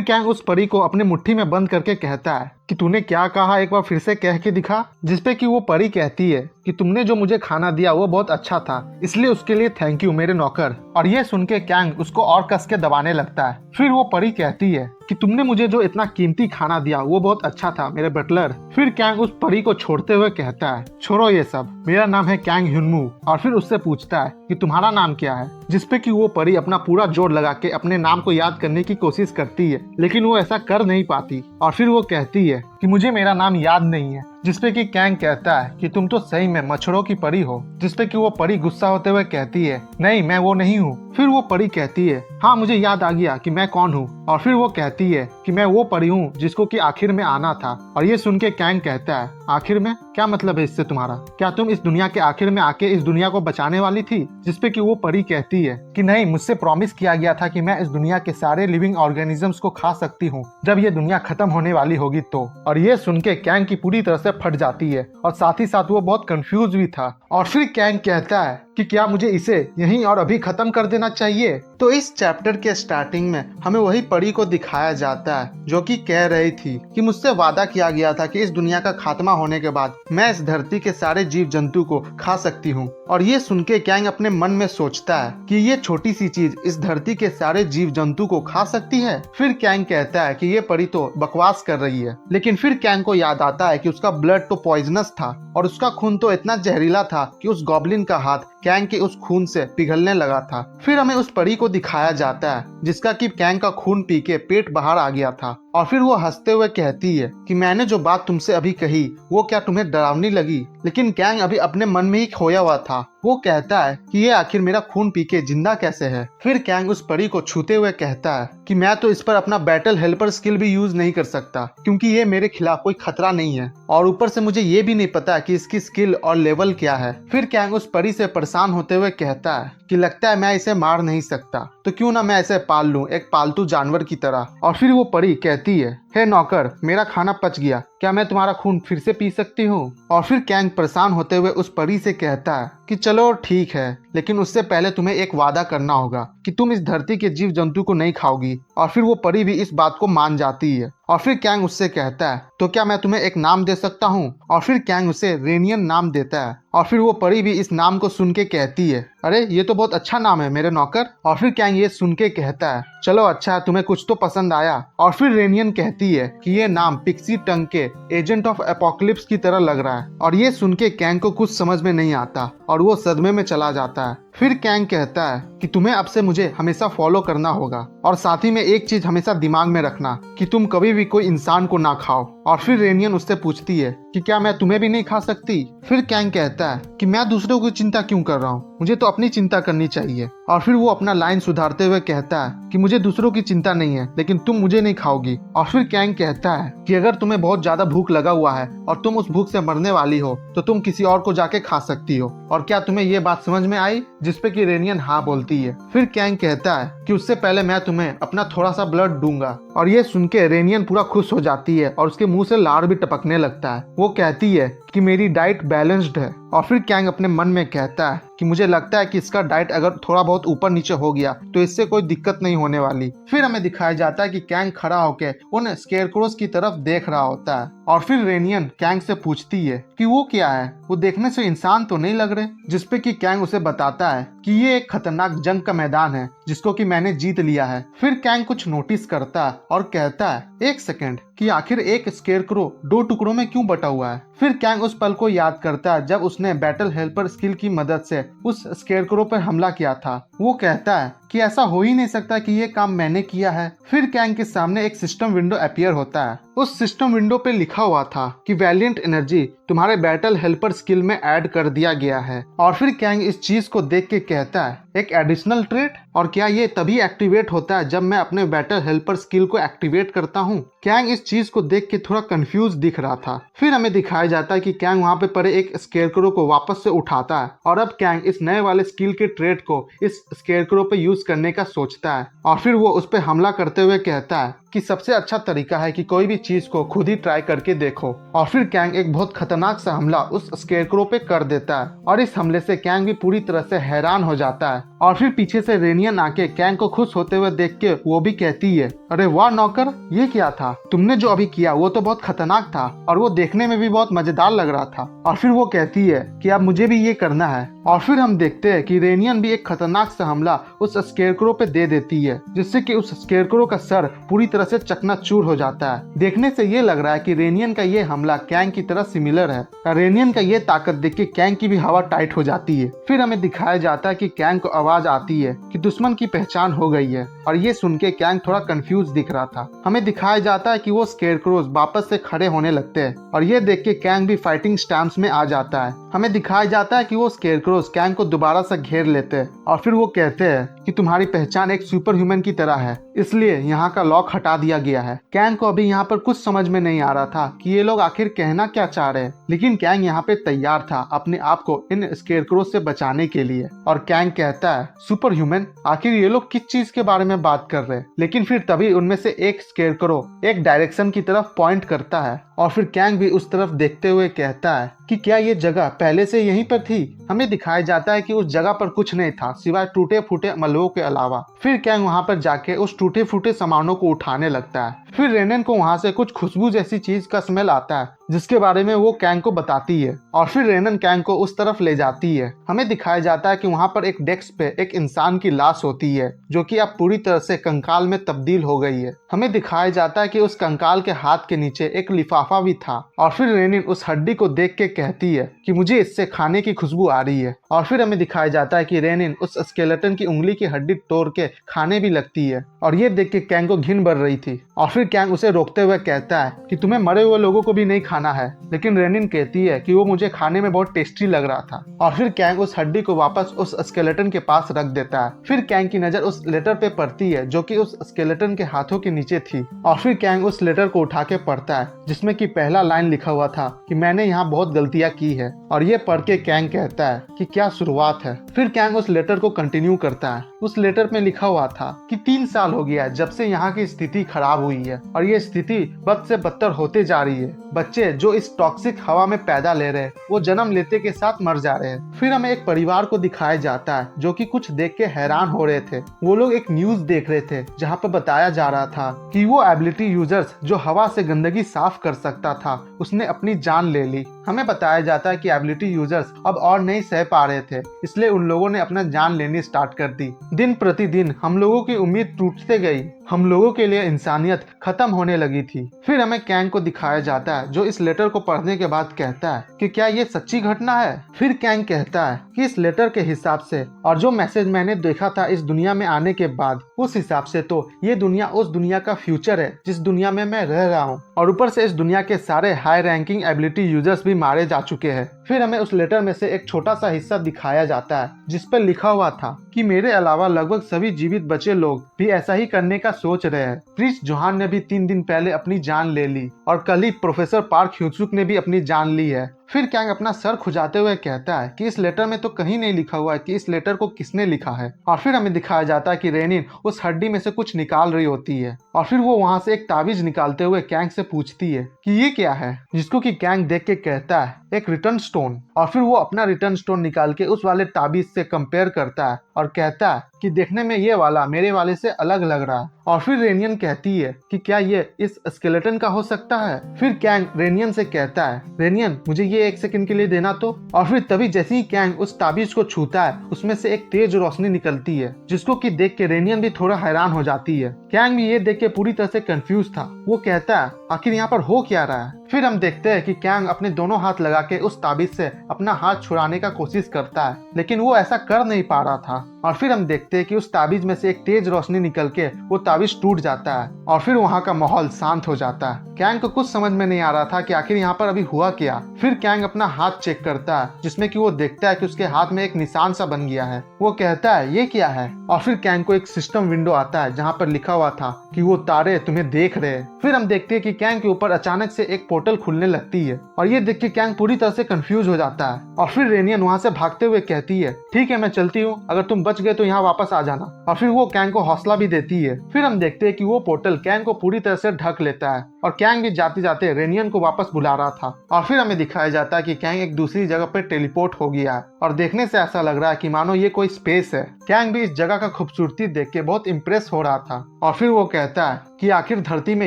कैंग उस परी को अपने मुट्ठी में बंद करके कहता है कि तूने क्या कहा, एक बार फिर से कह के दिखा। जिसपे कि वो परी कहती है कि तुमने जो मुझे खाना दिया वो बहुत अच्छा था, इसलिए उसके लिए थैंक यू मेरे नौकर। और ये सुन के कैंग उसको और कस के दबाने लगता है। फिर वो परी कहती है कि तुमने मुझे जो इतना कीमती खाना दिया वो बहुत अच्छा था मेरे बटलर। फिर कैंग उस परी को छोड़ते हुए कहता है छोड़ो ये सब, मेरा नाम है कैंग ह्यूनमू। और फिर उससे पूछता है कि तुम्हारा नाम क्या है, जिसपे कि वो परी अपना पूरा जोर लगा के अपने नाम को याद करने की कोशिश करती है, लेकिन वो ऐसा कर नहीं पाती। और फिर वो कहती है कि मुझे मेरा नाम याद नहीं है, जिसपे कि कैंग कहता है कि तुम तो सही में मच्छरों की परी हो। जिसपे कि वो परी गुस्सा होते हुए कहती है नहीं मैं वो नहीं हूँ। फिर वो परी कहती है हाँ मुझे याद आ गया कि मैं कौन हूँ। और फिर वो कहती है कि मैं वो परी हूँ जिसको कि आखिर में आना था। और ये सुन के कैंग कहता है आखिर में, क्या मतलब है इससे तुम्हारा, क्या तुम इस दुनिया के आखिर में आके इस दुनिया को बचाने वाली थी। जिसपे कि वो परी कहती है कि नहीं, मुझसे प्रॉमिस किया गया था कि मैं इस दुनिया के सारे लिविंग ऑर्गेनिजम्स को खा सकती हूँ जब ये दुनिया खत्म होने वाली होगी तो। और ये सुन के कैंग की पूरी तरह से फट जाती है और साथ ही साथ वो बहुत कंफ्यूज भी था। और फिर कैंग कहता है कि क्या मुझे इसे यहीं और अभी खत्म कर देना चाहिए। तो इस चैप्टर के स्टार्टिंग में हमें वही परी को दिखाया जाता है जो कि कह रही थी कि मुझसे वादा किया गया था कि इस दुनिया का खात्मा होने के बाद मैं इस धरती के सारे जीव जंतु को खा सकती हूँ। और ये सुन के कैंग अपने मन में सोचता है कि ये छोटी सी चीज इस धरती के सारे जीव जंतु को खा सकती है। फिर कैंग कहता है कि ये परी तो बकवास कर रही है। लेकिन फिर कैंग को याद आता है कि उसका ब्लड तो पॉइजनस था और उसका खून तो इतना जहरीला था कि उस गॉब्लिन का हाथ कैंग के उस खून से पिघलने लगा था। फिर हमें उस परी को दिखाया जाता है जिसका कि कैंग का खून पी के पेट बाहर आ गया था। और फिर वो हंसते हुए कहती है कि मैंने जो बात तुमसे अभी कही वो क्या तुम्हें डरावनी लगी। लेकिन कैंग अभी अपने मन में ही खोया हुआ था। वो कहता है कि ये आखिर मेरा खून पी के जिंदा कैसे है। फिर कैंग उस परी को छूते हुए कहता है कि मैं तो इस पर अपना बैटल हेल्पर स्किल भी यूज नहीं कर सकता क्योंकि ये मेरे खिलाफ कोई खतरा नहीं है और ऊपर से मुझे ये भी नहीं पता कि इसकी स्किल और लेवल क्या है। फिर कैंग उस परी से परेशान होते हुए कहता है कि लगता है मैं इसे मार नहीं सकता, तो क्यों ना मैं इसे पाल लूं एक पालतू जानवर की तरह। और फिर वो परी कहती है हे नौकर, मेरा खाना पच गया, क्या मैं तुम्हारा खून फिर से पी सकती हूँ? और फिर कैंग परेशान होते हुए उस परी से कहता है कि चलो ठीक है, लेकिन उससे पहले तुम्हें एक वादा करना होगा कि तुम इस धरती के जीव जंतु को नहीं खाओगी। और फिर वो परी भी इस बात को मान जाती है। और फिर कैंग उससे कहता है तो क्या मैं तुम्हें एक नाम दे सकता हूँ? और फिर कैंग उसे रेनियन नाम देता है। और फिर वो परी भी इस नाम को सुन के कहती है, अरे ये तो बहुत अच्छा नाम है मेरे नौकर। और फिर कैंग ये सुन के कहता है, चलो अच्छा, तुम्हें कुछ तो पसंद आया। और फिर रेनियन कहती है कि ये नाम पिक्सी टंग के एजेंट ऑफ एपोक्लिप्स की तरह लग रहा है। और ये सुन के कैंग को कुछ समझ में नहीं आता और वो सदमे में चला जाता है। फिर कैंग कहता है कि तुम्हें अब से मुझे हमेशा फॉलो करना होगा, और साथ ही में एक चीज हमेशा दिमाग में रखना कि तुम कभी भी कोई इंसान को ना खाओ। और फिर रेनियन उससे पूछती है कि क्या मैं तुम्हें भी नहीं खा सकती? फिर कैंग कहता है कि मैं दूसरों की चिंता क्यों कर रहा हूँ, मुझे तो अपनी चिंता करनी चाहिए। और फिर वो अपना लाइन सुधारते हुए कहता है कि मुझे दूसरों की चिंता नहीं है, लेकिन तुम मुझे नहीं खाओगी। और फिर कैंग कहता है कि अगर तुम्हें बहुत ज्यादा भूख लगा हुआ है और तुम उस भूख से मरने वाली हो तो तुम किसी और को जाके खा सकती हो। और क्या तुम्हें ये बात समझ में आई? जिसपे कि रेनियन हाँ बोलती है। फिर कैंग कहता है कि उससे पहले मैं तुम्हें अपना थोड़ा सा ब्लड दूंगा। और ये सुन के रेनियन पूरा खुश हो जाती है और उसके मुंह से लार भी टपकने लगता है। वो कहती है कि मेरी डाइट बैलेंस्ड है। और फिर कैंग अपने मन में कहता है कि मुझे लगता है कि इसका डाइट अगर थोड़ा बहुत ऊपर नीचे हो गया तो इससे कोई दिक्कत नहीं होने वाली। फिर हमें दिखाया जाता है कि कैंग खड़ा होकर उन स्केरक्रोज की तरफ देख रहा होता है। और फिर रेनियन कैंग से पूछती है कि वो क्या है, वो देखने से इंसान तो नहीं लग रहे। जिसपे कि कैंग उसे बताता है कि ये एक खतरनाक जंग का मैदान है जिसको कि मैंने जीत लिया है। फिर कैंग कुछ नोटिस करता है और कहता है, एक सेकेंड, कि आखिर एक स्केरक्रो दो टुकड़ों में क्यों बटा हुआ है? फिर कैंग उस पल को याद करता है जब उसने बैटल हेल्पर स्किल की मदद से उस स्केरक्रो पर हमला किया था। वो कहता है कि ऐसा हो ही नहीं सकता कि ये काम मैंने किया है। फिर कैंग के सामने एक सिस्टम विंडो अपीयर होता है। उस सिस्टम विंडो पे लिखा हुआ था कि वैलिएंट एनर्जी तुम्हारे बैटल हेल्पर स्किल में ऐड कर दिया गया है। और फिर कैंग इस चीज को देख के कहता है, एक एडिशनल ट्रेट? और क्या ये तभी एक्टिवेट होता है जब मैं अपने बैटल हेल्पर स्किल को एक्टिवेट करता हूँ? कैंग इस चीज को देख के थोड़ा कंफ्यूज दिख रहा था। फिर हमें दिखाया जाता है कि कैंग वहाँ पे पड़े एक स्केरक्रो को वापस से उठाता है और अब कैंग इस नए वाले स्किल के ट्रेट को इस स्केरक्रो पे यूज करने का सोचता है। और फिर वो उस पे हमला करते हुए कहता है कि सबसे अच्छा तरीका है कि कोई भी चीज को खुद ही ट्राई करके देखो। और फिर कैंग एक बहुत खतरनाक सा हमला उस स्केरक्रो पे कर देता है और इस हमले से कैंग भी पूरी तरह से हैरान हो जाता है। और फिर पीछे से रेनियन आके कैंग को खुश होते हुए देख के वो भी कहती है, अरे वाह नौकर, ये क्या था? तुमने जो अभी किया वो तो बहुत खतरनाक था और वो देखने में भी बहुत मजेदार लग रहा था। और फिर वो कहती है कि अब मुझे भी ये करना है। और फिर हम देखते हैं कि रेनियन भी एक खतरनाक सा हमला उस स्केरक्रो पे दे देती है जिससे कि उस स्केरक्रो का सर पूरी तरह से चकनाचूर हो जाता है। देखने से ये लग रहा है कि रेनियन का ये हमला कैंग की तरह सिमिलर है। रेनियन का ये ताकत देख के कैंग की भी हवा टाइट हो जाती है। फिर हमें दिखाया जाता है कि कैंग को आवाज आती है कि दुश्मन की पहचान हो गई है। और ये सुन के कैंग थोड़ा कंफ्यूज दिख रहा था। हमें दिखाया जाता है कि वो स्केरक्रोज वापस से खड़े होने लगते हैं और ये देख के कैंग भी फाइटिंग स्टैंस में आ जाता है। हमें दिखाया जाता है कि वो स्केरक्रोज कैंग को दोबारा से घेर लेते हैं और फिर वो कहते हैं कि तुम्हारी पहचान एक सुपर ह्यूमन की तरह है, इसलिए यहाँ का लॉक हटा दिया गया है। कैंग को अभी यहाँ पर कुछ समझ में नहीं आ रहा था कि ये लोग आखिर कहना क्या चाह रहे हैं, लेकिन कैंग यहाँ पे तैयार था अपने आप को इन स्केरक्रोज से बचाने के लिए। और कैंग कहता है, सुपर ह्यूमन, आखिर ये लोग किस चीज के बारे में बात कर रहे हैं? लेकिन फिर तभी उनमें से एक स्केरक्रो एक डायरेक्शन की तरफ पॉइंट करता है और फिर कैंग भी उस तरफ देखते हुए कहता है कि क्या ये जगह पहले से यहीं पर थी? हमें दिखाया जाता है कि उस जगह पर कुछ नहीं था सिवाय टूटे फूटे मलबों के अलावा। फिर कैंग वहां पर जाके उस टूटे फूटे सामानों को उठाने लगता है। फिर रेनियन को वहां से कुछ खुशबू जैसी चीज का स्मेल आता है जिसके बारे में वो कैंग को बताती है और फिर रेनियन कैंग को उस तरफ ले जाती है। हमें दिखाया जाता है कि वहां पर एक डेस्क पे एक इंसान की लाश होती है जो कि अब पूरी तरह से कंकाल में तब्दील हो गई है। हमें दिखाया जाता है कि उस कंकाल के हाथ के नीचे एक लिफाफा भी था और फिर रेनियन उस हड्डी को देख के कहती है कि मुझे इससे खाने की खुशबू आ रही है। और फिर हमें दिखाया जाता है कि रेनियन उस स्केलेटन की उंगली की हड्डी तोड़ के खाने भी लगती है और ये देख के कैंग को घिन बढ़ रही थी। और फिर कैंग उसे रोकते हुए कहता है कि तुम्हें मरे हुए लोगों को भी नहीं खाना है, लेकिन रेनियन कहती है कि वो मुझे खाने में बहुत टेस्टी लग रहा था। और फिर कैंग उस हड्डी को वापस उस स्केलेटन के पास रख देता है। फिर कैंग की नजर उस लेटर पे पड़ती है जो कि उस स्केलेटन के हाथों के नीचे थी और फिर कैंग उस लेटर को उठा के पढ़ता है जिसमें कि पहला लाइन लिखा हुआ था कि मैंने यहाँ बहुत गलतियां की है। और ये पढ़ के कैंग कहता है कि क्या शुरुआत है। फिर कैंग उस लेटर को कंटिन्यू करता है उस लेटर में लिखा हुआ था कि 3 साल हो गया जब से यहाँ की स्थिति खराब हुई है और ये स्थिति बद से बदतर होते जा रही है। बच्चे जो इस टॉक्सिक हवा में पैदा ले रहे हैं वो जन्म लेते के साथ मर जा रहे हैं। फिर हमें एक परिवार को दिखाया जाता है जो कि कुछ देख के हैरान हो रहे थे। वो लोग एक न्यूज देख रहे थे जहाँ पर बताया जा रहा था कि वो एबिलिटी यूजर्स जो हवा से गंदगी साफ कर सकता था उसने अपनी जान ले ली। हमें बताया जाता है कि एबिलिटी यूजर्स अब और नहीं सह पा रहे थे, इसलिए उन लोगों ने अपना जान लेनी स्टार्ट कर दी। दिन प्रतिदिन हम लोगों की उम्मीद टूटते गई, हम लोगों के लिए इंसानियत खत्म होने लगी थी। फिर हमें कैंग को दिखाया जाता है जो इस लेटर को पढ़ने के बाद कहता है कि क्या ये सच्ची घटना है। फिर कैंग कहता है कि इस लेटर के हिसाब से और जो मैसेज मैंने देखा था इस दुनिया में आने के बाद, उस हिसाब से तो ये दुनिया उस दुनिया का फ्यूचर है जिस दुनिया में मैं रह रहा हूँ, और ऊपर से इस दुनिया के सारे हाई रैंकिंग एबिलिटी यूजर्स भी मारे जा चुके हैं। फिर हमें उस लेटर में से एक छोटा सा हिस्सा दिखाया जाता है जिस पर लिखा हुआ था कि मेरे अलावा लगभग सभी जीवित बचे लोग भी ऐसा ही करने का सोच रहे हैं। प्रिंस जोहान ने भी 3 दिन पहले अपनी जान ले ली और कल ही प्रोफेसर पार्क ह्यूसुक ने भी अपनी जान ली है। फिर कैंग अपना सर खुजाते हुए कहता है कि इस लेटर में तो कहीं नहीं लिखा हुआ है कि इस लेटर को किसने लिखा है। और फिर हमें दिखाया जाता है कि रेनिन उस हड्डी में से कुछ निकाल रही होती है और फिर वो वहां से एक ताबीज निकालते हुए कैंग से पूछती है कि ये क्या है, जिसको कि कैंग देख के कहता है एक रिटर्न स्टोन। और फिर वो अपना रिटर्न स्टोन निकाल के उस वाले ताबीज से कंपेयर करता है और कहता है कि देखने में ये वाला मेरे वाले से अलग लग रहा है। और फिर रेनियन कहती है कि क्या ये इस स्केलेटन का हो सकता है। फिर कैंग रेनियन से कहता है रेनियन मुझे ये 1 सेकंड के लिए देना तो। और फिर तभी जैसे ही कैंग उस ताबीज को छूता है उसमें से एक तेज रोशनी निकलती है जिसको कि देख के रेनियन भी थोड़ा हैरान हो जाती है। कैंग भी ये देख के पूरी तरह से कंफ्यूज था। वो कहता है आखिर यहाँ पर हो क्या रहा है। फिर हम देखते हैं कि कैंग अपने दोनों हाथ लगा के उस ताबीज से अपना हाथ छुड़ाने का कोशिश करता है लेकिन वो ऐसा कर नहीं पा रहा था। और फिर हम देखते हैं कि उस ताबीज में से एक तेज रोशनी निकल के वो ताबीज टूट जाता है और फिर वहाँ का माहौल शांत हो जाता है। कैंग को कुछ समझ में नहीं आ रहा था कि आखिर यहाँ पर अभी हुआ क्या। फिर कैंग अपना हाथ चेक करता है जिसमें कि वो देखता है कि उसके हाथ में एक निशान सा बन गया है। वो कहता है ये क्या है। और फिर कैंग को एक सिस्टम विंडो आता है जहाँ पर लिखा हुआ था कि वो तारे तुम्हें देख रहे हैं। फिर हम देखते हैं कि कैंग के ऊपर अचानक से एक पोर्टल खुलने लगती है और ये देख के कैंग पूरी तरह से कंफ्यूज हो जाता है। और फिर रेनियन वहाँ से भागते हुए कहती है ठीक है मैं चलती हूँ, अगर तुम बच गए तो यहाँ वापस आ जाना। और फिर वो कैंग को हौसला भी देती है। फिर हम देखते हैं कि वो पोर्टल कैंग को पूरी तरह से ढक लेता है और कैंग भी जाते जाते रेनियन को वापस बुला रहा था। और फिर हमें दिखाया जाता है कि कैंग एक दूसरी जगह पर टेलीपोर्ट हो गया है और देखने से ऐसा लग रहा है कि मानो ये कोई स्पेस है। कैंग भी इस जगह का खूबसूरती देख के बहुत इम्प्रेस हो रहा था और फिर वो कहता है कि आखिर धरती में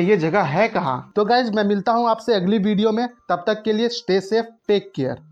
ये जगह है कहाँ। तो गाइज मैं मिलता हूँ आपसे अगली वीडियो में, तब तक के लिए स्टे सेफ, टेक केयर।